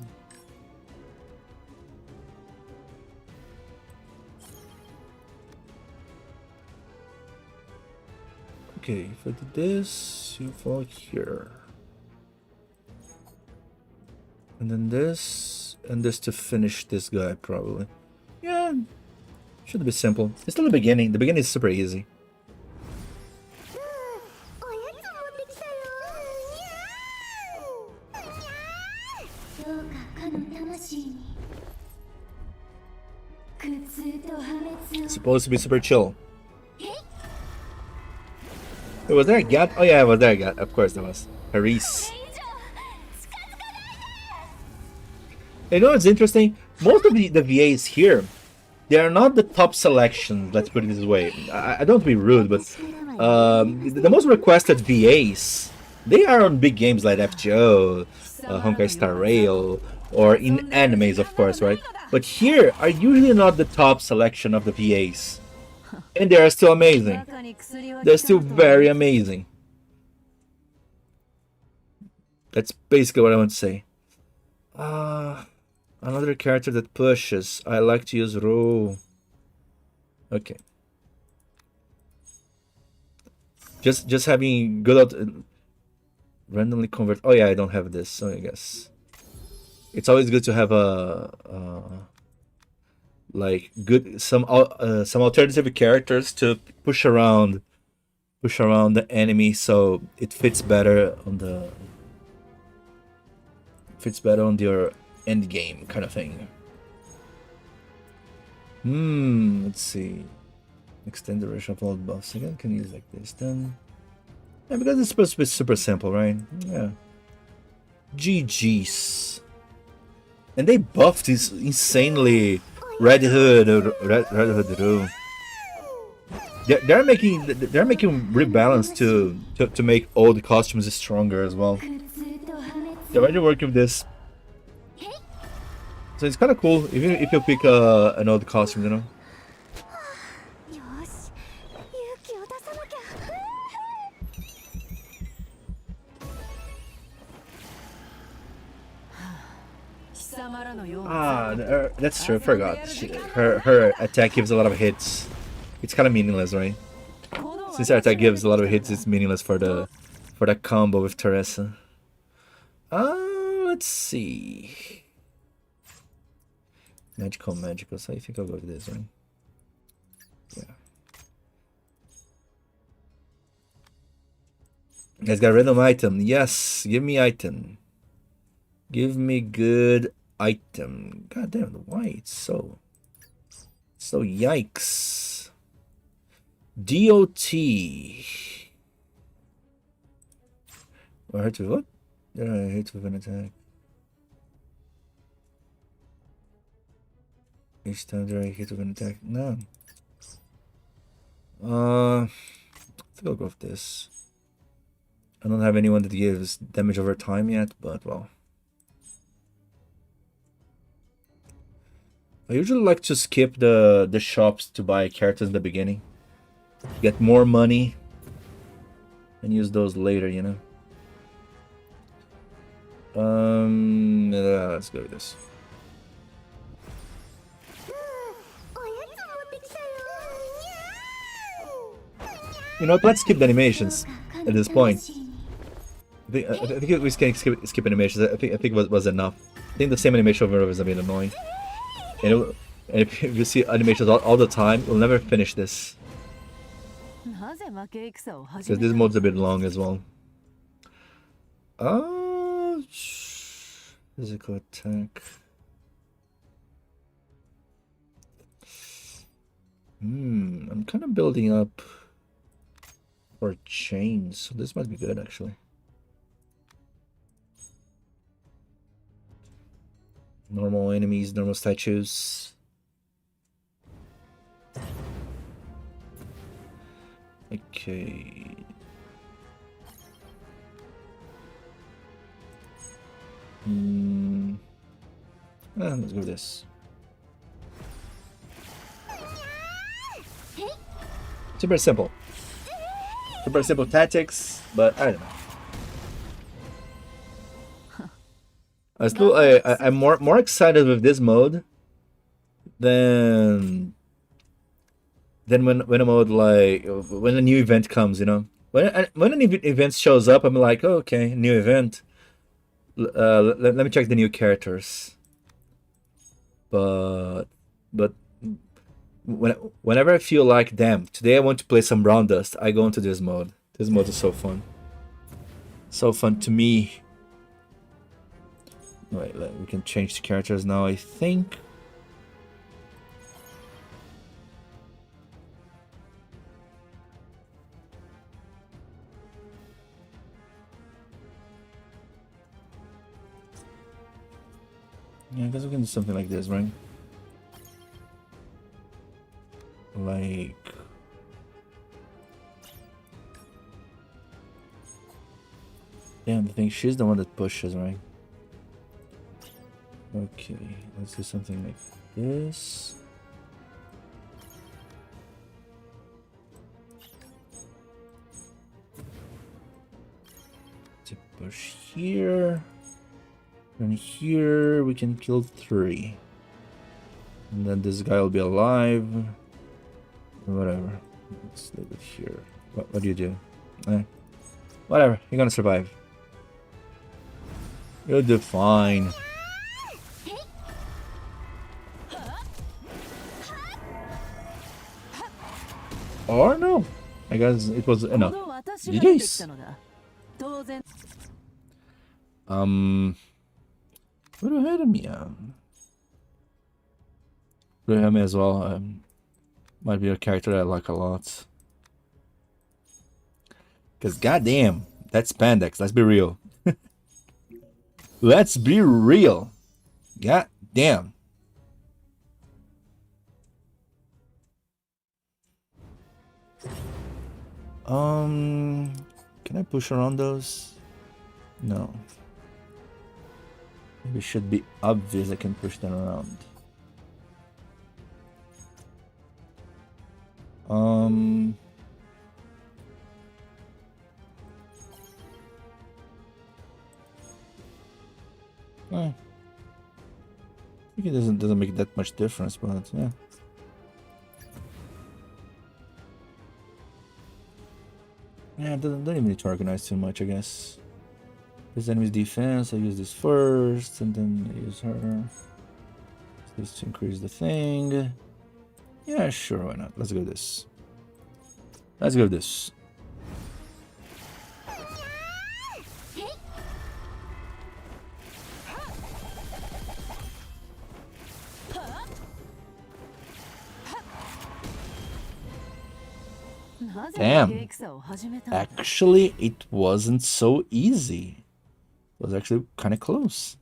Okay, if I did this, you fall here. And then this, and this to finish this guy, probably. Yeah, should be simple. It's still the beginning. The beginning is super easy. It's supposed to be super chill. Wait, was there a Gat? Oh yeah, was there a Gat? Of course there was. Haris. You know what's interesting? Most of the VAs here, they are not the top selection, let's put it this way. I don't want to be rude, but the most requested VAs, they are on big games like FGO, Honkai Star Rail, or in animes, of course, right? But here are usually not the top selection of the VAs. And they are still amazing. They're still very amazing. That's basically what I want to say. Another character that pushes. I like to use Ro. Okay. Just having good out randomly convert. Oh yeah, I don't have this, so I guess it's always good to have a like good some alternative characters to push around the enemy, so it fits better on your end game kind of thing. Let's see. Extend the duration of all buffs. Again, can use like this then. Yeah, because it's supposed to be super simple, right? Yeah. GG's. And they buffed this insanely Red Hood, Red Hood. They're making rebalance to make all the costumes stronger as well. They're already working with this, so it's kind of cool. Even if you pick an old costume, you know. Ah, that's true. I forgot. Her attack gives a lot of hits. It's kind of meaningless, right? Since her attack gives a lot of hits, it's meaningless for the combo with Teresa. Let's see. Magical. So I think I'll go with this, right? Yeah. You guys got random item. Yes, give me item. Give me good item. God damn, why it's so yikes. DOT. Or hurt with what? Hit with an attack. Each time I hit with an attack. No. I think I'll go with this. I don't have anyone that gives damage over time yet, but well. I usually like to skip the shops to buy characters in the beginning. Get more money and use those later, you know. Let's go with this. You know what, let's skip the animations at this point. I think we can skip animations. I think it was enough. I think the same animation over and over is a bit annoying. And if you see animations all the time, we'll never finish this. Because this mode's a bit long as well. Physical attack. I'm kind of building up for chains, so this might be good actually. Normal enemies, normal statues. Okay. Let's go with this. Super simple. Super simple tactics, but I don't know. I'm more excited with this mode than when a mode like when a new event comes, you know. When an event shows up, I'm like, oh, okay, new event. Let me check the new characters. But whenever I feel like, damn, today I want to play some Browndust, I go into this mode. This mode is so fun. So fun to me. Wait, we can change the characters now, I think. Yeah, I guess we can do something like this, right? Like... Damn, I think she's the one that pushes, right? Okay, let's do something like this. To push here. And here we can kill 3. And then this guy will be alive. Whatever. Let's leave it here. What do you do? Whatever, you're gonna survive. You'll do fine. Or no. I guess it was enough. GG's. Put ahead of me. Put him as well. Might be a character that I like a lot. Because goddamn, that's spandex. Let's be real. Let's be real. God damn. Can I push around those? No. Maybe it should be obvious I can push them around. I think it doesn't make that much difference, but yeah. Yeah, don't even need to organize too much, I guess. This enemy's defense, I use this first, and then I use her. This to increase the thing. Yeah, sure, why not? Let's go with this. Let's go with this. Damn. Actually, it wasn't so easy. It was actually kind of close.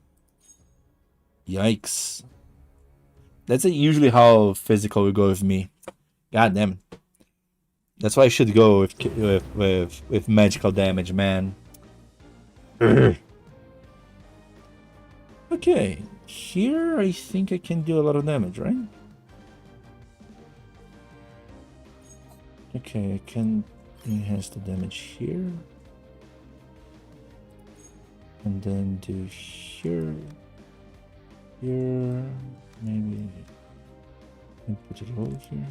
Yikes. That's usually how physical will go with me. God damn. That's why I should go with magical damage, man. Okay, here I think I can do a lot of damage, right? Okay, I can enhance the damage here. And then do here. Here. Maybe. And put it over here.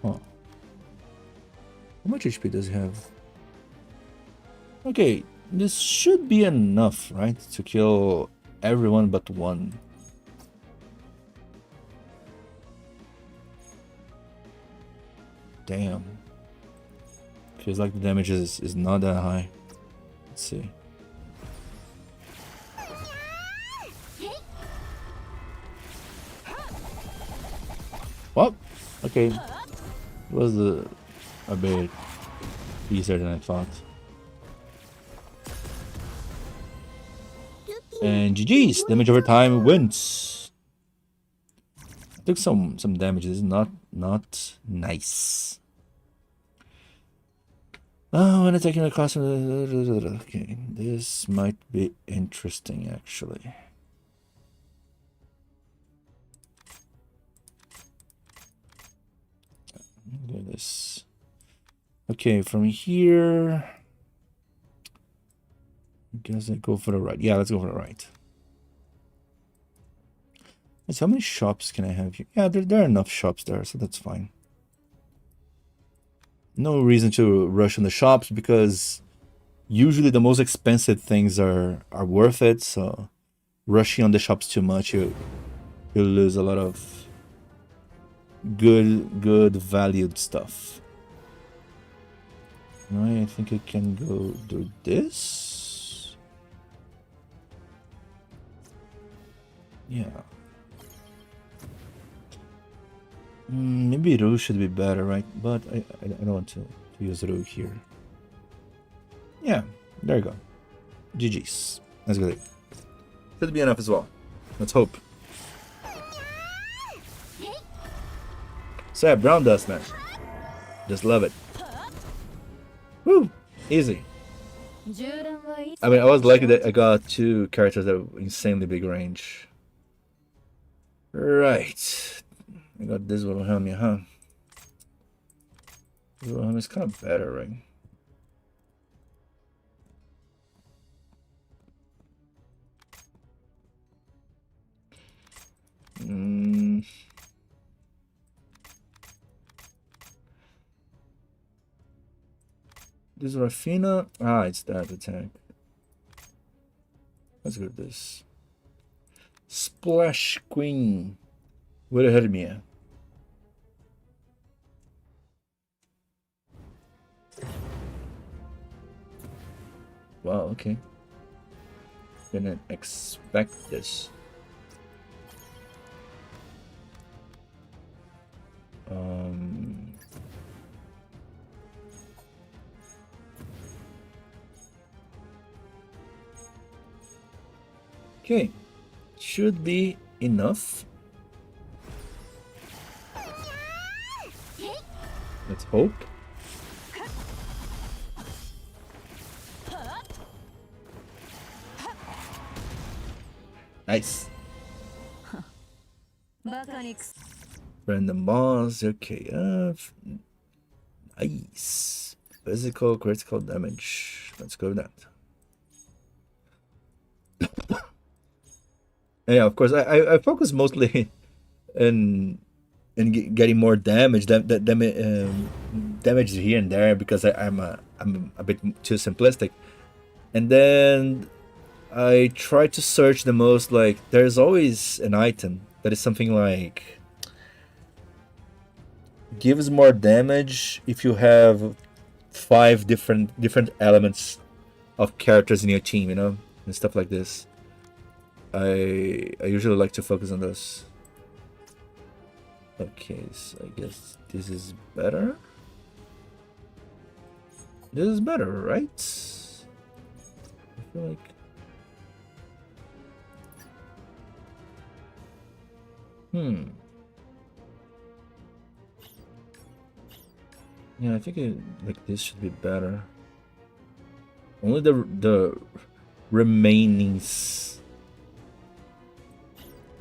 Huh. How much HP does he have? Okay, this should be enough, right? To kill everyone but one. Damn. Feels like the damage is not that high. Let's see. Well, okay. It was a bit easier than I thought. And GG's, damage over time wins. Took some damage. This is not nice. Oh, when attacking a cost. Okay, this might be interesting actually. Look at this. Okay, from here, I guess I go for the right. Yeah, let's go for the right. So how many shops can I have here? Yeah, there are enough shops there, so that's fine. No reason to rush on the shops because usually the most expensive things are worth it. So rushing on the shops too much, you'll lose a lot of good valued stuff. Now I think I can go do this. Yeah. Maybe Rue should be better, right? But I don't want to use Rue here. Yeah, there you go. GG's. That's good. Should be enough as well. Let's hope. So yeah, Browndust, man. Just love it. Woo! Easy. I mean, I was lucky that I got two characters that have insanely big range. Right. I got this Wilhelmia, huh? This Wilhelmia is kind of better, right? This Rafina. Ah, it's that attack. Let's go with this. Splash Queen. Wilhelmia. Wow, okay. Didn't expect this. Okay, should be enough. Let's hope. Nice. Random boss. Okay. Nice. Physical critical damage. Let's go with that. Yeah, of course. I focus mostly in getting more damage, damage here and there because I'm a bit too simplistic, and then I try to search the most. Like, there's always an item that is something like gives more damage if you have 5 different elements of characters in your team, you know, and stuff like this. I usually like to focus on those. Okay, so I guess this is better. This is better, right? I feel like... Yeah, I think like this should be better. Only the remainings.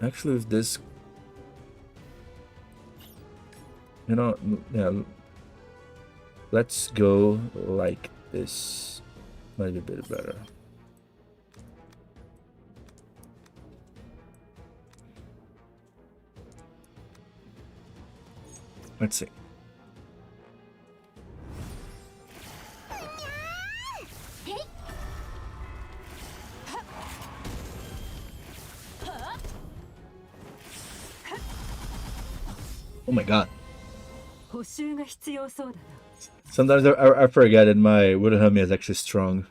Actually, if this, you know, yeah, let's go like this. Might be a bit better. Let's see. Oh my god. Sometimes I forget that my Wooden is actually strong.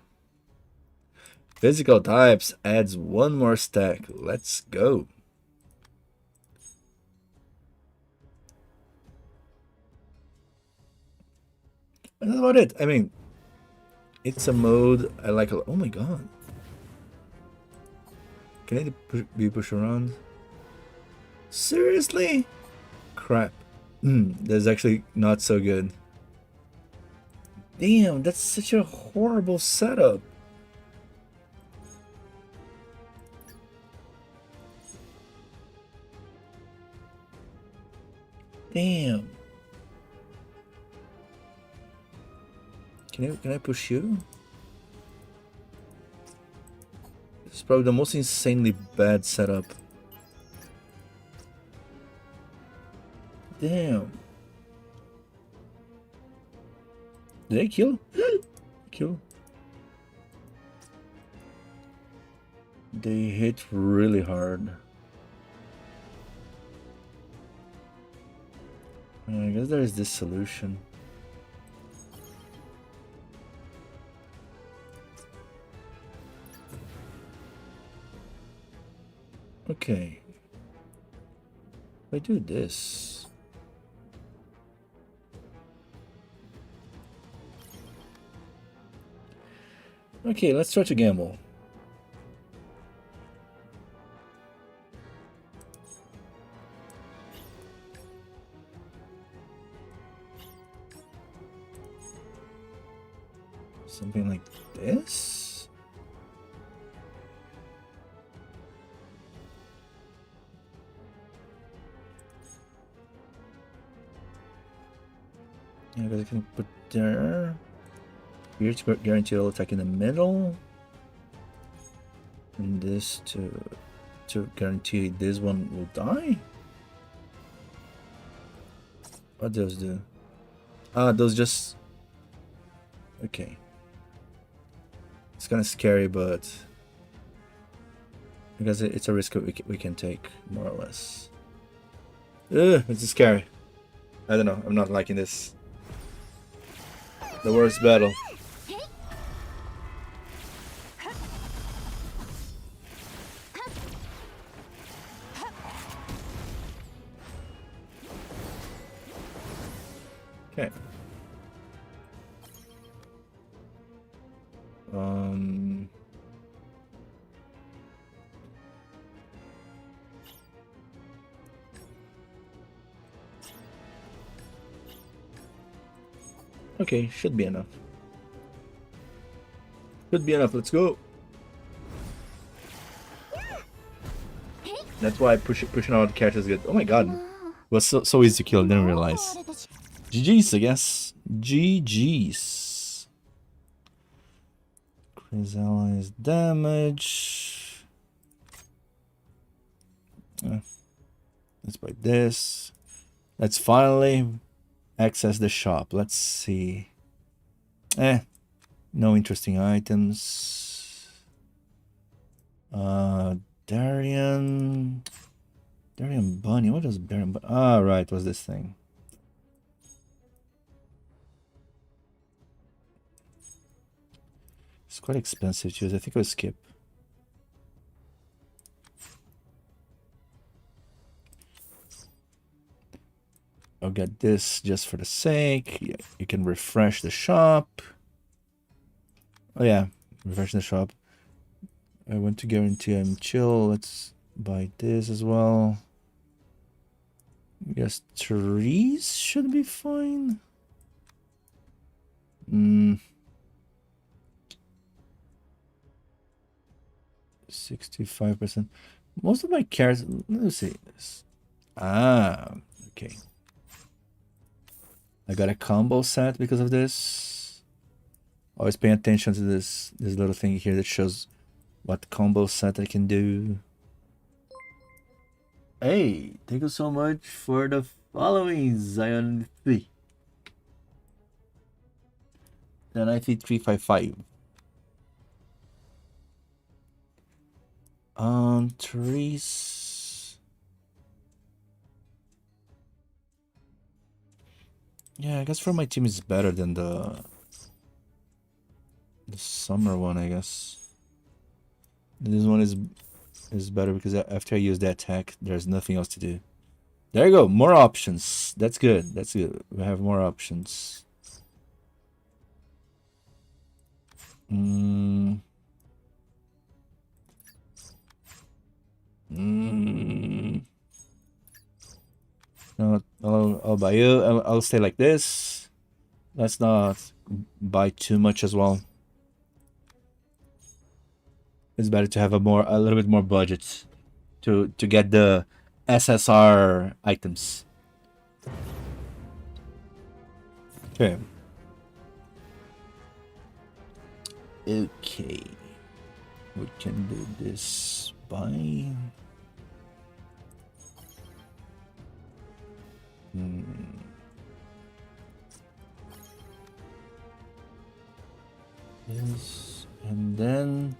Physical types adds 1 more stack. Let's go. And that's about it. I mean, it's a mode I like a lot. Oh my god. Can it be pushed around? Seriously? Crap. That's actually not so good. Damn, that's such a horrible setup. Damn. Can I push you? This is probably the most insanely bad setup. Damn. Did I kill? Kill. They hit really hard. I guess there is this solution. Okay. If I do this. Okay, let's try to gamble. Something like this? Yeah, because I can put there. Here to guarantee all attack in the middle. And this to guarantee this one will die? What those do? Ah, those just... Okay. It's kind of scary, but... because it's a risk we can take, more or less. Ugh, it's scary. I don't know, I'm not liking this. The worst battle. Okay. Okay, should be enough. Should be enough. Let's go. That's why pushing out the characters is good. Oh my god. It was so easy to kill, I didn't realize. GG's, I guess. GG's. Increase allies damage. Let's buy this. Let's finally access the shop. Let's see. No interesting items. Darian Bunny. What is Darian Bunny? Ah, right, was this thing. It's quite expensive to use. I think I'll skip. I'll get this just for the sake. You can refresh the shop. Oh yeah, refresh the shop. I want to guarantee I'm chill. Let's buy this as well. I guess trees should be fine. 65%. Most of my carrots. Let's see this. Ah, okay. I got a combo set because of this. Always paying attention to this little thing here that shows what combo set I can do. Hey, thank you so much for the following, Zion 3. Then I think 355. Trees. Yeah, I guess for my team is better than the summer one, I guess. This one is better because after I use that attack, there's nothing else to do. There you go, more options. That's good. That's good. We have more options. No, I'll buy you. I'll stay like this. Let's not buy too much as well. It's better to have a little bit more budget to get the SSR items. Okay. Okay. We can do this by this, and then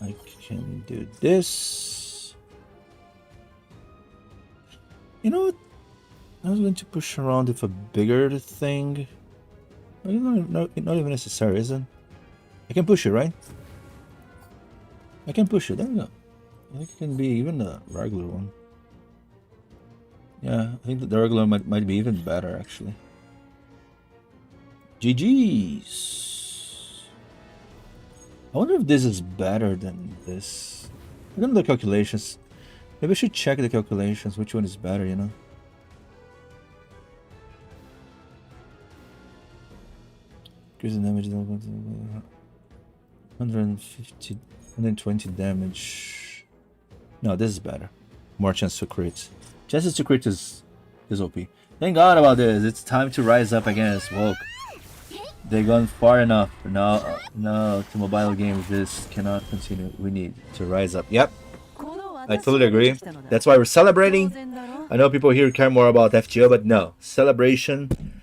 I can do this. You know what? I was going to push around with a bigger thing. Not even necessary, isn't it? I can push it, right? I can push it. There we go. I think it can be even the regular one. Yeah, I think the regular might be even better, actually. GG's. I wonder if this is better than this. I don't know the calculations. Maybe I should check the calculations. Which one is better, you know? Increase the damage. 150, 120 damage. No, this is better. More chance to crit. Chances to crit is OP. Thank God about this. It's time to rise up against woke. They've gone far enough. No, to mobile games, this cannot continue. We need to rise up. Yep, I totally agree. That's why we're celebrating. I know people here care more about FGO, but no, celebration.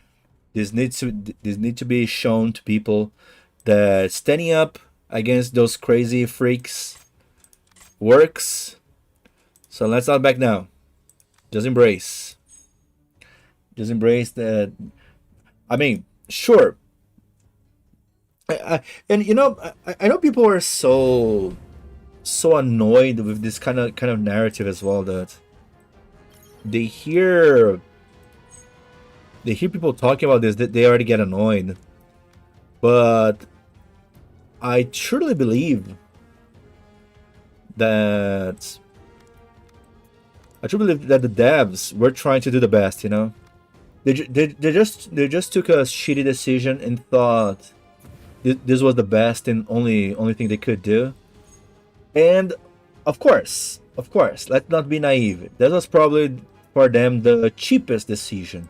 This needs to be shown to people that standing up against those crazy freaks works. So let's not back down. Just embrace. Just embrace that. I mean, sure. And you know, I know people are so annoyed with this kind of narrative as well, that they hear people talking about this, that they already get annoyed. But I truly believe that the devs were trying to do the best, you know. They just took a shitty decision and thought this was the best and only thing they could do. And of course, let's not be naive. That was probably for them the cheapest decision.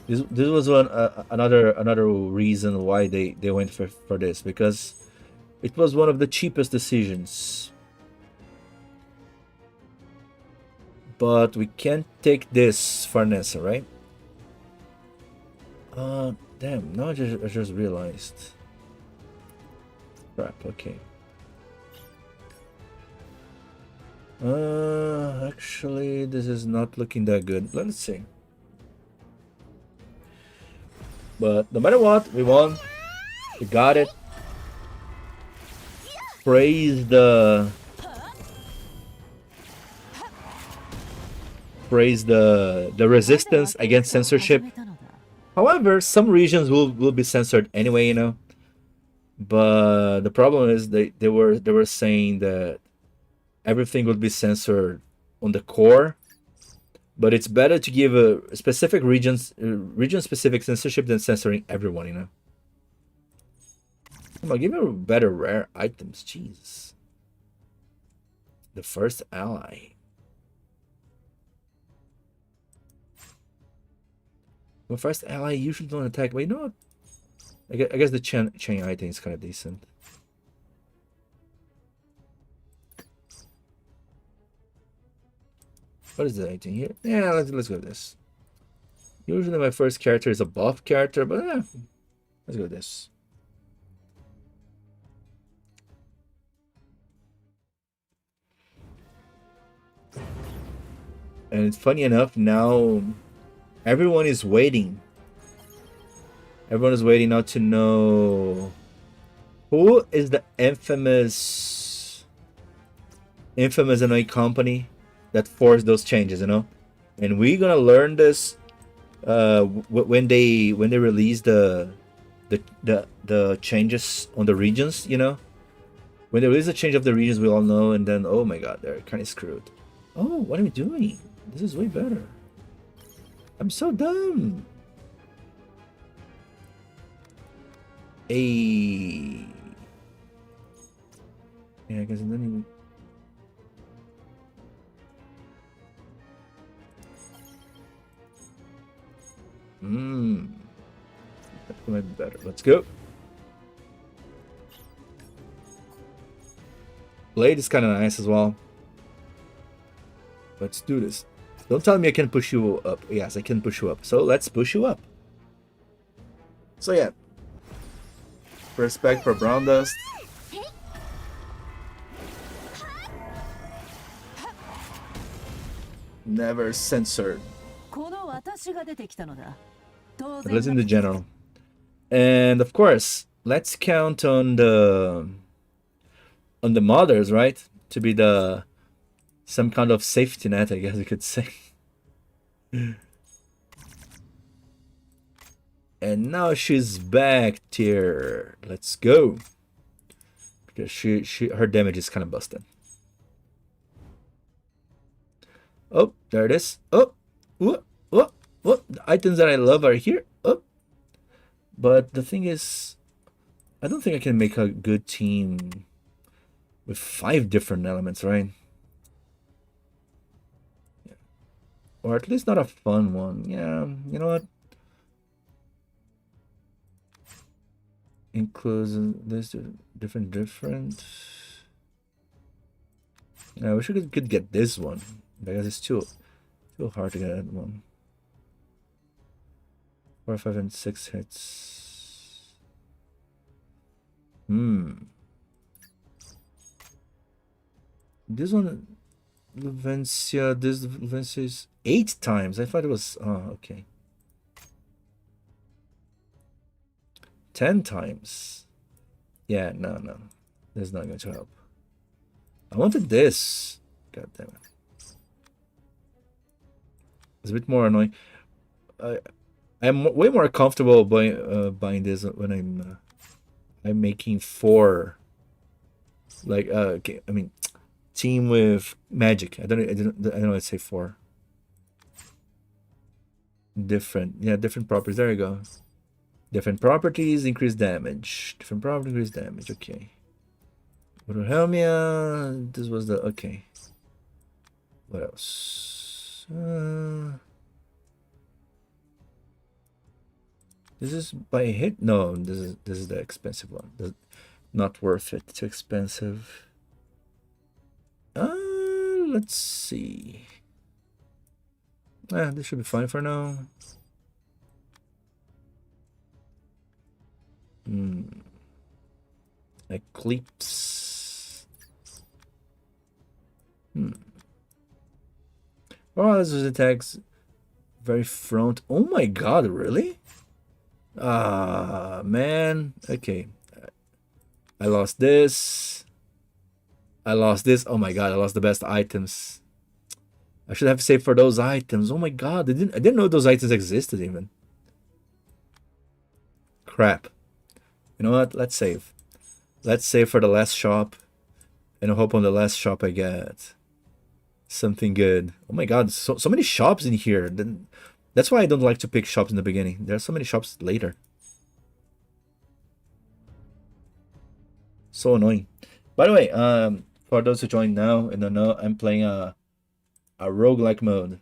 This was another reason why they went for this, because it was one of the cheapest decisions. But we can't take this for Nessa, right? Damn, now I just realized. Crap, okay. Actually, this is not looking that good. Let's see. But no matter what, we won. We got it. Praise the resistance against censorship. However, some regions will be censored anyway, you know. But the problem is they were saying that everything would be censored on the core, but it's better to give a specific region specific censorship than censoring everyone, you know. Come on, give me better rare items, jeez. The first ally. Well, first ally usually don't attack, but you know what? I guess the chain item is kind of decent. What is the item here? Yeah, let's go with this. Usually my first character is a buff character, but yeah, let's go with this. And it's funny enough, now everyone is waiting. Everyone is waiting now to know who is the infamous annoying company that forced those changes, you know. And we're gonna learn this when they release the changes on the regions, you know. When they release the change of the regions, we all know, and then oh my god, they're kind of screwed. Oh, what are we doing? This is way better. I'm so dumb. Yeah, I guess it didn't even. That might be better. Let's go. Blade is kind of nice as well. Let's do this. Don't tell me I can push you up. Yes, I can push you up. So let's push you up. So yeah. Respect for Browndust. Never censored. Listen to general. And of course, let's count on the mothers, right? To be some kind of safety net, I guess you could say. And now she's back tier. Let's go. Because her damage is kind of busted. Oh, there it is. Oh, what? The items that I love are here. Oh, but the thing is, I don't think I can make a good team with 5 different elements, right? Yeah. Or at least not a fun one. Yeah, you know what? Includes this different. Yeah, I wish we could get this one because it's too hard to get that one. 4, 5, and 6 hits. This one, Luvencia. This Luvencia is 8 times. I thought it was. Oh, okay. 10 times. Yeah, no. That's not going to help. I wanted this. God damn it. It's a bit more annoying. I'm way more comfortable buying this when I'm making 4. Like okay, I mean, team with magic. I don't know. I'd say 4. different properties. There you go. Different properties, increase damage. Different property, increase damage. Okay. Wilhelmia. This was the okay. What else? This is by hit. No, this is the expensive one. Not worth it. Too expensive. Let's see. This should be fine for now. Eclipse. Oh, this is attacks very front. Oh my god, really? Man. Okay. I lost this. Oh my god, I lost the best items. I should have saved for those items. Oh my god, I didn't know those items existed even. Crap. You know what? Let's save. Let's save for the last shop. And I hope on the last shop I get something good. Oh my god, so many shops in here. That's why I don't like to pick shops in the beginning. There are so many shops later. So annoying. By the way, for those who join now and don't know, I'm playing a roguelike mode.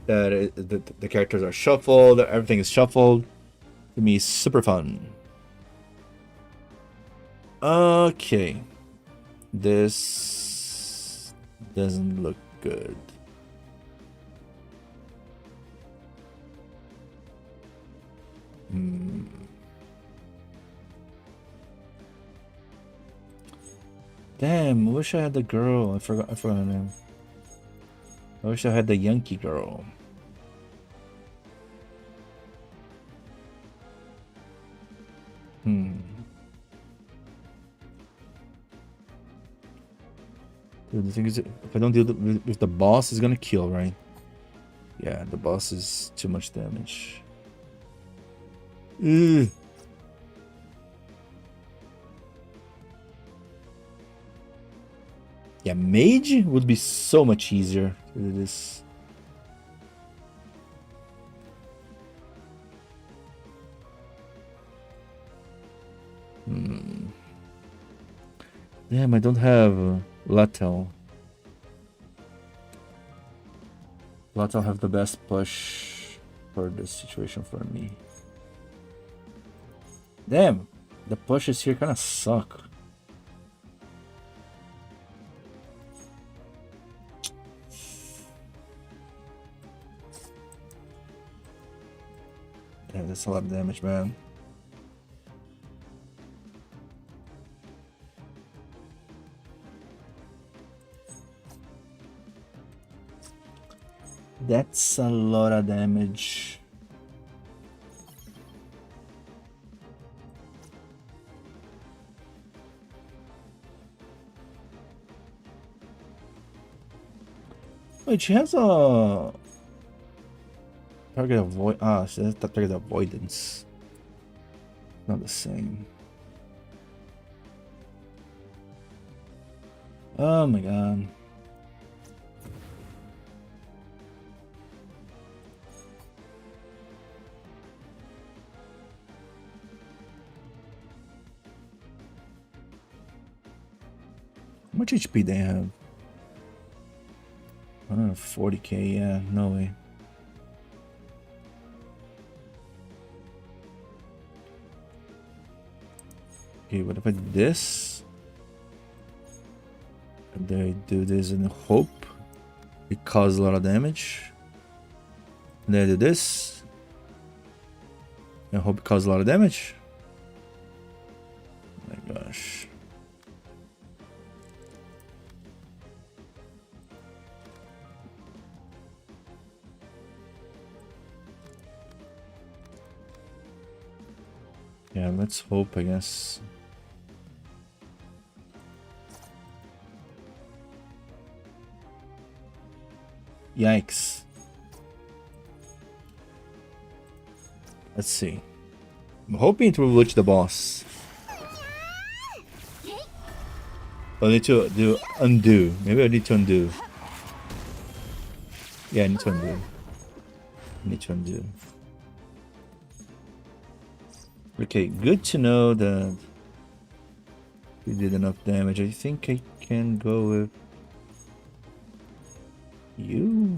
That the characters are shuffled, everything is shuffled. To me, super fun. Okay. This doesn't look good. Damn, I wish I had the girl. I forgot her name. I wish I had the Yankee girl. Dude, the thing is, if I don't deal with the boss, it's gonna kill, right? Yeah, the boss is too much damage. Ugh. Yeah, mage would be so much easier to do this. Damn, I don't have Latel. Latel have the best push for this situation for me. Damn, the pushes here kind of suck. Damn, that's a lot of damage, man. That's a lot of damage. Wait, she has a target avoid. She has the target avoidance. Not the same. Oh my god. How much HP they have? 140k, yeah, no way. Okay, what if I do this? And then I do this in hope it causes a lot of damage. And then I do this. I hope it causes a lot of damage. Oh my gosh. Yeah, let's hope, I guess. Yikes. Let's see. I'm hoping it will reach the boss. I need to do undo. Maybe I need to undo. Yeah, I need to undo. need to undo. Okay, good to know that we did enough damage. I think I can go with you.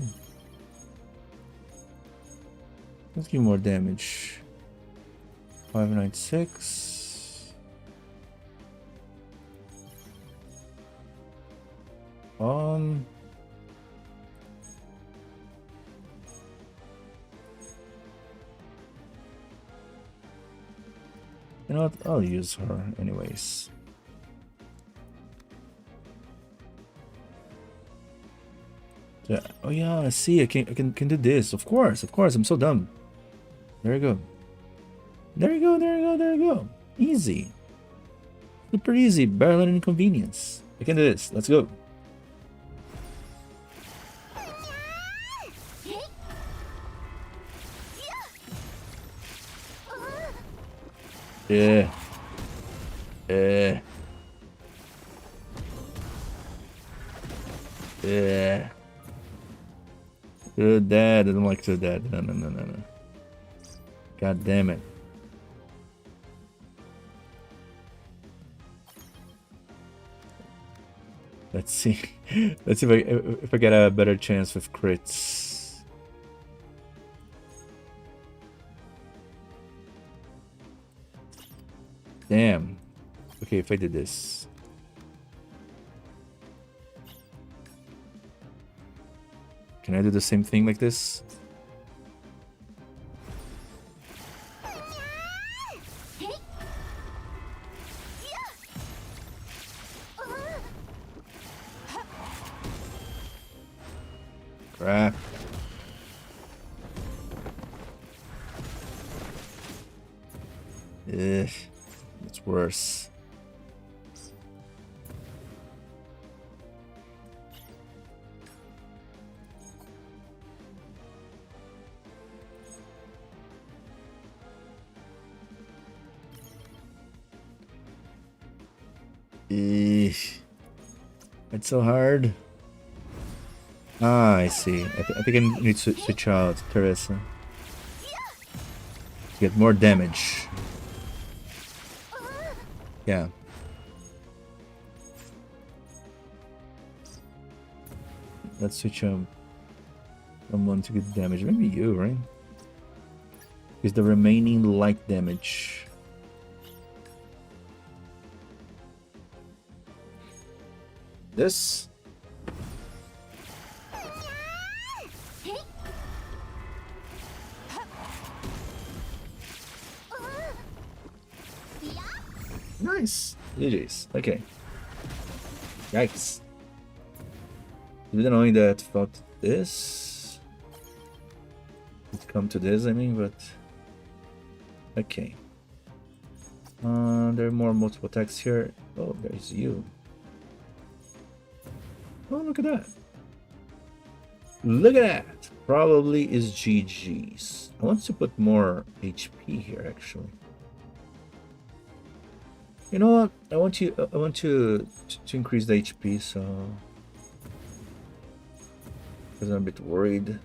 Let's give more damage. 596. You know what? I'll use her anyways. Yeah. Oh yeah, I see. I can do this. Of course. I'm so dumb. There you go. There you go. Easy. Super easy. Barely an inconvenience. I can do this. Let's go. Yeah. Yeah. Yeah. Good dad. I don't like to dad. No. God damn it. Let's see. Let's see if I get a better chance with crits. Damn. Okay, if I did this. Can I do the same thing like this? Crap. Ugh. It's worse. Eesh. It's so hard. Ah, I see. I think I need to switch out Teresa. Get more damage. Yeah. Let's switch someone to get damage. Maybe you, right? Is the remaining light damage. This. Nice. GG's. Okay. Yikes. Didn't know that thought this would come to this, I mean, but okay. There are more multiple attacks here. Oh, there's you. Oh, look at that. Look at that. Probably is GG's. I want to put more HP here, actually. You know what? I want to increase the HP, so because I'm a bit worried.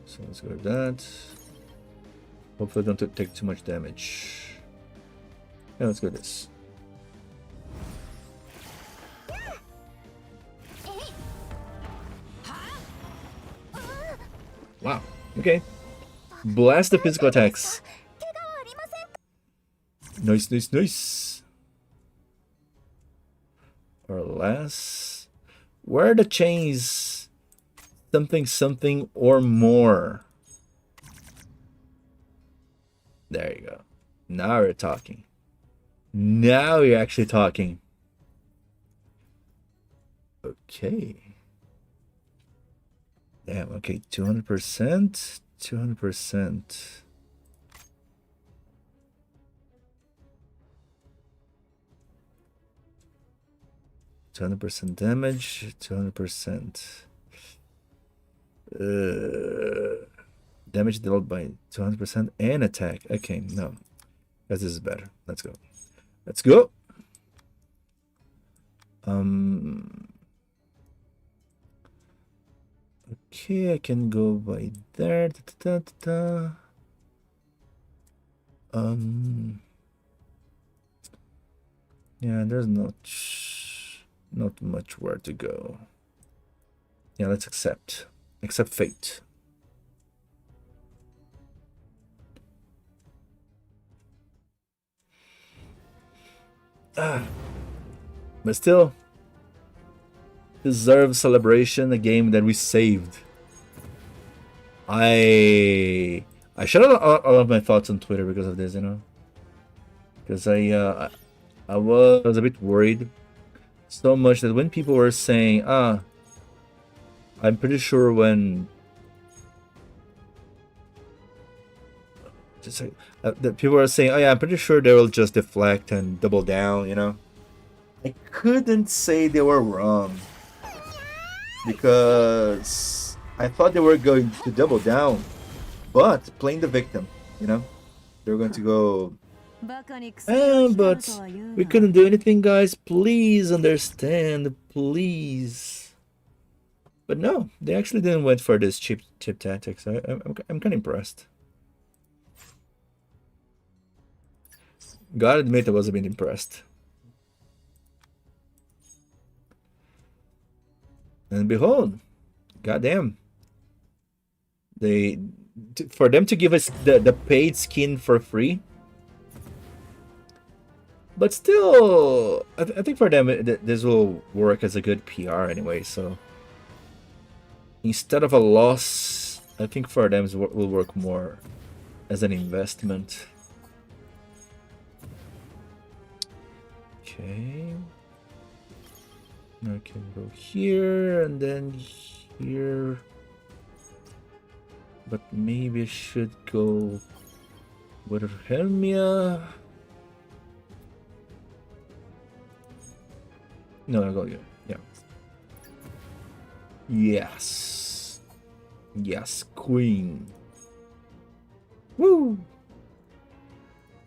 So let's go with that. Hopefully, I don't take too much damage. Yeah, let's go with this. Wow. Okay. Blast the physical attacks. Nice. Or less. Where are the chains? Something or more. There you go. Now we're talking. Now you're actually talking. Okay. Damn, okay, 200%. 200%. 200% damage, 200%. Damage dealt by 200% and attack. Okay, no. This is better. Let's go. Let's go. Okay, I can go by there. Yeah, there's not much where to go. Yeah, let's accept fate. But still, deserves celebration. A game that we saved. I shared all of my thoughts on Twitter because of this, you know, because I was a bit worried, so much that when people were saying, I'm pretty sure when just that people were saying, oh yeah, I'm pretty sure they will just deflect and double down, you know. I couldn't say they were wrong because I thought they were going to double down, but playing the victim, you know, they were going to go. But we couldn't do anything, guys. Please understand, please. But no, they actually didn't went for this cheap tactics. I'm kind of impressed. Gotta admit, I was a bit impressed. And behold, goddamn, for them to give us the paid skin for free. But still, I think for them this will work as a good PR anyway. So instead of a loss, I think for them it will work more as an investment. Okay. I can go here and then here. But maybe I should go with Hermia. No, I'll go here. Yeah. Yes. Yes, Queen. Woo!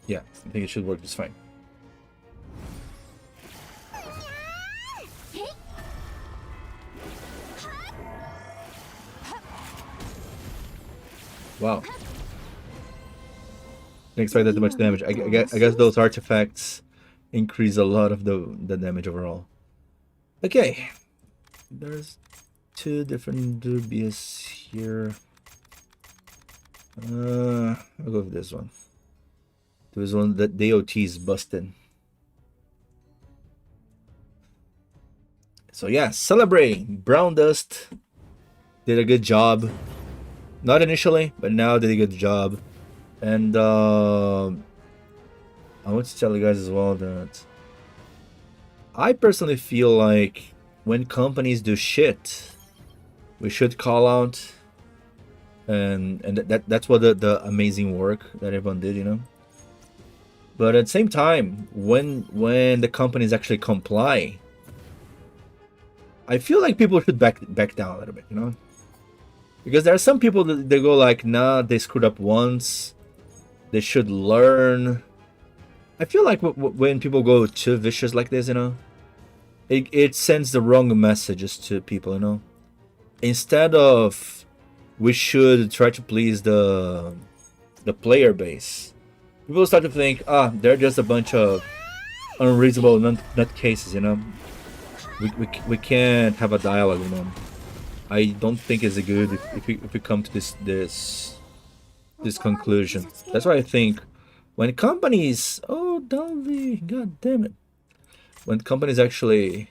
Yeah, I think it should work just fine. Wow. Didn't expect that much damage. I guess those artifacts increase a lot of the damage overall. Okay. There's two different dubious here. I'll go with this one. There's one that DOT is busted. So yeah, celebrating. Browndust did a good job. Not initially, but now did a good job. And I want to tell you guys as well that I personally feel like when companies do shit, we should call out, and that's what the amazing work that everyone did, you know. But at the same time, when the companies actually comply, I feel like people should back down a little bit, you know. Because there are some people that they go like, nah, they screwed up once, they should learn. I feel like when people go too vicious like this, you know, it sends the wrong messages to people, you know. Instead of we should try to please the player base, people start to think, they're just a bunch of unreasonable nutcases, you know. We can't have a dialogue with them. I don't think it's good if we come to this conclusion. That's why I think when companies, god damn it, when companies actually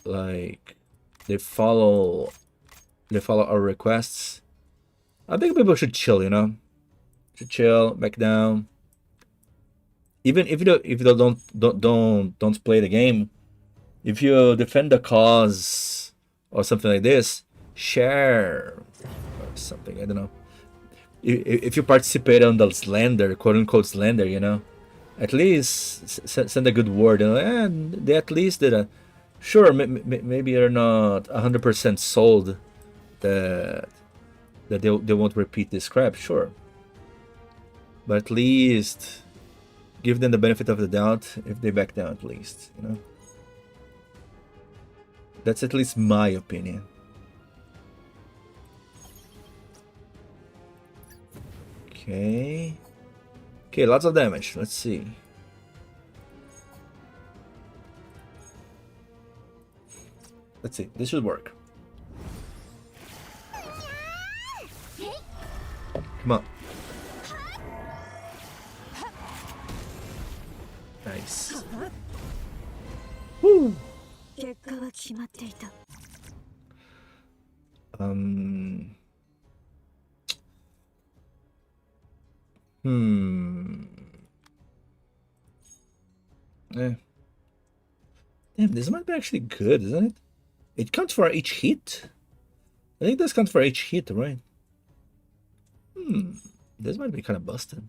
like they follow our requests, I think people should chill, you know, should chill, back down. Even if you don't play the game, if you defend the cause or something like this, share or something, I don't know. If you participate on the slander, quote unquote slander, you know, at least send a good word, you know, and they at least did a. Sure, maybe they're not 100% sold that they won't repeat this crap, sure. But at least give them the benefit of the doubt if they back down, at least, you know. That's at least my opinion. Okay. Okay, lots of damage. Let's see. Let's see. This should work. Come on. Nice. Woo. Eh. Damn, this might be actually good, isn't it? It counts for each hit. I think this counts for each hit, right? This might be kind of busted.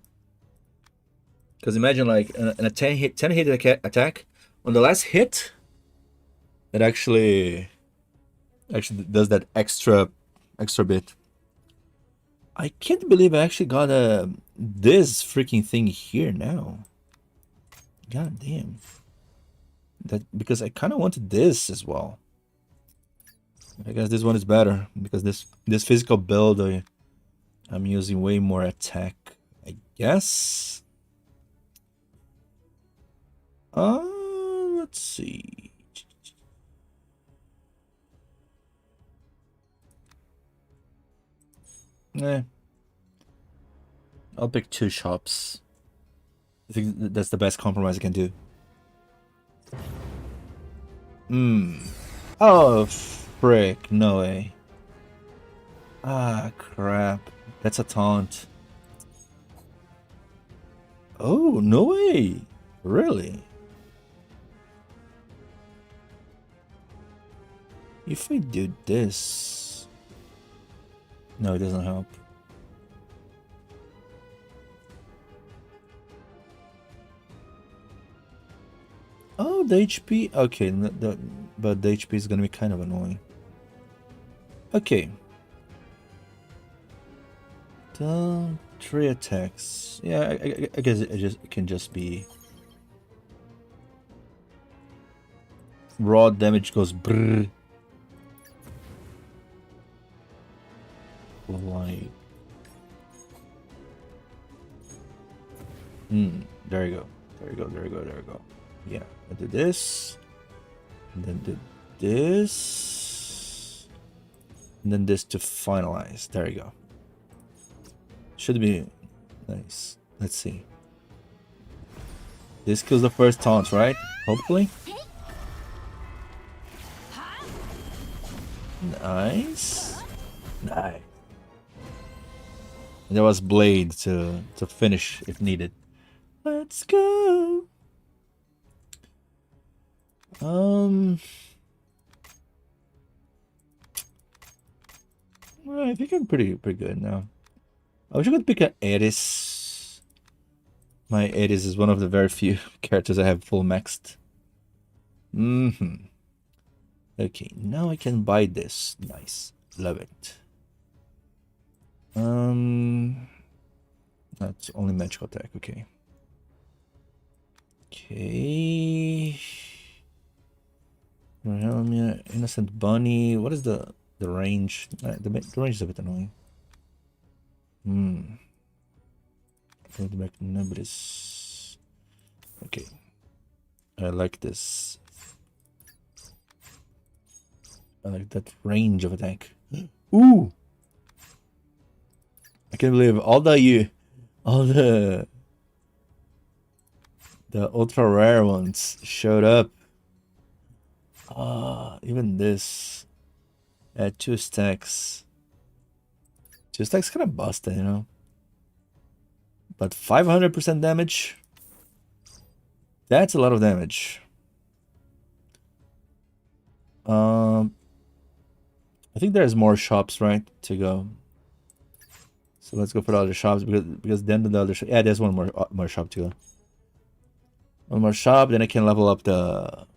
Because imagine like in a 10 hit attack, on the last hit, it actually does that extra bit. I can't believe I actually got this freaking thing here now. God damn. That because I kind of wanted this as well. I guess this one is better because this physical build I'm using way more attack, I guess. Let's see. I'll pick 2 shops. I think that's the best compromise I can do. Oh, frick. No way. Ah, crap. That's a taunt. Oh, no way. Really? If I do this... No, it doesn't help. Oh, the HP... Okay, but the HP is gonna be kind of annoying. Okay. 3 attacks. Yeah, I guess it can just be... Raw damage goes brrr. Like... There you go. There you go, there you go, there you go. Yeah, I did this. And then did this. And then this to finalize. There you go. Should be nice. Let's see. This kills the first taunt, right? Hopefully. Nice. Nice. And there was blade to finish if needed. Let's go. Well, I think I'm pretty good now. I wish I could pick an Eris. My Eris is one of the very few characters I have full maxed. Okay, now I can buy this. Nice. Love it. That's only magical attack, okay. Okay. Realmia, Innocent Bunny. What is the range? The range is a bit annoying. Nebris. Okay. I like this. I like that range of attack. Ooh! I can't believe all the ultra rare ones showed up. Even this at 2 stacks. 2 stacks kind of busted, you know. But 500% damage. That's a lot of damage. I think there's more shops, right, to go. So let's go for the other shops because then the other yeah, there's one more shop to go. One more shop, then I can level up the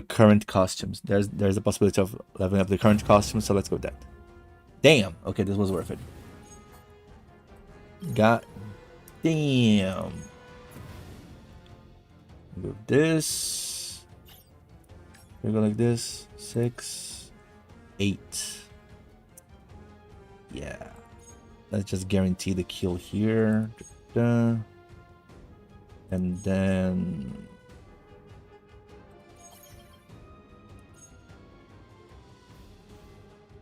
current costumes. There's a possibility of leveling up the current costumes, so let's go with that. Damn. Okay, this was worth it. God damn. Move this. We go like this. 6, 8. Yeah. Let's just guarantee the kill here. And then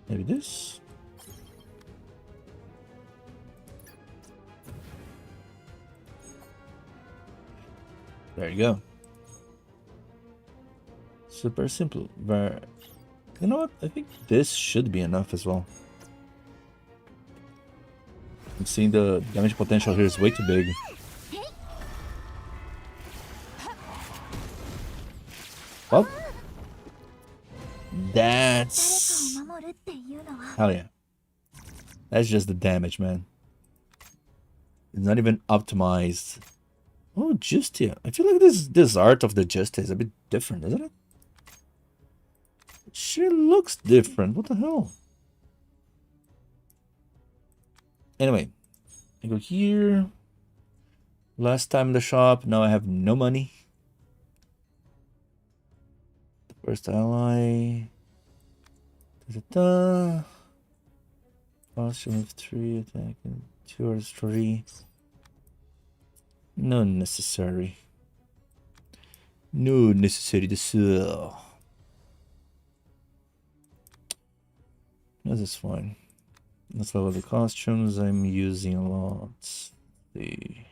maybe this. There you go. Super simple. But you know what? I think this should be enough as well. I'm seeing the damage potential here is way too big. Well, that's... hell yeah. That's just the damage, man. It's not even optimized. Oh, Justia. I feel like this art of the Justia is a bit different, isn't it? It sure looks different. What the hell? Anyway, I go here. Last time in the shop. Now I have no money. First ally. Da-da-da. Costume of 3, attack, 2 or 3. No necessary. No necessary to sell. This is fine. Let's level the costumes I'm using a lot. Let's see.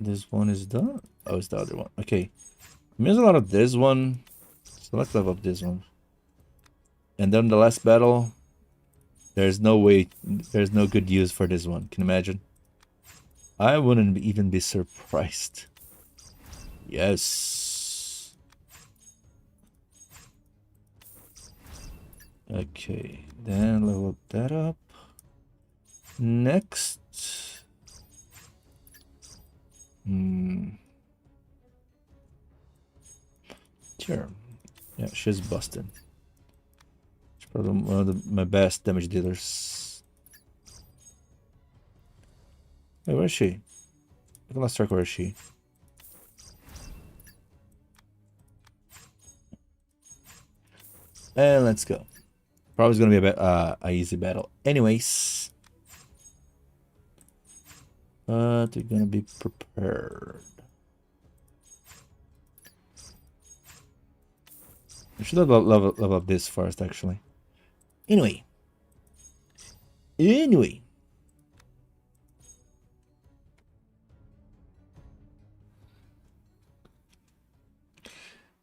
This one is done. Oh, it's the other one. Okay. I'm using a lot of this one. So let's level up this one. And then the last battle. There's no way. There's no good use for this one. Can you imagine? I wouldn't even be surprised. Yes. Okay. Then level that up. Next. Sure. Yeah, she's busted. She's probably one of my best damage dealers. Wait, where is she? Look at last track, where is she? And let's go. Probably gonna be a easy battle. Anyways. But we're gonna be prepared. I should have level up this first, actually. Anyway.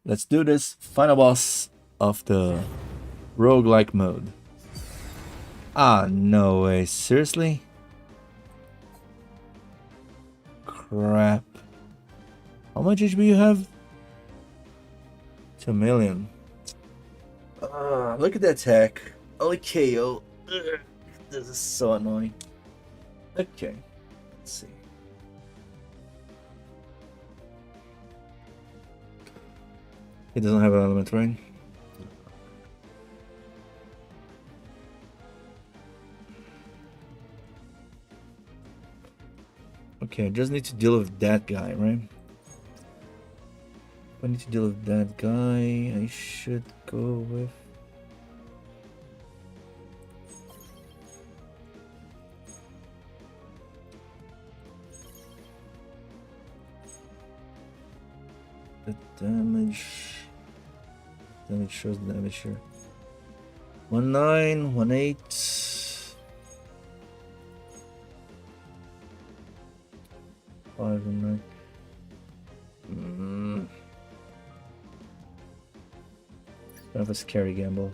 Let's do this. Final boss of the roguelike mode. Ah, no way. Seriously? Crap. How much HP you have? 2 million. Look at that attack. Only KO. Ugh, this is so annoying. Okay. Let's see. He doesn't have an element, right? Okay, I just need to deal with that guy, right? If I need to deal with that guy, I should go with... the damage... Damage shows the damage here. 19, 18... 5 and 9. Kind of a scary gamble.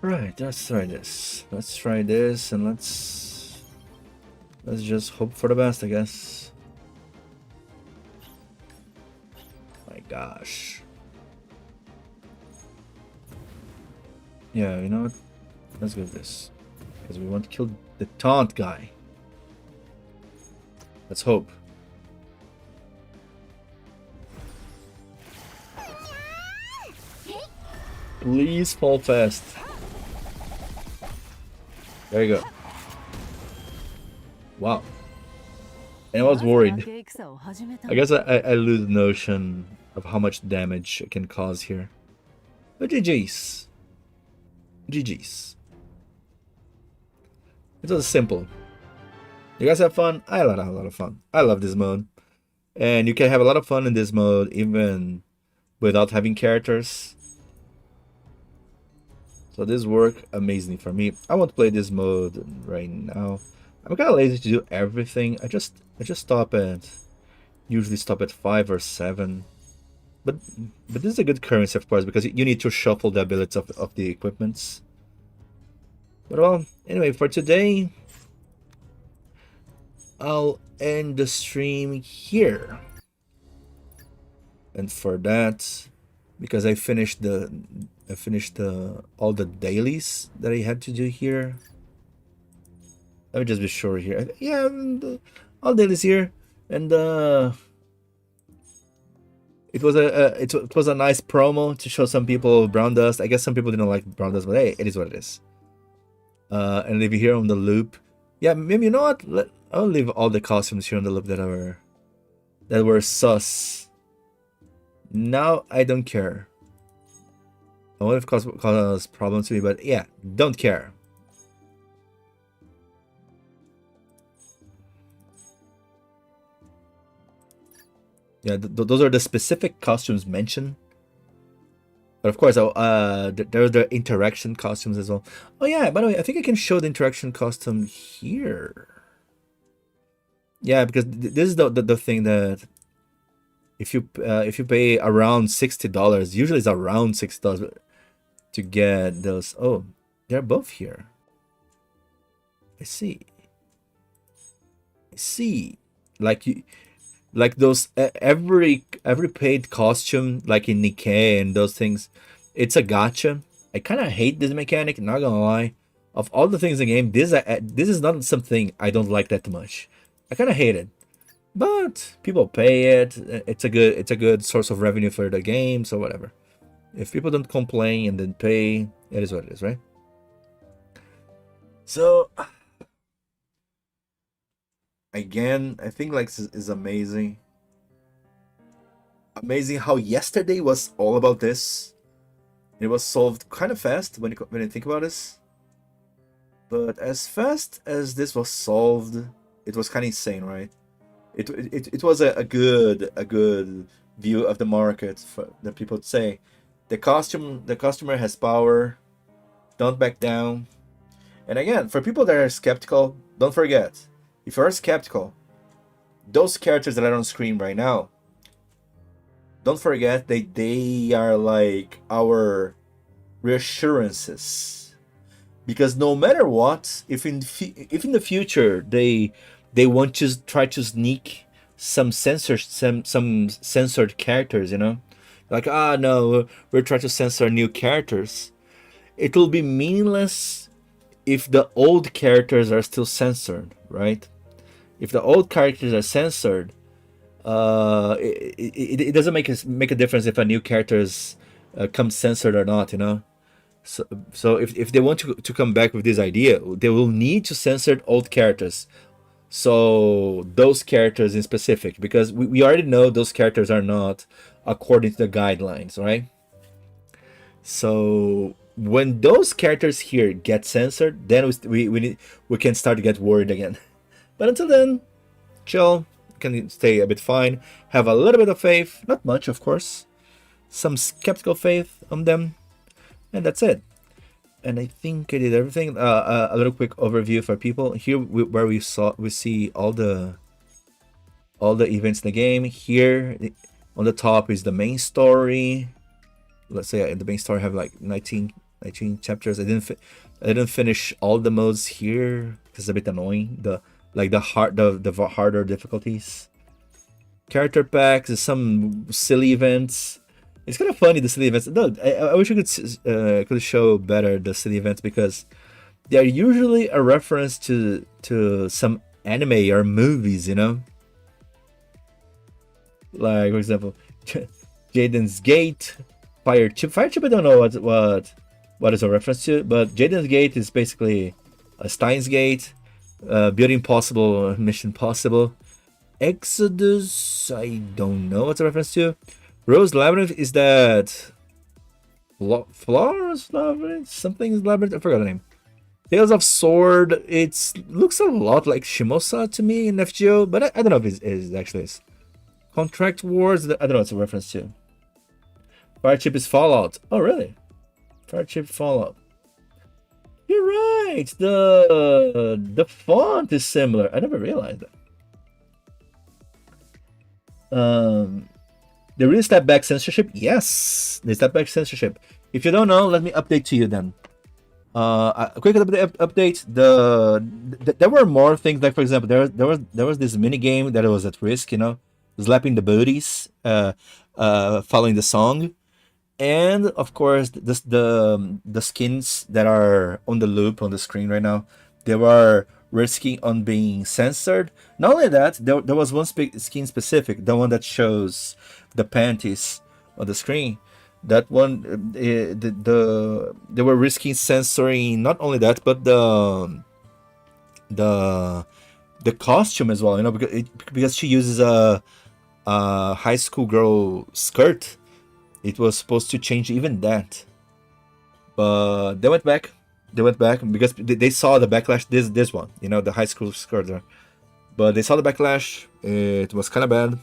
Right, let's try this. Let's try this and let's just hope for the best, I guess. My gosh. Yeah, you know what? Let's go with this. Because we want to kill the taunt guy. Let's hope. Please fall fast. There you go. Wow. And I was worried. I guess I lose the notion of how much damage it can cause here. But GG's. GG's. It was simple. You guys have fun? I had a lot of fun. I love this mode. And you can have a lot of fun in this mode even without having characters. So this worked amazingly for me. I won't play this mode right now. I'm kind of lazy to do everything. I just usually stop at 5 or 7. But this is a good currency, of course, because you need to shuffle the abilities of the equipments. But well, anyway, for today, I'll end the stream here. And for that, because I finished all the dailies that I had to do here. Let me just be sure here. Yeah, all dailies here, and it was a nice promo to show some people Browndust. I guess some people didn't like Browndust, but hey, it is what it is. And leave you here on the loop. Yeah, maybe you know what? I'll leave all the costumes here on the loop that were sus. Now I don't care. I would have caused problems to me, but yeah, don't care. Yeah, those are the specific costumes mentioned. But of course, there's the interaction costumes as well. Oh yeah, by the way, I think I can show the interaction costume here. Yeah, because this is the thing that if you pay around $60, usually it's around $60 to get those. Oh, they're both here. I see. Like those every paid costume, like in Nikkei and those things, it's a gacha. I kind of hate this mechanic, not gonna lie. Of all the things in the game, this is not something I don't like that much. I kind of hate it, but people pay it. It's a good source of revenue for the game, so whatever. If people don't complain and then pay, it is what it is, right? So again, I think like this is amazing. Amazing how yesterday was all about this. It was solved kind of fast when you think about this. But as fast as this was solved, it was kind of insane, right? It was a good view of the market for the people to say the customer has power. Don't back down. And again, for people that are skeptical, don't forget, if you're skeptical, those characters that are on screen right now, don't forget they are like our reassurances. Because no matter what, if in the future they want to try to sneak some censored characters, you know, like no, we're trying to censor new characters, it will be meaningless if the old characters are still censored, right? If the old characters are censored, it doesn't make a difference if a new characters comes censored or not, you know. So if they want to come back with this idea, they will need to censor old characters. So those characters in specific, because we already know those characters are not according to the guidelines, right? So when those characters here get censored, then we can start to get worried again. But until then, chill, can stay a bit fine, have a little bit of faith, not much of course, some skeptical faith on them, and that's it. And I think I did everything. A little quick overview for people here, where we see all the events in the game. Here on the top is the main story. Let's say the main story have like 19 chapters. I didn't finish all the modes here because it's a bit annoying. The harder difficulties. Character packs, some silly events. It's kind of funny, the silly events. No, I wish I could show better the silly events, because they are usually a reference to some anime or movies, you know. Like, for example, Jaden's Gate, Fire Chip. Fire Chip, I don't know what is a reference to, but Jaden's Gate is basically a Steins Gate, Building Possible, Mission Possible. Exodus, I don't know what's a reference to. Rose Labyrinth is that Flowers Labyrinth? Something Labyrinth? I forgot the name. Tales of Sword, it looks a lot like Shimosa to me in FGO, but I don't know if it actually is. Contract Wars, I don't know what's a reference to. Fire Chip is Fallout. Oh, really? Fire Chip Fallout. You're right. The font is similar. I never realized that. They really step back censorship? Yes, they step back censorship. If you don't know, let me update to you then. A quick update. There were more things, like for example, there was this mini game that was at risk, slapping the booties, following the song, and of course the skins that are on the loop on the screen right now, they were risking on being censored. Not only that, there was one skin specific, the one that shows the panties on the screen. That one, they were risking censoring not only that, but the costume as well. Because she uses a high school girl skirt. It was supposed to change even that, but they went back. They went back because they saw the backlash. This one, the high school skirt there. But they saw the backlash. It was kind of bad.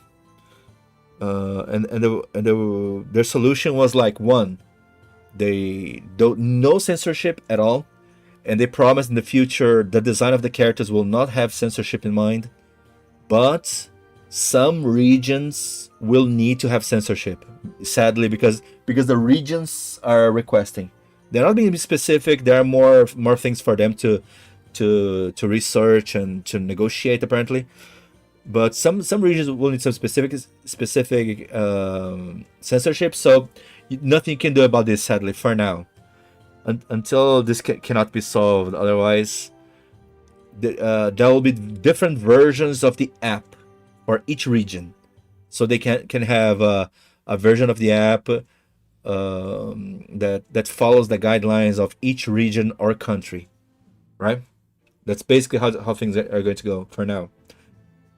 Their solution was like, one, they don't no censorship at all, and they promised in the future the design of the characters will not have censorship in mind, but some regions will need to have censorship, sadly, because the regions are requesting. They're not being specific. There are more things for them to research and to negotiate, apparently. But some regions will need some specific censorship. So nothing you can do about this, sadly, for now, until this cannot be solved. Otherwise, there will be different versions of the app for each region, so they can have a version of the app that follows the guidelines of each region or country, right? That's basically how things are going to go for now.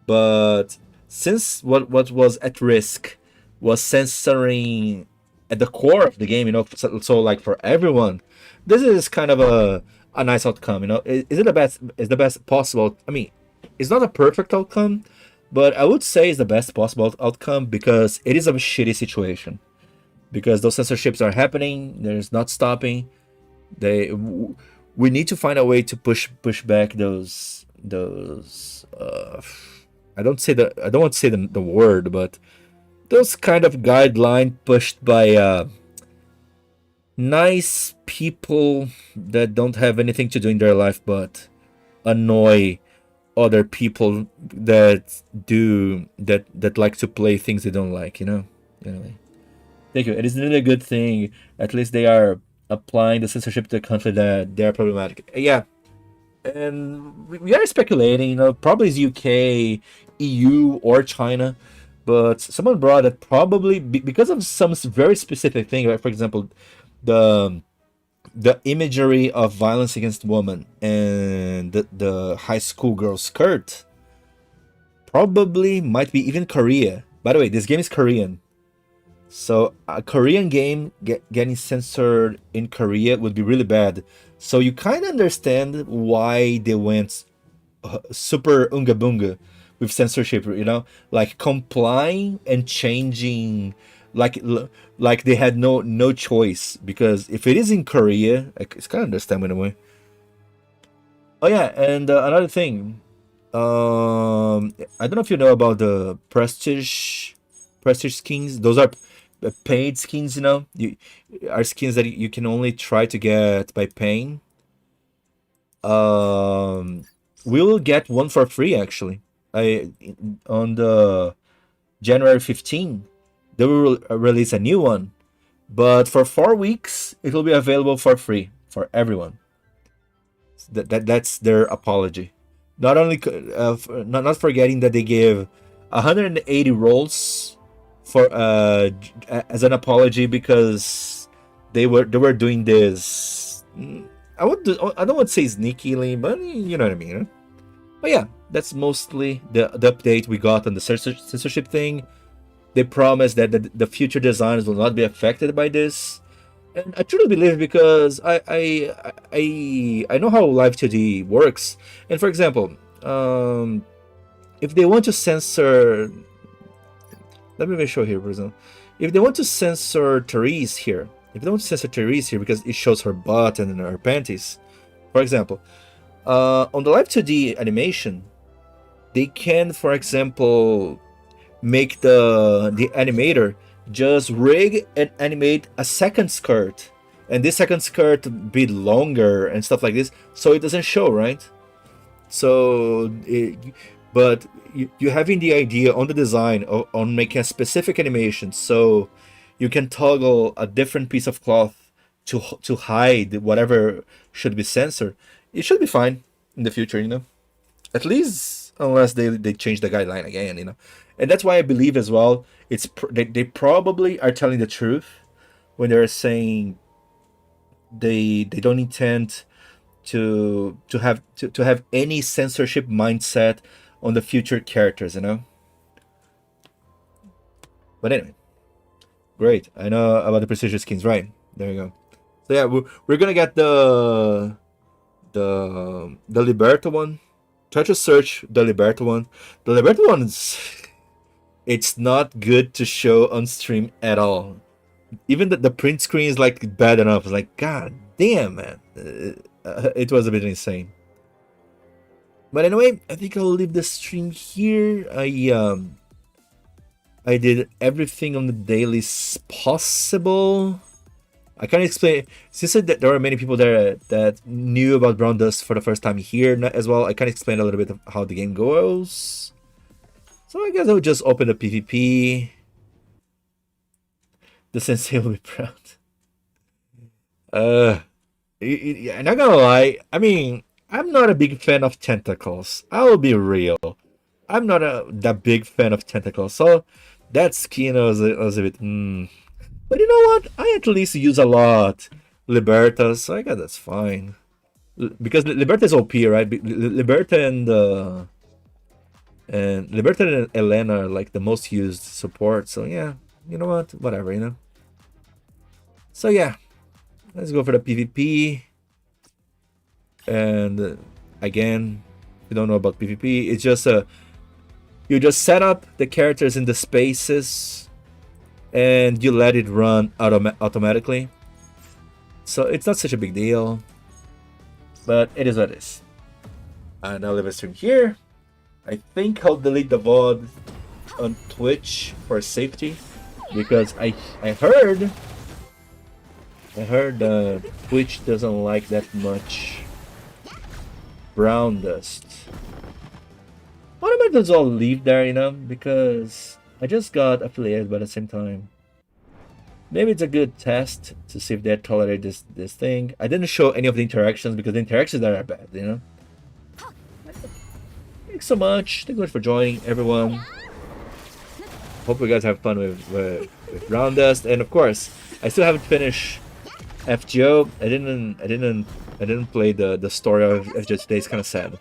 But since what was at risk was censoring at the core of the game, so like for everyone, this is kind of a nice outcome. Is it the best possible? I mean, it's not a perfect outcome, but I would say it's the best possible outcome, because it is a shitty situation. Because those censorships are happening, there's not stopping. We need to find a way to push back those. I don't want to say the word, but those kind of guideline pushed by nice people that don't have anything to do in their life but annoy other people that like to play things they don't like. Anyway, thank you. It is really a good thing. At least they are applying the censorship to the country that they are problematic. Yeah. And we are speculating, probably it's UK, EU, or China, but someone brought it probably because of some very specific thing. Like, for example, the imagery of violence against women and the high school girl skirt probably might be even Korea. By the way, this game is Korean, so a Korean game getting censored in Korea would be really bad. So you kind of understand why they went super unga bunga with censorship, like complying and changing, like they had no choice, because if it is in Korea, it's kind of understandable in a way. Oh yeah, and another thing, I don't know if you know about the prestige skins. Those are paid skins, are skins that you can only try to get by paying. We will get one for free, actually. On the January 15, they will release a new one, but for 4 weeks it will be available for free for everyone. That's their apology. Not only not forgetting that they give 180 rolls for as an apology because they were doing this. I don't want to say sneakily, but you know what I mean. Huh? But yeah, that's mostly the update we got on the censorship thing. They promised that the future designs will not be affected by this, and I truly believe it because I know how Live 2D works. And for example, if they want to censor, let me show here, for example, if they want to censor Therese here, because it shows her butt and her panties, for example, on the Live 2D animation, they can, for example, make the animator just rig and animate a second skirt, and this second skirt be longer and stuff like this, so it doesn't show, right? So, but you having the idea on the design on making a specific animation, so you can toggle a different piece of cloth to hide whatever should be censored. It should be fine in the future, you know. At least unless they change the guideline again, you know. And that's why I believe as well. They probably are telling the truth when they're saying they don't intend to have any censorship mindset on the future characters, you know. But anyway, great. I know about the prestigious skins, right? There you go. So yeah, we're gonna get the Liberta one. Try to search the Liberta one. The Liberta one's it's not good to show on stream at all. Even the print screen is like bad enough. It's like, god damn, man. It was a bit insane. But anyway, I think I'll leave the stream here. I did everything on the dailies possible. I can't explain, since there are many people there that knew about Browndust for the first time here as well. I can explain a little bit of how the game goes. So I guess I would just open the PvP. The sensei will be proud. I'm not gonna lie. I mean, I'm not a big fan of tentacles. I'll be real. I'm not that big fan of tentacles. So that skin was a bit. But you know what? I at least use a lot Liberta, so I guess that's fine. Because Liberta is OP, right? Liberta and Liberta and Elena are like the most used support. So yeah, you know what? Whatever, you know. So yeah, let's go for the PvP. And again, if you don't know about PvP, it's just you just set up the characters in the spaces and you let it run automatically. So it's not such a big deal, but it is what it is. And I'll leave a stream here. I think I'll delete the VOD on Twitch for safety, because I heard Twitch doesn't like that much Browndust. What am I just all leave there, you know, because I just got affiliated, but at the same time, maybe it's a good test to see if they tolerate this thing. I didn't show any of the interactions because the interactions are bad, you know. Thanks so much. Thank you much for joining, everyone. Hope you guys have fun with Browndust, and of course, I still haven't finished FGO. I didn't play the story of FGO today. It's kind of sad. But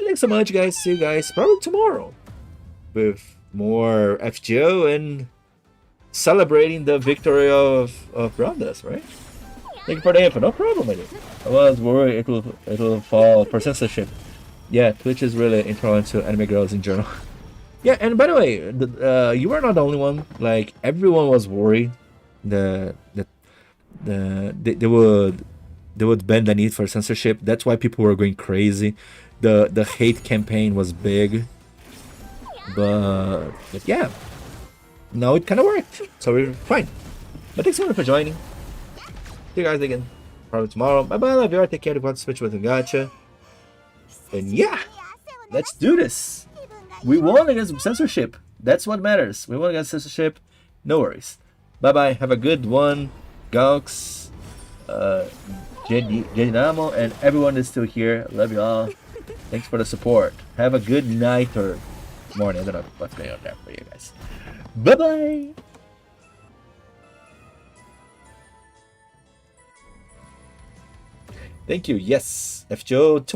thanks so much, guys. See you guys probably tomorrow with more FGO and celebrating the victory of Browndust, right? Thank you for the info. No problem, with it. I was worried it will fall for censorship. Yeah, Twitch is really intolerant to anime girls in general. Yeah, and by the way, you were not the only one. Like, everyone was worried that they would ban the need for censorship. That's why people were going crazy. The hate campaign was big. But yeah, now it kind of worked, so we're fine. But thanks so much for joining. See you guys again probably tomorrow. Bye bye, love you. Take care. Go to switch with a gotcha. And yeah, let's do this. We won against censorship. That's what matters. We won against censorship. No worries. Bye bye. Have a good one, Gaux, Jedinamo, and everyone is still here. Love you all. Thanks for the support. Have a good night or morning. I don't know what's going on there for you guys. Bye-bye! Thank you. Yes, FGO tomorrow.